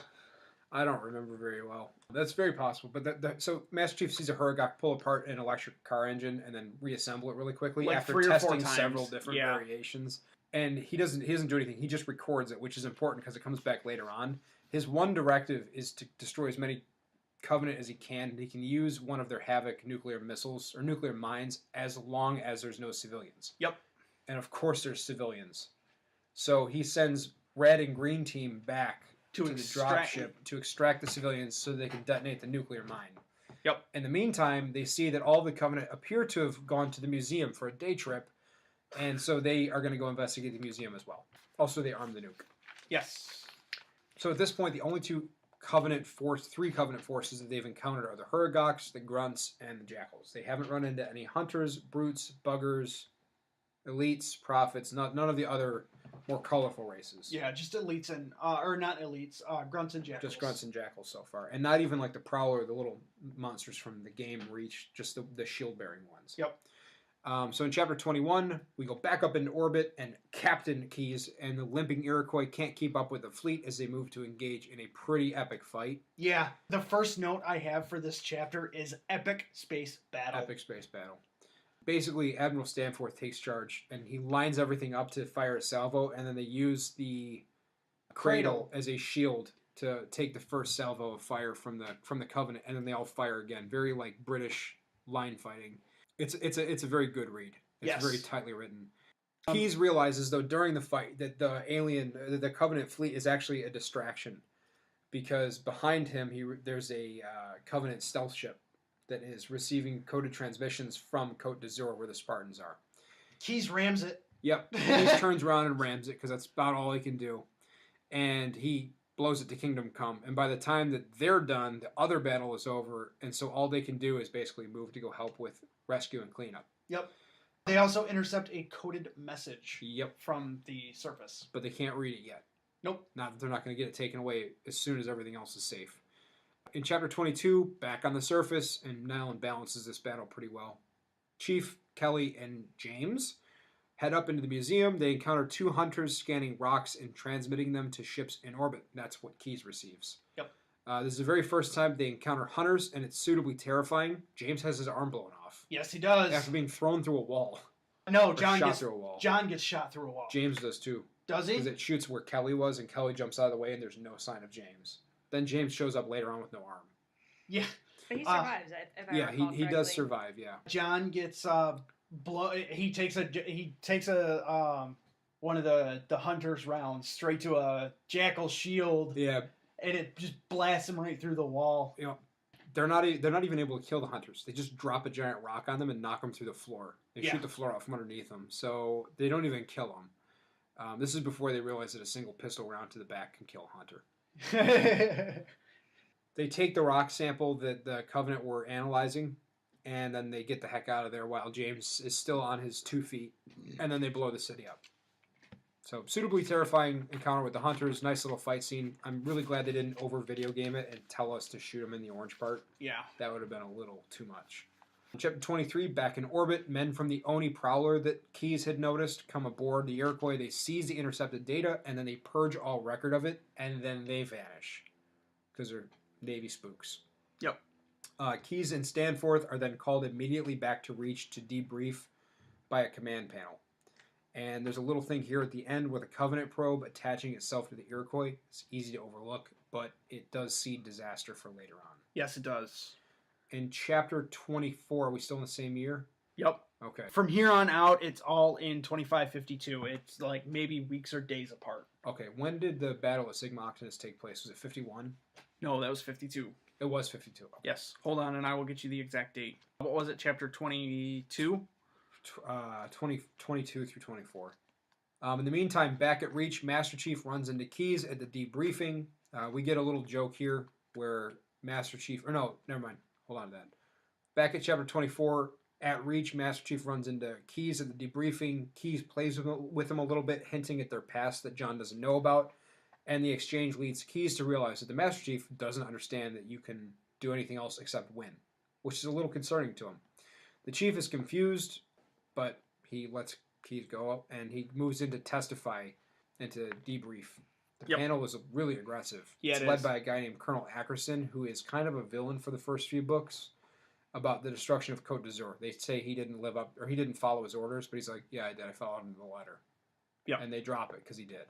I don't remember very well. That's very possible. But so Master Chief sees a Hergok pull apart an electric car engine and then reassemble it really quickly like after 3 or 4 testing times. several different variations. And he doesn't do anything. He just records it, which is important because it comes back later on. His one directive is to destroy as many Covenant as he can. He can use one of their Havoc nuclear missiles or nuclear mines as long as there's no civilians. Yep. And of course there's civilians. So he sends Red and Green Team back to the dropship to extract the civilians so they can detonate the nuclear mine. Yep. In the meantime, they see that all the Covenant appear to have gone to the museum for a day trip, and so they are going to go investigate the museum as well. Also, they arm the nuke. Yes. So at this point, the only three Covenant forces that they've encountered are the Hergoks, the Grunts, and the Jackals. They haven't run into any Hunters, Brutes, Buggers, Elites, Prophets, none of the other more colorful races. Yeah, just Elites and, or not Elites, Grunts and Jackals. Just Grunts and Jackals so far. And not even like the Prowler, the little monsters from the game Reach, just the shield-bearing ones. Yep. So in Chapter 21, we go back up into orbit, and Captain Keyes and the limping Iroquois can't keep up with the fleet as they move to engage in a pretty epic fight. Yeah, the first note I have for this chapter is epic space battle. Epic space battle. Basically, Admiral Stanforth takes charge, and he lines everything up to fire a salvo, and then they use the cradle as a shield to take the first salvo of fire from the Covenant, and then they all fire again. Very like British line fighting. It's a very good read. It's very tightly written. Keyes realizes, though, during the fight that the Covenant fleet is actually a distraction, because behind him there's a Covenant stealth ship that is receiving coded transmissions from Côte d'Azur, where the Spartans are. Keyes rams it. Yep. Keyes turns around and rams it because that's about all he can do, and he blows it to Kingdom Come. And by the time that they're done, the other battle is over, and so all they can do is basically move to go help with rescue and cleanup. Yep. They also intercept a coded message. Yep. From the surface. But they can't read it yet. Nope. They're not going to get it taken away as soon as everything else is safe. In Chapter 22, back on the surface, and Nylon balances this battle pretty well. Chief, Kelly, and James head up into the museum. They encounter 2 hunters scanning rocks and transmitting them to ships in orbit. That's what Keyes receives. Yep. This is the very first time they encounter hunters, and it's suitably terrifying. James has his arm blown off. Yes, he does. After being thrown through a wall. No, John gets through a wall. John gets shot through a wall. James does too. Does he? Because it shoots where Kelly was, and Kelly jumps out of the way, and there's no sign of James. Then James shows up later on with no arm. Yeah. But he survives. If I recall he does survive. Yeah. John gets he takes a one of the hunter's rounds straight to a jackal shield. Yeah. And it just blasts him right through the wall. You know, they're not even able to kill the hunters. They just drop a giant rock on them and knock them through the floor. They shoot the floor out from underneath them, so they don't even kill them. This is before they realize that a single pistol round to the back can kill a hunter. They take the rock sample that the Covenant were analyzing, and then they get the heck out of there while James is still on his 2 feet, and then they blow the city up. So, suitably terrifying encounter with the hunters. Nice little fight scene. I'm really glad they didn't over-video game it and tell us to shoot them in the orange part. Yeah. That would have been a little too much. Chapter 23, back in orbit, men from the Oni Prowler that Keyes had noticed come aboard the Iroquois. They seize the intercepted data, and then they purge all record of it, and then they vanish. Because they're Navy spooks. Yep. Keyes and Stanforth are then called immediately back to Reach to debrief by a command panel. And there's a little thing here at the end with a Covenant probe attaching itself to the Iroquois. It's easy to overlook, but it does seed disaster for later on. Yes, it does. In chapter 24, are we still in the same year? Yep. Okay. From here on out, it's all in 2552. It's like maybe weeks or days apart. Okay. When did the Battle of Sigma Octanus take place? Was it 51? No, that was 52. It was 52. Okay. Yes. Hold on, and I will get you the exact date. What was it? Chapter 22? 22 through 24. In the meantime, back at Reach, Master Chief runs into Keyes at the debriefing. We get a little joke here where Master Chief... Or no, never mind. Hold on to that. Back at chapter 24, at Reach, Master Chief runs into Keyes at the debriefing. Keyes plays with him a little bit, hinting at their past that John doesn't know about. And the exchange leads Keyes to realize that the Master Chief doesn't understand that you can do anything else except win, which is a little concerning to him. The Chief is confused, but he lets Keyes go up, and he moves in to testify and to debrief. The panel was really aggressive. Yeah, it's led by a guy named Colonel Ackerson, who is kind of a villain for the first few books about the destruction of Côte d'Azur. They say he didn't live up, or he didn't follow his orders, but he's like, yeah, I did. I followed him to the letter. Yep. And they drop it because he did.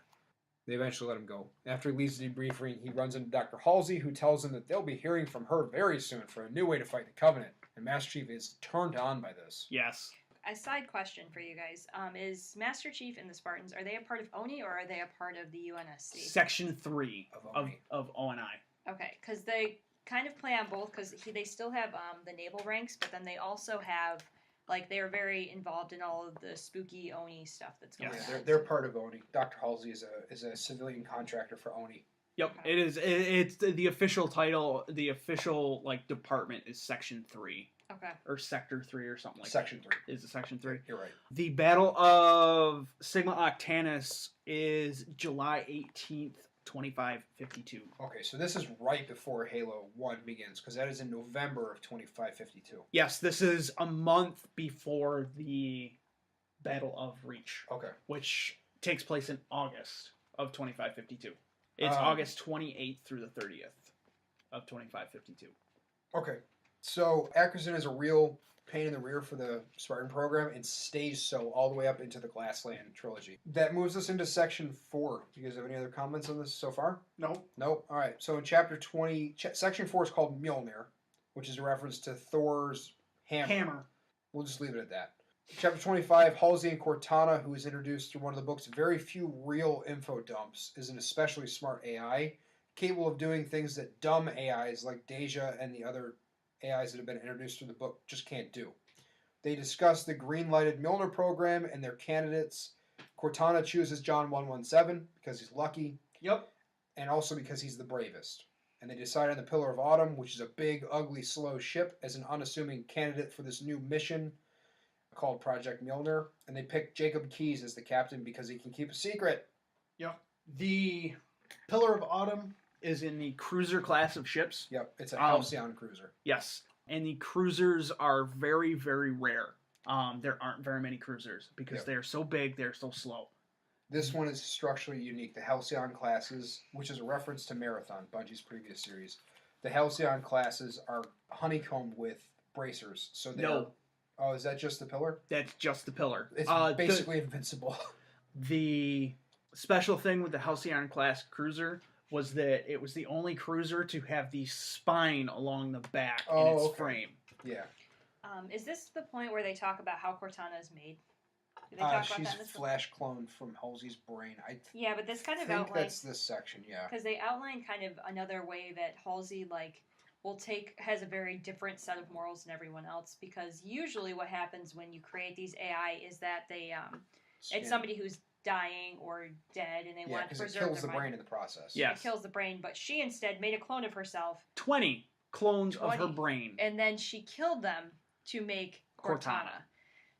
They eventually let him go. After he leaves the debriefing, he runs into Dr. Halsey, who tells him that they'll be hearing from her very soon for a new way to fight the Covenant. And Master Chief is turned on by this. Yes. A side question for you guys. Is Master Chief and the Spartans, are they a part of Oni or are they a part of the UNSC? Section 3 of ONI. Okay, because they kind of play on both, because they still have the naval ranks, but then they also have, like, they're very involved in all of the spooky Oni stuff that's going on. They're part of Oni. Dr. Halsey is a civilian contractor for Oni. Yep, Okay. it is. It's the official title. The official department is Section 3. Okay. Or Sector 3 or something like Section that. 3. Is it Section 3? You're right. The Battle of Sigma Octanus is July 18th, 2552. Okay, so this is right before Halo 1 begins, because that is in November of 2552. Yes, this is a month before the Battle of Reach. Okay. Which takes place in August of 2552. It's August 28th through the 30th of 2552. Okay. So Ackerson is a real pain in the rear for the Spartan program and stays so all the way up into the Glassland trilogy. That moves us into Section 4. Do you guys have any other comments on this so far? No. Nope. All right. So in Chapter 20, Section 4 is called Mjolnir, which is a reference to Thor's hammer. We'll just leave it at that. Chapter 25, Halsey and Cortana, who is introduced through one of the book's very few real info dumps, is an especially smart AI, capable of doing things that dumb AIs like Deja and the other AIs that have been introduced through the book just can't do. They discuss the green-lighted Mjolnir program and their candidates. Cortana chooses John 117 because he's lucky. Yep. And also because he's the bravest. And they decide on the Pillar of Autumn, which is a big, ugly, slow ship, as an unassuming candidate for this new mission called Project Mjolnir. And they pick Jacob Keyes as the captain because he can keep a secret. Yep. The Pillar of Autumn is in the cruiser class of ships. Yep, it's a Halcyon cruiser. Yes, and the cruisers are very, very rare. There aren't very many cruisers because they're so big, they're so slow. This one is structurally unique. The Halcyon classes, which is a reference to Marathon, Bungie's previous series, the Halcyon classes are honeycombed with bracers. So they're... No. Oh, is that just the pillar? That's just the pillar. It's basically invincible. The special thing with the Halcyon class cruiser was that it was the only cruiser to have the spine along the back in its frame. Yeah. Is this the point where they talk about how Cortana is made? Do they talk about She's that in this book? flash cloned from Halsey's brain. Yeah, but this kind of think outlines... that's this section, yeah. Because they outline kind of another way that Halsey, has a very different set of morals than everyone else. Because usually what happens when you create these AI is that they, it's somebody who's dying or dead and they want to preserve it kills their the brain in the process. Yes. It kills the brain, but she instead made a clone of herself. 20 clones of her brain. And then she killed them to make Cortana.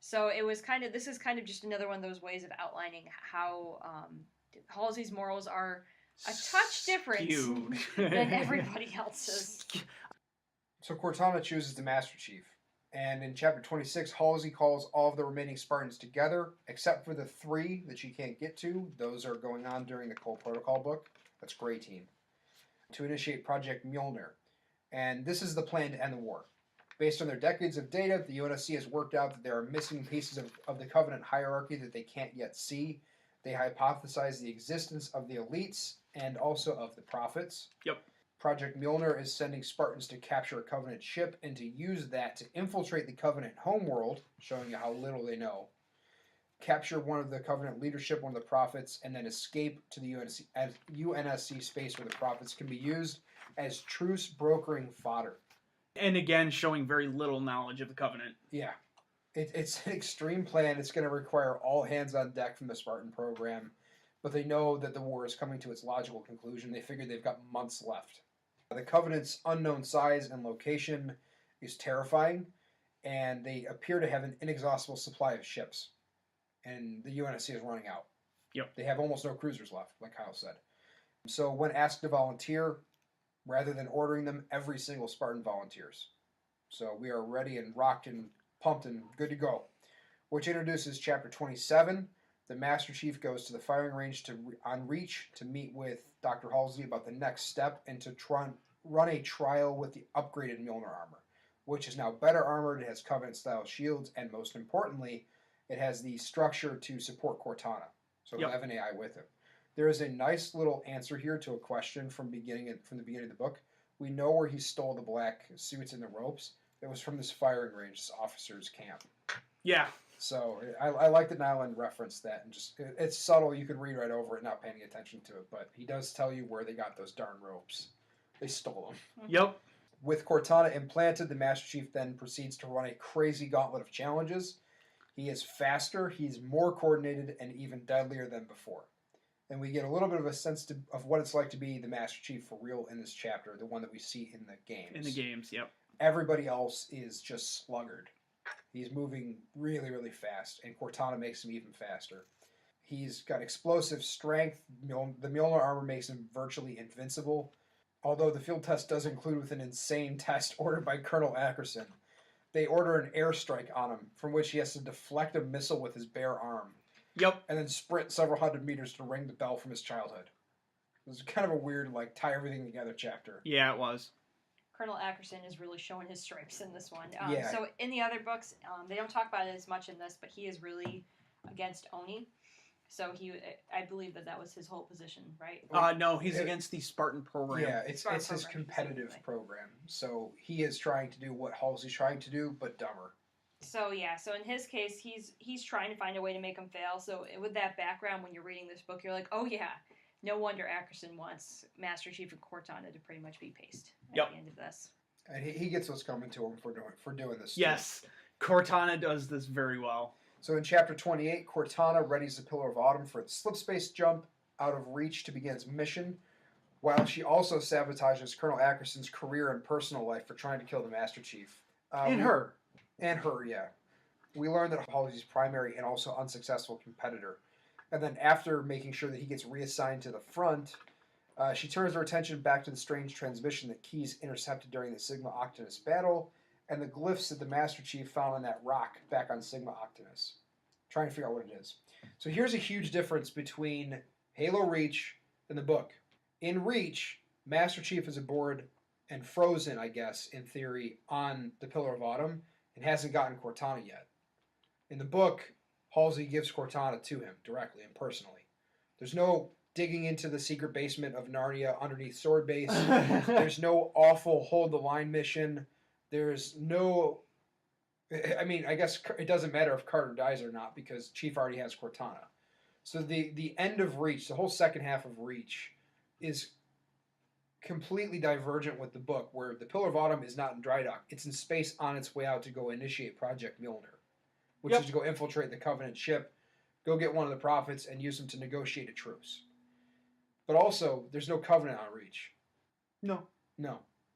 So it was this is kind of just another one of those ways of outlining how Halsey's morals are a touch different than everybody else's. So Cortana chooses the Master Chief. And in Chapter 26, Halsey calls all of the remaining Spartans together, except for the 3 that she can't get to. Those are going on during the Cole Protocol book. That's Grey Team. To initiate Project Mjolnir. And this is the plan to end the war. Based on their decades of data, the UNSC has worked out that there are missing pieces of the Covenant hierarchy that they can't yet see. They hypothesize the existence of the elites and also of the prophets. Yep. Project Mjolnir is sending Spartans to capture a Covenant ship and to use that to infiltrate the Covenant homeworld, showing you how little they know. Capture one of the Covenant leadership, one of the prophets, and then escape to the UNSC space where the prophets can be used as truce brokering fodder. And again, showing very little knowledge of the Covenant. Yeah. It's an extreme plan. It's going to require all hands on deck from the Spartan program. But they know that the war is coming to its logical conclusion. They figure they've got months left. The Covenant's unknown size and location is terrifying, and they appear to have an inexhaustible supply of ships. And the UNSC is running out. Yep. They have almost no cruisers left, like Kyle said. So when asked to volunteer, rather than ordering them, every single Spartan volunteers. So we are ready and rocked and pumped and good to go. Which introduces Chapter 27. The Master Chief goes to the firing range on Reach to meet with Dr. Halsey about the next step and to run a trial with the upgraded Mjolnir armor, which is now better armored, it has Covenant-style shields, and most importantly, it has the structure to support Cortana. So it'll have an AI with him. There is a nice little answer here to a question from the beginning of the book. We know where he stole the black suits and the ropes. It was from this firing range, this officer's camp. Yeah. So I like that Nyland referenced that, and just it's subtle. You can read right over it, not paying attention to it. But he does tell you where they got those darn ropes. They stole them. Yep. With Cortana implanted, the Master Chief then proceeds to run a crazy gauntlet of challenges. He is faster, he's more coordinated, and even deadlier than before. And we get a little bit of a sense of what it's like to be the Master Chief for real in this chapter, the one that we see in the games. In the games, yep. Everybody else is just sluggard. He's moving really, really fast, and Cortana makes him even faster. He's got explosive strength. The Mjolnir armor makes him virtually invincible, although the field test does include with an insane test ordered by Colonel Ackerson. They order an airstrike on him, from which he has to deflect a missile with his bare arm. Yep. And then sprint several hundred meters to ring the bell from his childhood. It was kind of a weird, tie everything together chapter. Yeah, it was. Colonel Ackerson is really showing his stripes in this one. Yeah. So in the other books, they don't talk about it as much in this, but he is really against Oni. So I believe that was his whole position, right? No, he's against the Spartan program. Yeah, it's his competitive program. So he is trying to do what Halsey's trying to do, but dumber. So so in his case, he's trying to find a way to make him fail. So with that background, when you're reading this book, you're like, oh yeah, no wonder Ackerson wants Master Chief and Cortana to pretty much be paced at the end of this. And he gets what's coming to him for doing this. Yes, Cortana does this very well. So in Chapter 28, Cortana readies the Pillar of Autumn for its slip space jump out of Reach to begin its mission, while she also sabotages Colonel Ackerson's career and personal life for trying to kill the Master Chief. And her, yeah. We learn that Halsey's primary and also unsuccessful competitor. And then after making sure that he gets reassigned to the front, she turns her attention back to the strange transmission that Keyes intercepted during the Sigma Octanus battle, and the glyphs that the Master Chief found on that rock back on Sigma Octanus. Trying to figure out what it is. So here's a huge difference between Halo Reach and the book. In Reach, Master Chief is aboard and frozen, I guess, in theory, on the Pillar of Autumn, and hasn't gotten Cortana yet. In the book, Halsey gives Cortana to him directly and personally. There's no digging into the secret basement of Narnia underneath Sword Base. There's no awful hold the line mission. There's no... I mean, I guess it doesn't matter if Carter dies or not because Chief already has Cortana. So the end of Reach, the whole second half of Reach, is completely divergent with the book, where the Pillar of Autumn is not in dry dock. It's in space on its way out to go initiate Project Mjolnir, which is to go infiltrate the Covenant ship, go get one of the prophets, and use them to negotiate a truce. But also, there's no Covenant on Reach. No.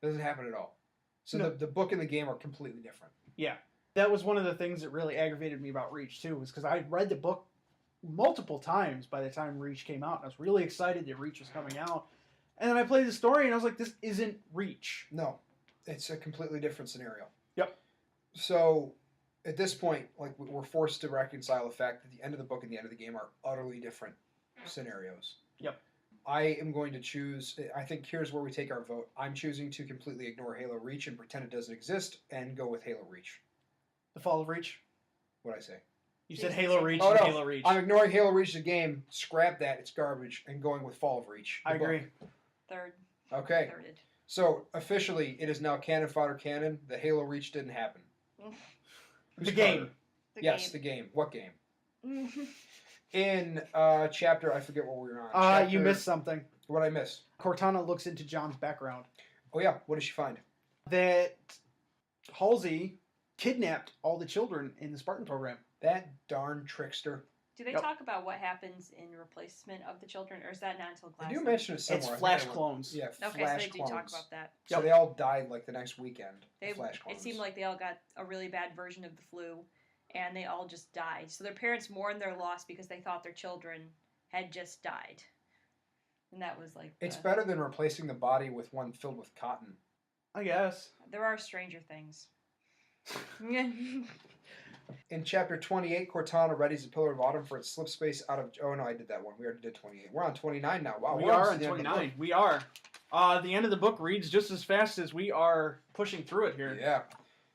Doesn't happen at all. So the book and the game are completely different. Yeah. That was one of the things that really aggravated me about Reach, too, was because I read the book multiple times by the time Reach came out. And I was really excited that Reach was coming out. And then I played the story, and I was like, this isn't Reach. No. It's a completely different scenario. Yep. So, at this point, we're forced to reconcile the fact that the end of the book and the end of the game are utterly different scenarios. Yep. I am going to choose, I think here's where we take our vote. I'm choosing to completely ignore Halo Reach and pretend it doesn't exist and go with Halo Reach. The Fall of Reach? What'd I say? You said Halo Reach and no. Halo Reach. I'm ignoring Halo Reach the game, scrap that, it's garbage, and going with Fall of Reach. I agree. Third. Okay. Thirded. So, officially, it is now Canon Fodder canon. The Halo Reach didn't happen. The game. The game. What game? In chapter, I forget what we were on. You missed something. What I miss? Cortana looks into John's background. Oh yeah, what does she find? That Halsey kidnapped all the children in the Spartan program. That darn trickster. Do they talk about what happens in replacement of the children, or is that not until class? I do mention it somewhere. It's flash clones. Yeah, okay, flash so they do talk about that. So they all died like the next weekend. Flash clones. It seemed like they all got a really bad version of the flu, and they all just died. So their parents mourned their loss because they thought their children had just died. And that was like... It's better than replacing the body with one filled with cotton. I guess. There are stranger things. In chapter 28, Cortana readies the Pillar of Autumn for its slip space out of... Oh, no, I did that one. We already did 28. We're on 29 now. Wow, we are on 29. We are. The end of the book reads just as fast as we are pushing through it here. Yeah.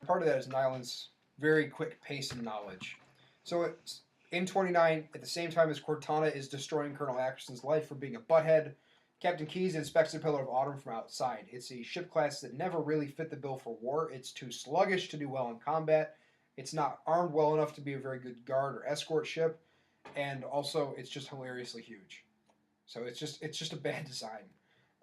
Part of that is Nyland's very quick pace and knowledge. So it's in 29, at the same time as Cortana is destroying Colonel Atkinson's life for being a butthead, Captain Keyes inspects the Pillar of Autumn from outside. It's a ship class that never really fit the bill for war. It's too sluggish to do well in combat. It's not armed well enough to be a very good guard or escort ship, and also it's just hilariously huge. So it's just a bad design.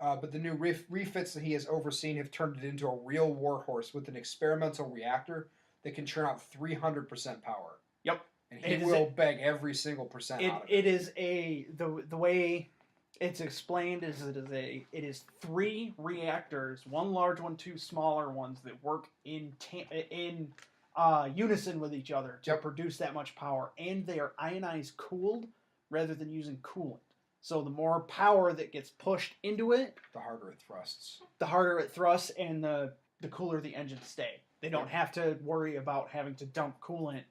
But the new refits that he has overseen have turned it into a real warhorse with an experimental reactor that can churn out 300% power. Yep. And he will beg every single percent out of it. It is the way it's explained is it is 3 reactors, 1 large one, 2 smaller ones that work in unison with each other to produce that much power, and they are ionized cooled rather than using coolant. So the more power that gets pushed into it, the harder it thrusts. The harder it thrusts, and the cooler the engines stay. They don't have to worry about having to dump coolant,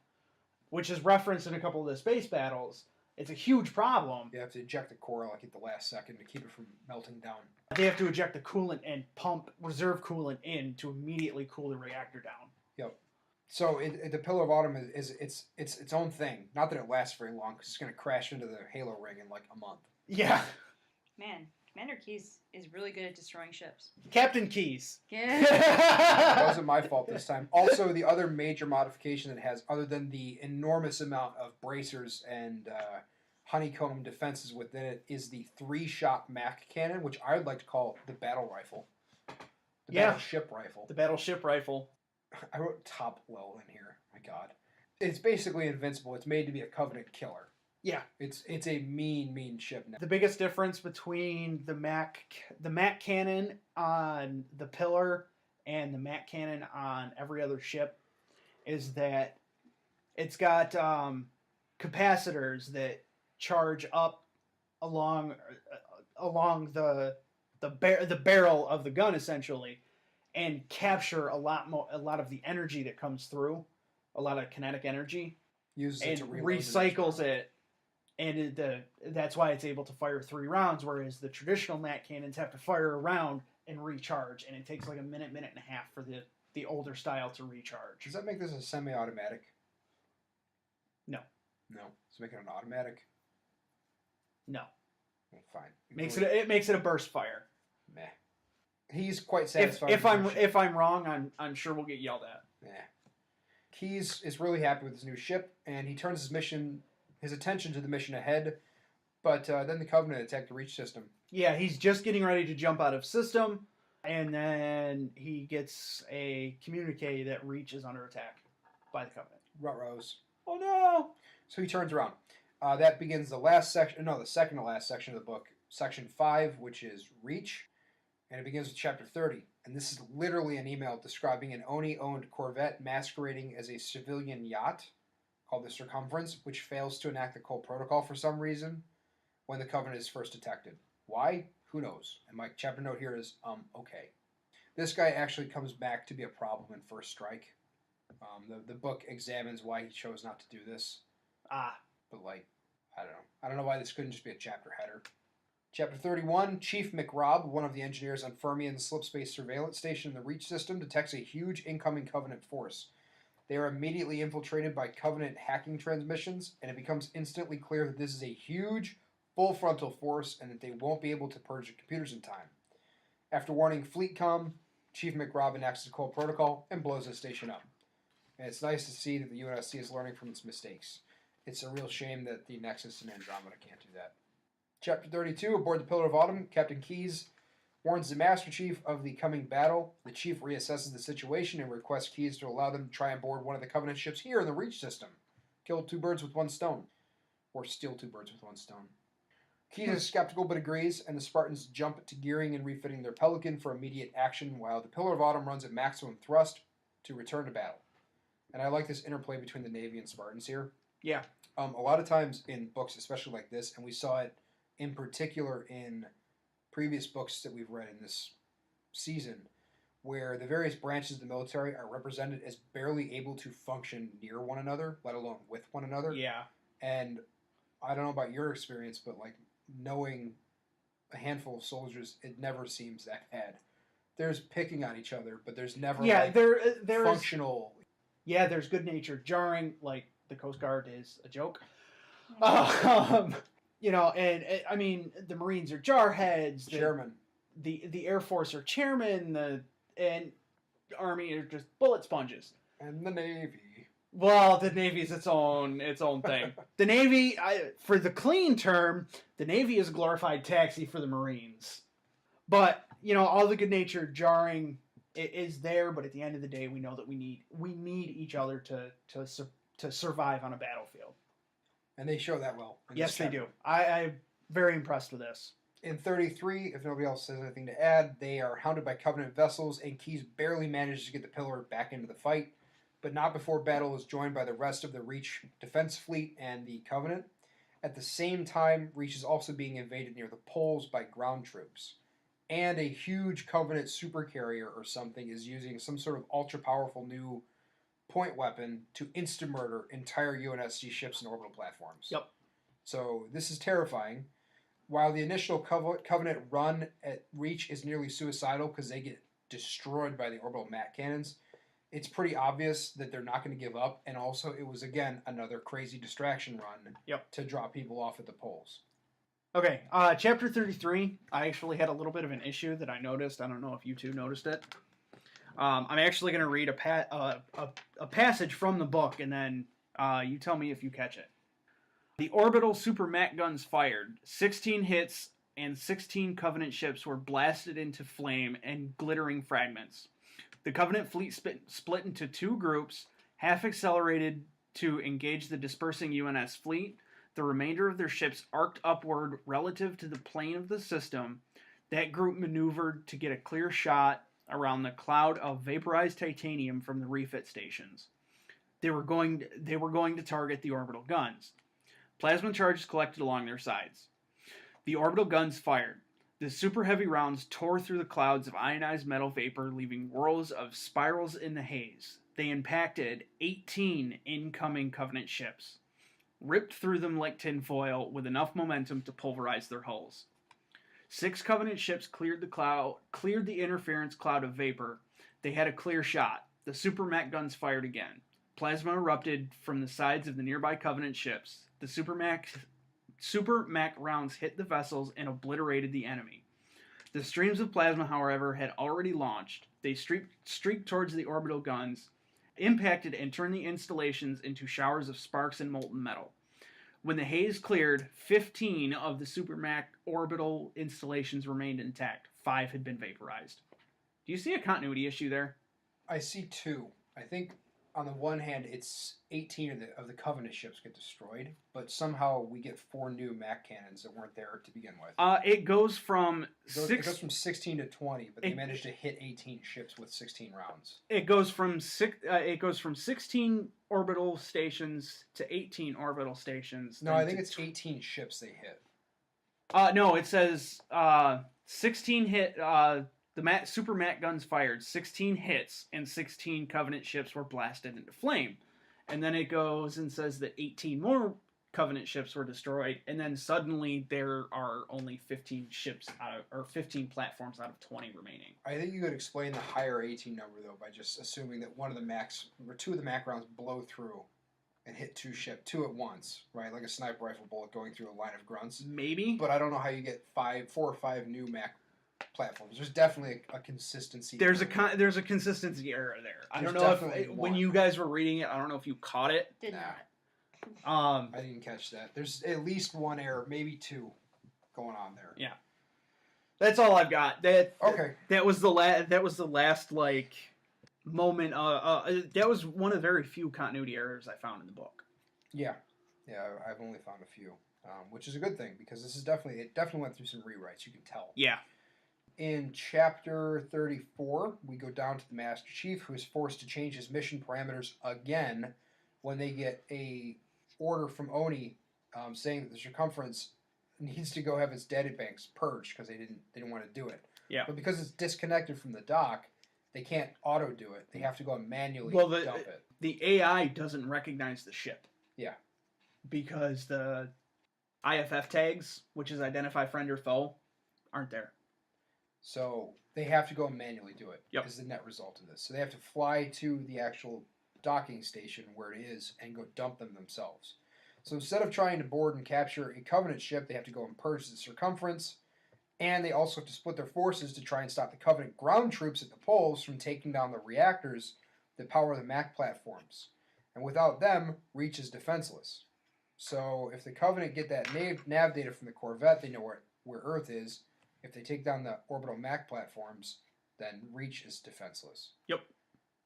which is referenced in a couple of the space battles. It's a huge problem. You have to eject the core like at the last second to keep it from melting down. They have to eject the coolant and pump reserve coolant in to immediately cool the reactor down. Yep. So the Pillar of Autumn is its own thing. Not that it lasts very long, because it's going to crash into the Halo ring in like a month. Yeah. Man, Commander Keyes is really good at destroying ships. Captain Keyes. Yeah. It wasn't my fault this time. Also, the other major modification it has, other than the enormous amount of bracers and honeycomb defenses within it, is the 3-shot Mac cannon, which I would like to call the battle rifle. The battleship rifle. The battleship rifle. I wrote top low in here. My God. It's basically invincible. It's made to be a Covenant killer. Yeah. It's a mean ship now. The biggest difference between the Mac cannon on the Pillar and the Mac cannon on every other ship is that it's got capacitors that charge up along the barrel of the gun, essentially, and capture a lot of the energy that comes through, a lot of kinetic energy, uses it to recycles it, and that's why it's able to fire 3 rounds, whereas the traditional Mac cannons have to fire a round and recharge, and it takes like a minute and a half for the older style to recharge. Does that make this a semi-automatic? No. No. Does it make it an automatic? No. Well, fine. It makes it a burst fire. Meh. He's quite satisfied. If I'm wrong, I'm sure we'll get yelled at. Yeah. Keyes is really happy with his new ship, and he turns his attention to the mission ahead. But then the Covenant attacked the Reach system. Yeah, he's just getting ready to jump out of system, and then he gets a communique that Reach is under attack by the Covenant. Ruh-rohs. Oh no! So he turns around. That begins the second to last section of the book, section 5, which is Reach. And it begins with chapter 30. And this is literally an email describing an Oni-owned corvette masquerading as a civilian yacht called the Circumference, which fails to enact the Cole Protocol for some reason when the Covenant is first detected. Why? Who knows? And my chapter note here is, okay. This guy actually comes back to be a problem in First Strike. The book examines why he chose not to do this. Ah. But, I don't know. I don't know why this couldn't just be a chapter header. Chapter 31, Chief McRobb, one of the engineers on Fermian's slipspace surveillance station in the Reach system, detects a huge incoming Covenant force. They are immediately infiltrated by Covenant hacking transmissions, and it becomes instantly clear that this is a huge, full frontal force and that they won't be able to purge the computers in time. After warning FleetCom, Chief McRobb enacts the Cole Protocol and blows the station up. And it's nice to see that the UNSC is learning from its mistakes. It's a real shame that the Nexus and Andromeda can't do that. Chapter 32, aboard the Pillar of Autumn, Captain Keyes warns the Master Chief of the coming battle. The Chief reassesses the situation and requests Keyes to allow them to try and board one of the Covenant ships here in the Reach system. Kill two birds with one stone. Or steal two birds with one stone. Keyes is skeptical but agrees, and the Spartans jump to gearing and refitting their Pelican for immediate action, while the Pillar of Autumn runs at maximum thrust to return to battle. And I like this interplay between the Navy and Spartans here. Yeah. A lot of times in books, especially like this, and we saw it in particular in previous books that we've read in this season, where the various branches of the military are represented as barely able to function near one another, let alone with one another. Yeah. And I don't know about your experience, but like knowing a handful of soldiers, it never seems that bad. There's picking on each other, but there's never there's functional. Yeah, there's good nature. Jarring, like the Coast Guard is a joke. You know, and I mean, the Marines are jarheads. Chairman. The Air Force are chairman. And Army are just bullet sponges. And the Navy. Well, the Navy's its own thing. The Navy, for the clean term, the Navy is a glorified taxi for the Marines. But you know, all the good nature, Jarring, it is there. But at the end of the day, we know that we need each other to survive on a battlefield. And they show that well. Yes, they do. I'm very impressed with this. In 33, if nobody else has anything to add, they are hounded by Covenant vessels, and Keyes barely manages to get the Pillar back into the fight, but not before battle is joined by the rest of the Reach defense fleet and the Covenant. At the same time, Reach is also being invaded near the poles by ground troops. And a huge Covenant supercarrier or something is using some sort of ultra-powerful new point weapon to insta-murder entire UNSC ships and orbital platforms. Yep. So this is terrifying. While the initial Covenant run at Reach is nearly suicidal because they get destroyed by the orbital MAC cannons, it's pretty obvious that they're not going to give up. And also, it was, again, another crazy distraction run to draw people off at the poles. Okay, Chapter 33, I actually had a little bit of an issue that I noticed. I don't know if you two noticed it. I'm actually going to read a passage from the book, and then you tell me if you catch it. The orbital super MAC guns fired. 16 hits and 16 Covenant ships were blasted into flame and glittering fragments. The Covenant fleet split into two groups, half accelerated to engage the dispersing UNS fleet. The remainder of their ships arced upward relative to the plane of the system. That group maneuvered to get a clear shot around the cloud of vaporized titanium from the refit stations. They were going to target the orbital guns. Plasma charges collected along their sides. The orbital guns fired. The super heavy rounds tore through the clouds of ionized metal vapor, leaving whirls of spirals in the haze. They impacted 18 incoming Covenant ships, ripped through them like tinfoil with enough momentum to pulverize their hulls. 6 Covenant ships cleared the interference cloud of vapor. They had a clear shot. The super MAC guns fired again. Plasma erupted from the sides of the nearby Covenant ships. The super MAC rounds hit the vessels and obliterated the enemy. The streams of plasma, however, had already launched. They streaked towards the orbital guns, impacted and turned the installations into showers of sparks and molten metal. When the haze cleared, 15 of the super MAC orbital installations remained intact. 5 had been vaporized. Do you see a continuity issue there? I see 2. I think on the one hand, it's 18 of the Covenant ships get destroyed, but somehow we get 4 new MAC cannons that weren't there to begin with. It goes from it goes from 16 to 20, but they managed to hit 18 ships with 16 rounds. It goes from 16 orbital stations to 18 orbital stations. No, I think it's 18 ships they hit. No, it says 16 hit. The super MAC guns fired 16 hits, and 16 Covenant ships were blasted into flame. And then it goes and says that 18 more Covenant ships were destroyed, and then suddenly there are only 15 ships or 15 platforms out of 20 remaining. I think you could explain the higher 18 number though by just assuming that two of the Mac rounds blow through and hit two at once, right? Like a sniper rifle bullet going through a line of grunts. Maybe, but I don't know how you get 4 or 5 new Mac platforms. There's definitely a consistency. There's a consistency error there. I don't know if when you guys were reading it, I don't know if you caught it. Did not. I didn't catch that. There's at least one error, maybe 2, going on there. Yeah, that's all I've got. That was the last like moment. That was one of the very few continuity errors I found in the book. Yeah, I've only found a few, which is a good thing because it definitely went through some rewrites. You can tell. Yeah. In chapter 34, we go down to the Master Chief, who is forced to change his mission parameters again when they get a order from Oni saying that the circumference needs to go have its data banks purged because they didn't want to do it. Yeah. But because it's disconnected from the dock, they can't auto do it. They have to go and manually dump it. The AI doesn't recognize the ship. Yeah. Because the IFF tags, which is identify friend or foe, aren't there. So they have to go and manually do it. Yep. Is the net result of this. So they have to fly to the actual docking station where it is and go dump them themselves. So instead of trying to board and capture a Covenant ship, they have to go and purge the circumference, and they also have to split their forces to try and stop the Covenant ground troops at the poles from taking down the reactors that power the Mac platforms. And without them, Reach is defenseless. So if the Covenant get that nav data from the Corvette, they know where Earth is. If they take down the orbital Mac platforms, then Reach is defenseless. Yep.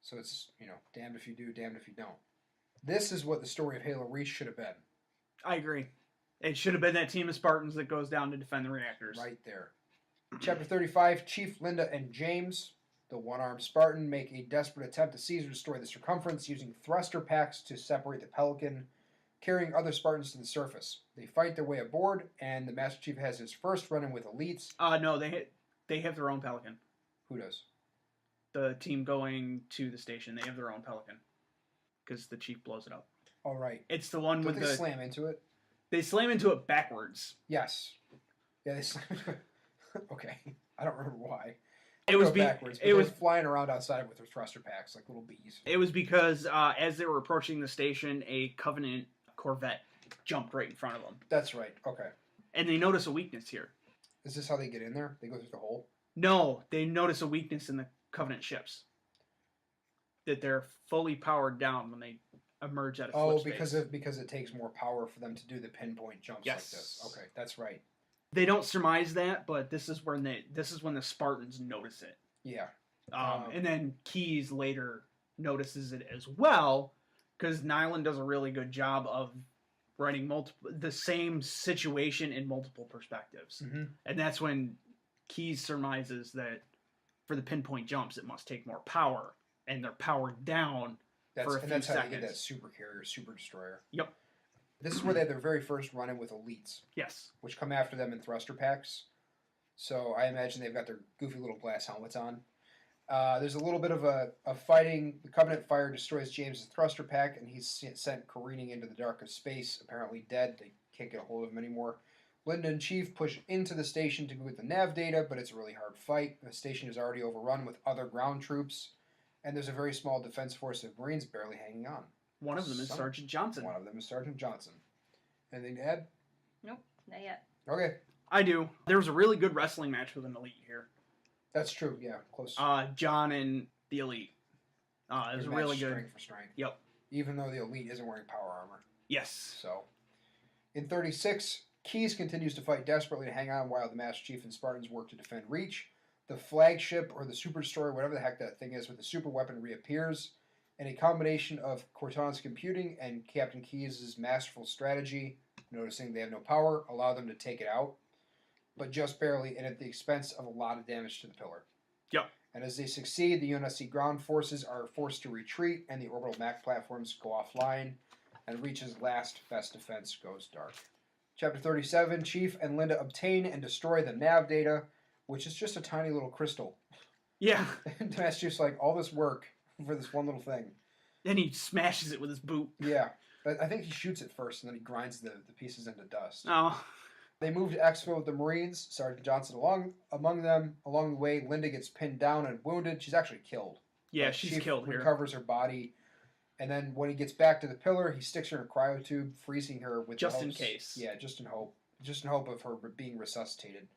So it's, damned if you do, damned if you don't. This is what the story of Halo Reach should have been. I agree. It should have been that team of Spartans that goes down to defend the reactors. Right there. Chapter 35, Chief, Linda, and James, the one-armed Spartan, make a desperate attempt to seize or destroy the circumference using thruster packs to separate the Pelican, carrying other Spartans to the surface. They fight their way aboard, and the Master Chief has his first run-in with elites. No, they have their own Pelican. Who does? The team going to the station, they have their own Pelican. Because the Chief blows it up. All right. It's the one Don't they slam into it? They slam into it backwards. Yes. Yeah, they slam into it. Okay. I don't remember why. It was backwards. It was flying around outside with their thruster packs like little bees. It was because as they were approaching the station, a Covenant Corvette jumped right in front of them. That's right. Okay. And they notice a weakness here. Is this how they get in there? They go through the hole? No, they notice a weakness in the Covenant ships. That they're fully powered down when they emerge out of flip space. because it takes more power for them to do the pinpoint jumps like this. Okay, that's right. They don't surmise that, but this is when the Spartans notice it. Yeah. And then Keyes later notices it as well, because Nyland does a really good job of writing the same situation in multiple perspectives. Mm-hmm. And that's when Keyes surmises that for the pinpoint jumps, it must take more power, and they're powered down for a few seconds. How they get that super carrier, super destroyer. Yep. This is where they have their very first run-in with elites. Yes. Which come after them in thruster packs. So I imagine they've got their goofy little glass helmets on. There's a little bit of a fighting. The Covenant fire destroys James' thruster pack, and he's sent careening into the dark of space, apparently dead. They can't get a hold of him anymore. Linda and Chief push into the station to go get the nav data, but it's a really hard fight. The station is already overrun with other ground troops, and there's a very small defense force of Marines barely hanging on. One of them is Sergeant Johnson. Anything to add? Nope, not yet. Okay. I do. There was a really good wrestling match with an elite here. That's true, yeah. Close. John and the elite. It was really good. Strength for strength. Yep. Even though the elite isn't wearing power armor. Yes. So, in 36, Keyes continues to fight desperately to hang on while the Master Chief and Spartans work to defend Reach. The flagship, or the super destroyer, whatever the heck that thing is, with the super weapon reappears. And a combination of Cortana's computing and Captain Keyes' masterful strategy, noticing they have no power, allow them to take it out. But just barely, and at the expense of a lot of damage to the pillar. Yep. And as they succeed, the UNSC ground forces are forced to retreat, and the orbital Mac platforms go offline, and Reach's last best defense goes dark. Chapter 37, Chief and Linda obtain and destroy the nav data, which is just a tiny little crystal. Yeah. And Master Chief's like, all this work for this one little thing. Then he smashes it with his boot. Yeah. I think he shoots it first, and then he grinds the pieces into dust. Oh. They move to exfil with the Marines. Sergeant Johnson among them. Along the way, Linda gets pinned down and wounded. She's actually killed. Yeah, she's killed here. Recovers her body. And then when he gets back to the pillar, he sticks her in a cryotube, freezing her with just in case. Yeah, just in hope. Just in hope of her being resuscitated.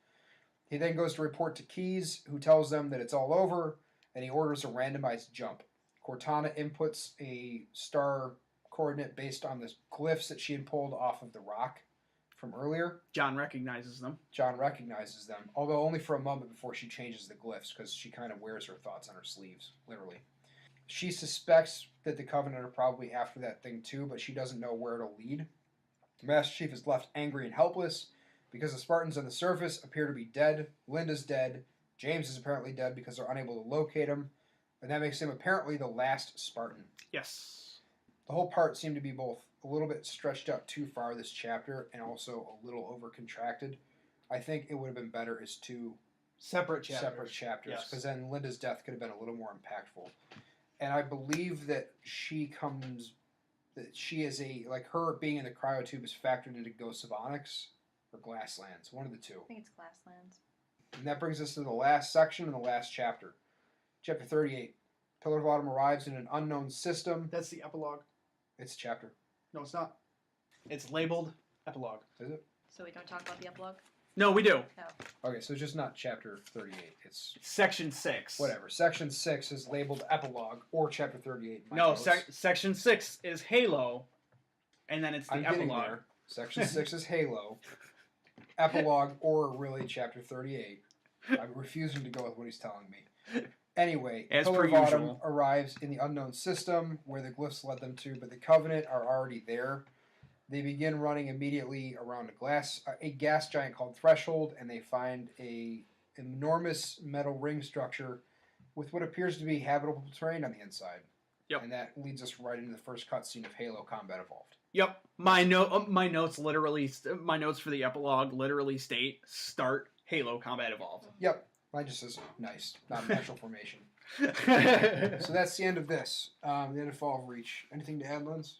He then goes to report to Keyes, who tells them that it's all over, and he orders a randomized jump. Cortana inputs a star coordinate based on the glyphs that she had pulled off of the rock from earlier. John recognizes them, although only for a moment before she changes the glyphs, because she kind of wears her thoughts on her sleeves, literally. She suspects that the Covenant are probably after that thing too, but she doesn't know where it'll lead. The Master Chief is left angry and helpless because the Spartans on the surface appear to be dead. Linda's dead. James is apparently dead because they're unable to locate him, and that makes him apparently the last Spartan. Yes. The whole part seemed to be both a little bit stretched out too far this chapter and also a little over contracted. I think it would have been better as two separate chapters, because then Linda's death could have been a little more impactful. And I believe that she is her being in the cryotube is factored into Ghosts of Onyx or Glasslands, one of the two. I think it's Glasslands. And that brings us to the last section and the last chapter. Chapter 38. Pillar of Autumn arrives in an unknown system. That's the epilogue. It's a chapter. No, it's not. It's labeled epilogue. Is it? So we don't talk about the epilogue? No, we do. No. Okay, so it's just not chapter 38. It's section 6. Whatever. Section 6 is labeled epilogue or chapter 38. No, section 6 is Halo, and then it's the epilogue. There. Section 6 is Halo. Epilogue or really chapter 38. I'm refusing to go with what he's telling me. Anyway, Pillar of Autumn arrives in the unknown system where the glyphs led them to, but the Covenant are already there. They begin running immediately around a gas giant called Threshold, and they find a enormous metal ring structure with what appears to be habitable terrain on the inside. Yep. And that leads us right into the first cutscene of Halo Combat Evolved. Yep. My notes for the epilogue literally state start Halo Combat Evolved. Yep. Mine just says nice, not natural formation. So that's the end of this. The end of Fall of Reach. Anything to add, Linz?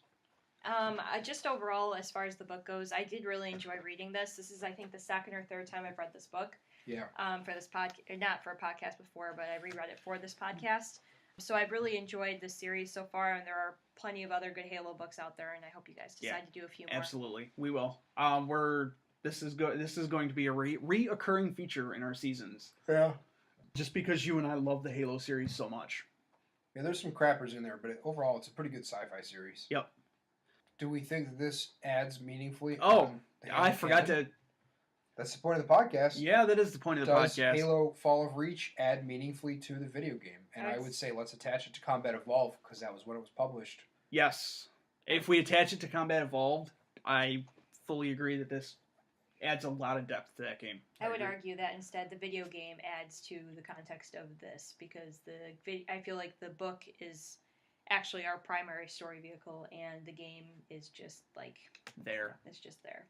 Just overall, as far as the book goes, I did really enjoy reading this. This is, I think, the second or third time I've read this book. Yeah. For this podcast, not for a podcast before, but I reread it for this podcast. So I've really enjoyed this series so far, and there are plenty of other good Halo books out there, and I hope you guys decide to do a few more. Absolutely, we will. This is going to be a reoccurring feature in our seasons. Yeah. Just because you and I love the Halo series so much. Yeah, there's some crappers in there, but overall, it's a pretty good sci-fi series. Yep. Do we think that this adds meaningfully? I forgot to. That's the point of the podcast. Yeah, that is the point of the podcast. Does Halo Fall of Reach add meaningfully to the video game? And I would say let's attach it to Combat Evolved because that was when it was published. Yes. If we attach it to Combat Evolved, I fully agree that this adds a lot of depth to that game. I would argue that instead the video game adds to the context of this because I feel like the book is actually our primary story vehicle and the game is just like there. It's just there.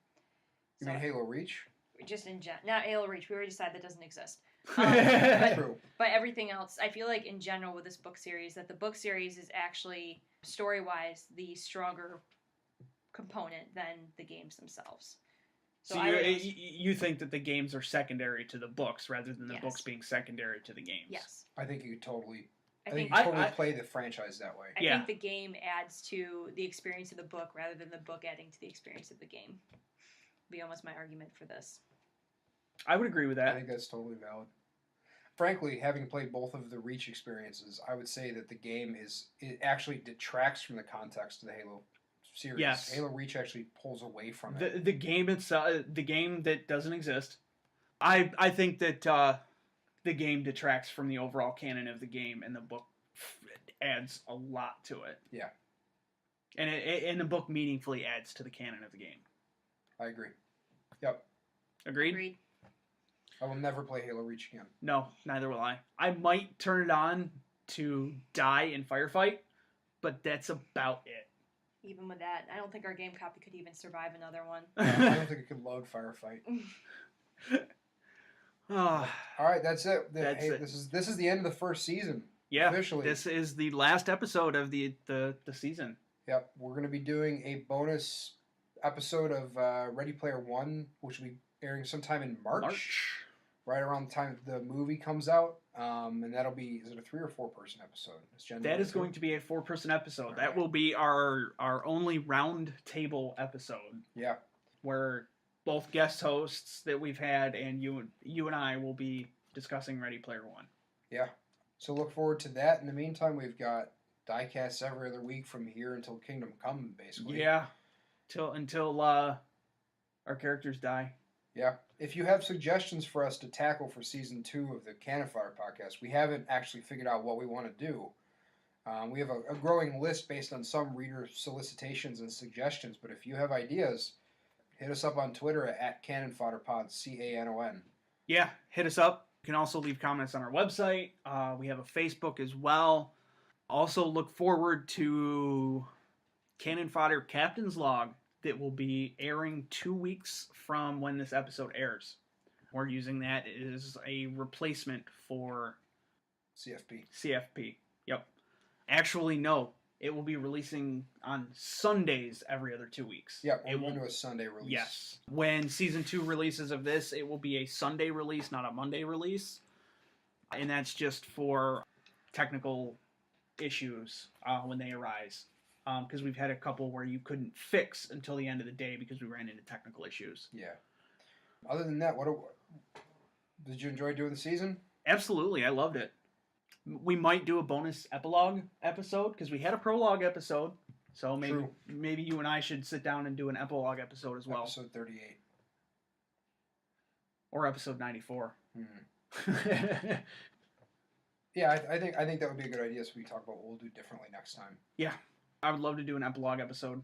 You mean Halo Reach? Just in not Halo Reach. We already decided that doesn't exist. True. But everything else, I feel like in general with this book series, that the book series is actually story-wise the stronger component than the games themselves. So you think that the games are secondary to the books rather than the books being secondary to the games? Yes. I think you totally. I think you totally play the franchise that way. I think the game adds to the experience of the book rather than the book adding to the experience of the game. Be almost my argument for this. I would agree with that. I think that's totally valid. Frankly, having played both of the Reach experiences, I would say that the game it actually detracts from the context of the Halo series. Yes. Halo Reach actually pulls away from it. The game itself, the game that doesn't exist. I think that the game detracts from the overall canon of the game, and the book adds a lot to it. Yeah. And the book meaningfully adds to the canon of the game. I agree. Yep. Agreed? I will never play Halo Reach again. No, neither will I. I might turn it on to die in Firefight, but that's about it. Even with that, I don't think our game copy could even survive another one. I don't think it could load Firefight. All right, that's it. This is the end of the first season. Yeah, officially. This is the last episode of the season. Yep, we're going to be doing a bonus episode of Ready Player One, which will be airing sometime in March. Right around the time the movie comes out. And that'll be, is it a 3 or 4 person episode? That is going to be a 4-person episode. All that right. Will be our only round table episode. Yeah. Where both guest hosts that we've had and you and I will be discussing Ready Player One. Yeah. So look forward to that. In the meantime, we've got diecasts every other week from here until Kingdom Come, basically. Yeah. Until our characters die. Yeah. If you have suggestions for us to tackle for Season 2 of the Canon Fodder Podcast, we haven't actually figured out what we want to do. We have a growing list based on some reader solicitations and suggestions, but if you have ideas, hit us up on Twitter at Canon Fodder Pod, CANON. Yeah, hit us up. You can also leave comments on our website. We have a Facebook as well. Also look forward to Canon Fodder Captain's Log that will be airing 2 weeks from when this episode airs. We're using that as a replacement for CFP. Yep. Actually, no. It will be releasing on Sundays every other 2 weeks. Yeah, we're going to do a Sunday release. Yes. When Season 2 releases of this, it will be a Sunday release, not a Monday release. And that's just for technical issues when they arise. Because we've had a couple where you couldn't fix until the end of the day because we ran into technical issues. Yeah. Other than that, did you enjoy doing the season? Absolutely. I loved it. We might do a bonus epilogue episode because we had a prologue episode. So maybe you and I should sit down and do an epilogue episode as well. Episode 38. Or episode 94. Yeah, I think that would be a good idea, so we talk about what we'll do differently next time. Yeah. I would love to do an epilogue episode.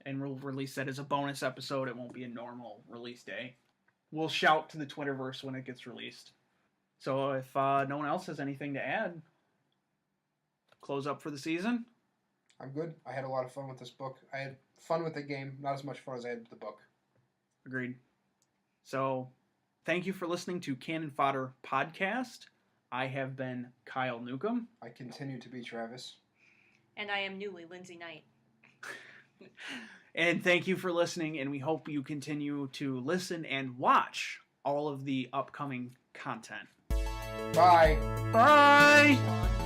And we'll release that as a bonus episode. It won't be a normal release day. We'll shout to the Twitterverse when it gets released. So if no one else has anything to add, close up for the season. I'm good. I had a lot of fun with this book. I had fun with the game, not as much fun as I had with the book. Agreed. So thank you for listening to Canon Fodder Podcast. I have been Kyle Newcomb. I continue to be Travis. And I am newly Lindsey Knight. And thank you for listening, and we hope you continue to listen and watch all of the upcoming content. Bye. Bye.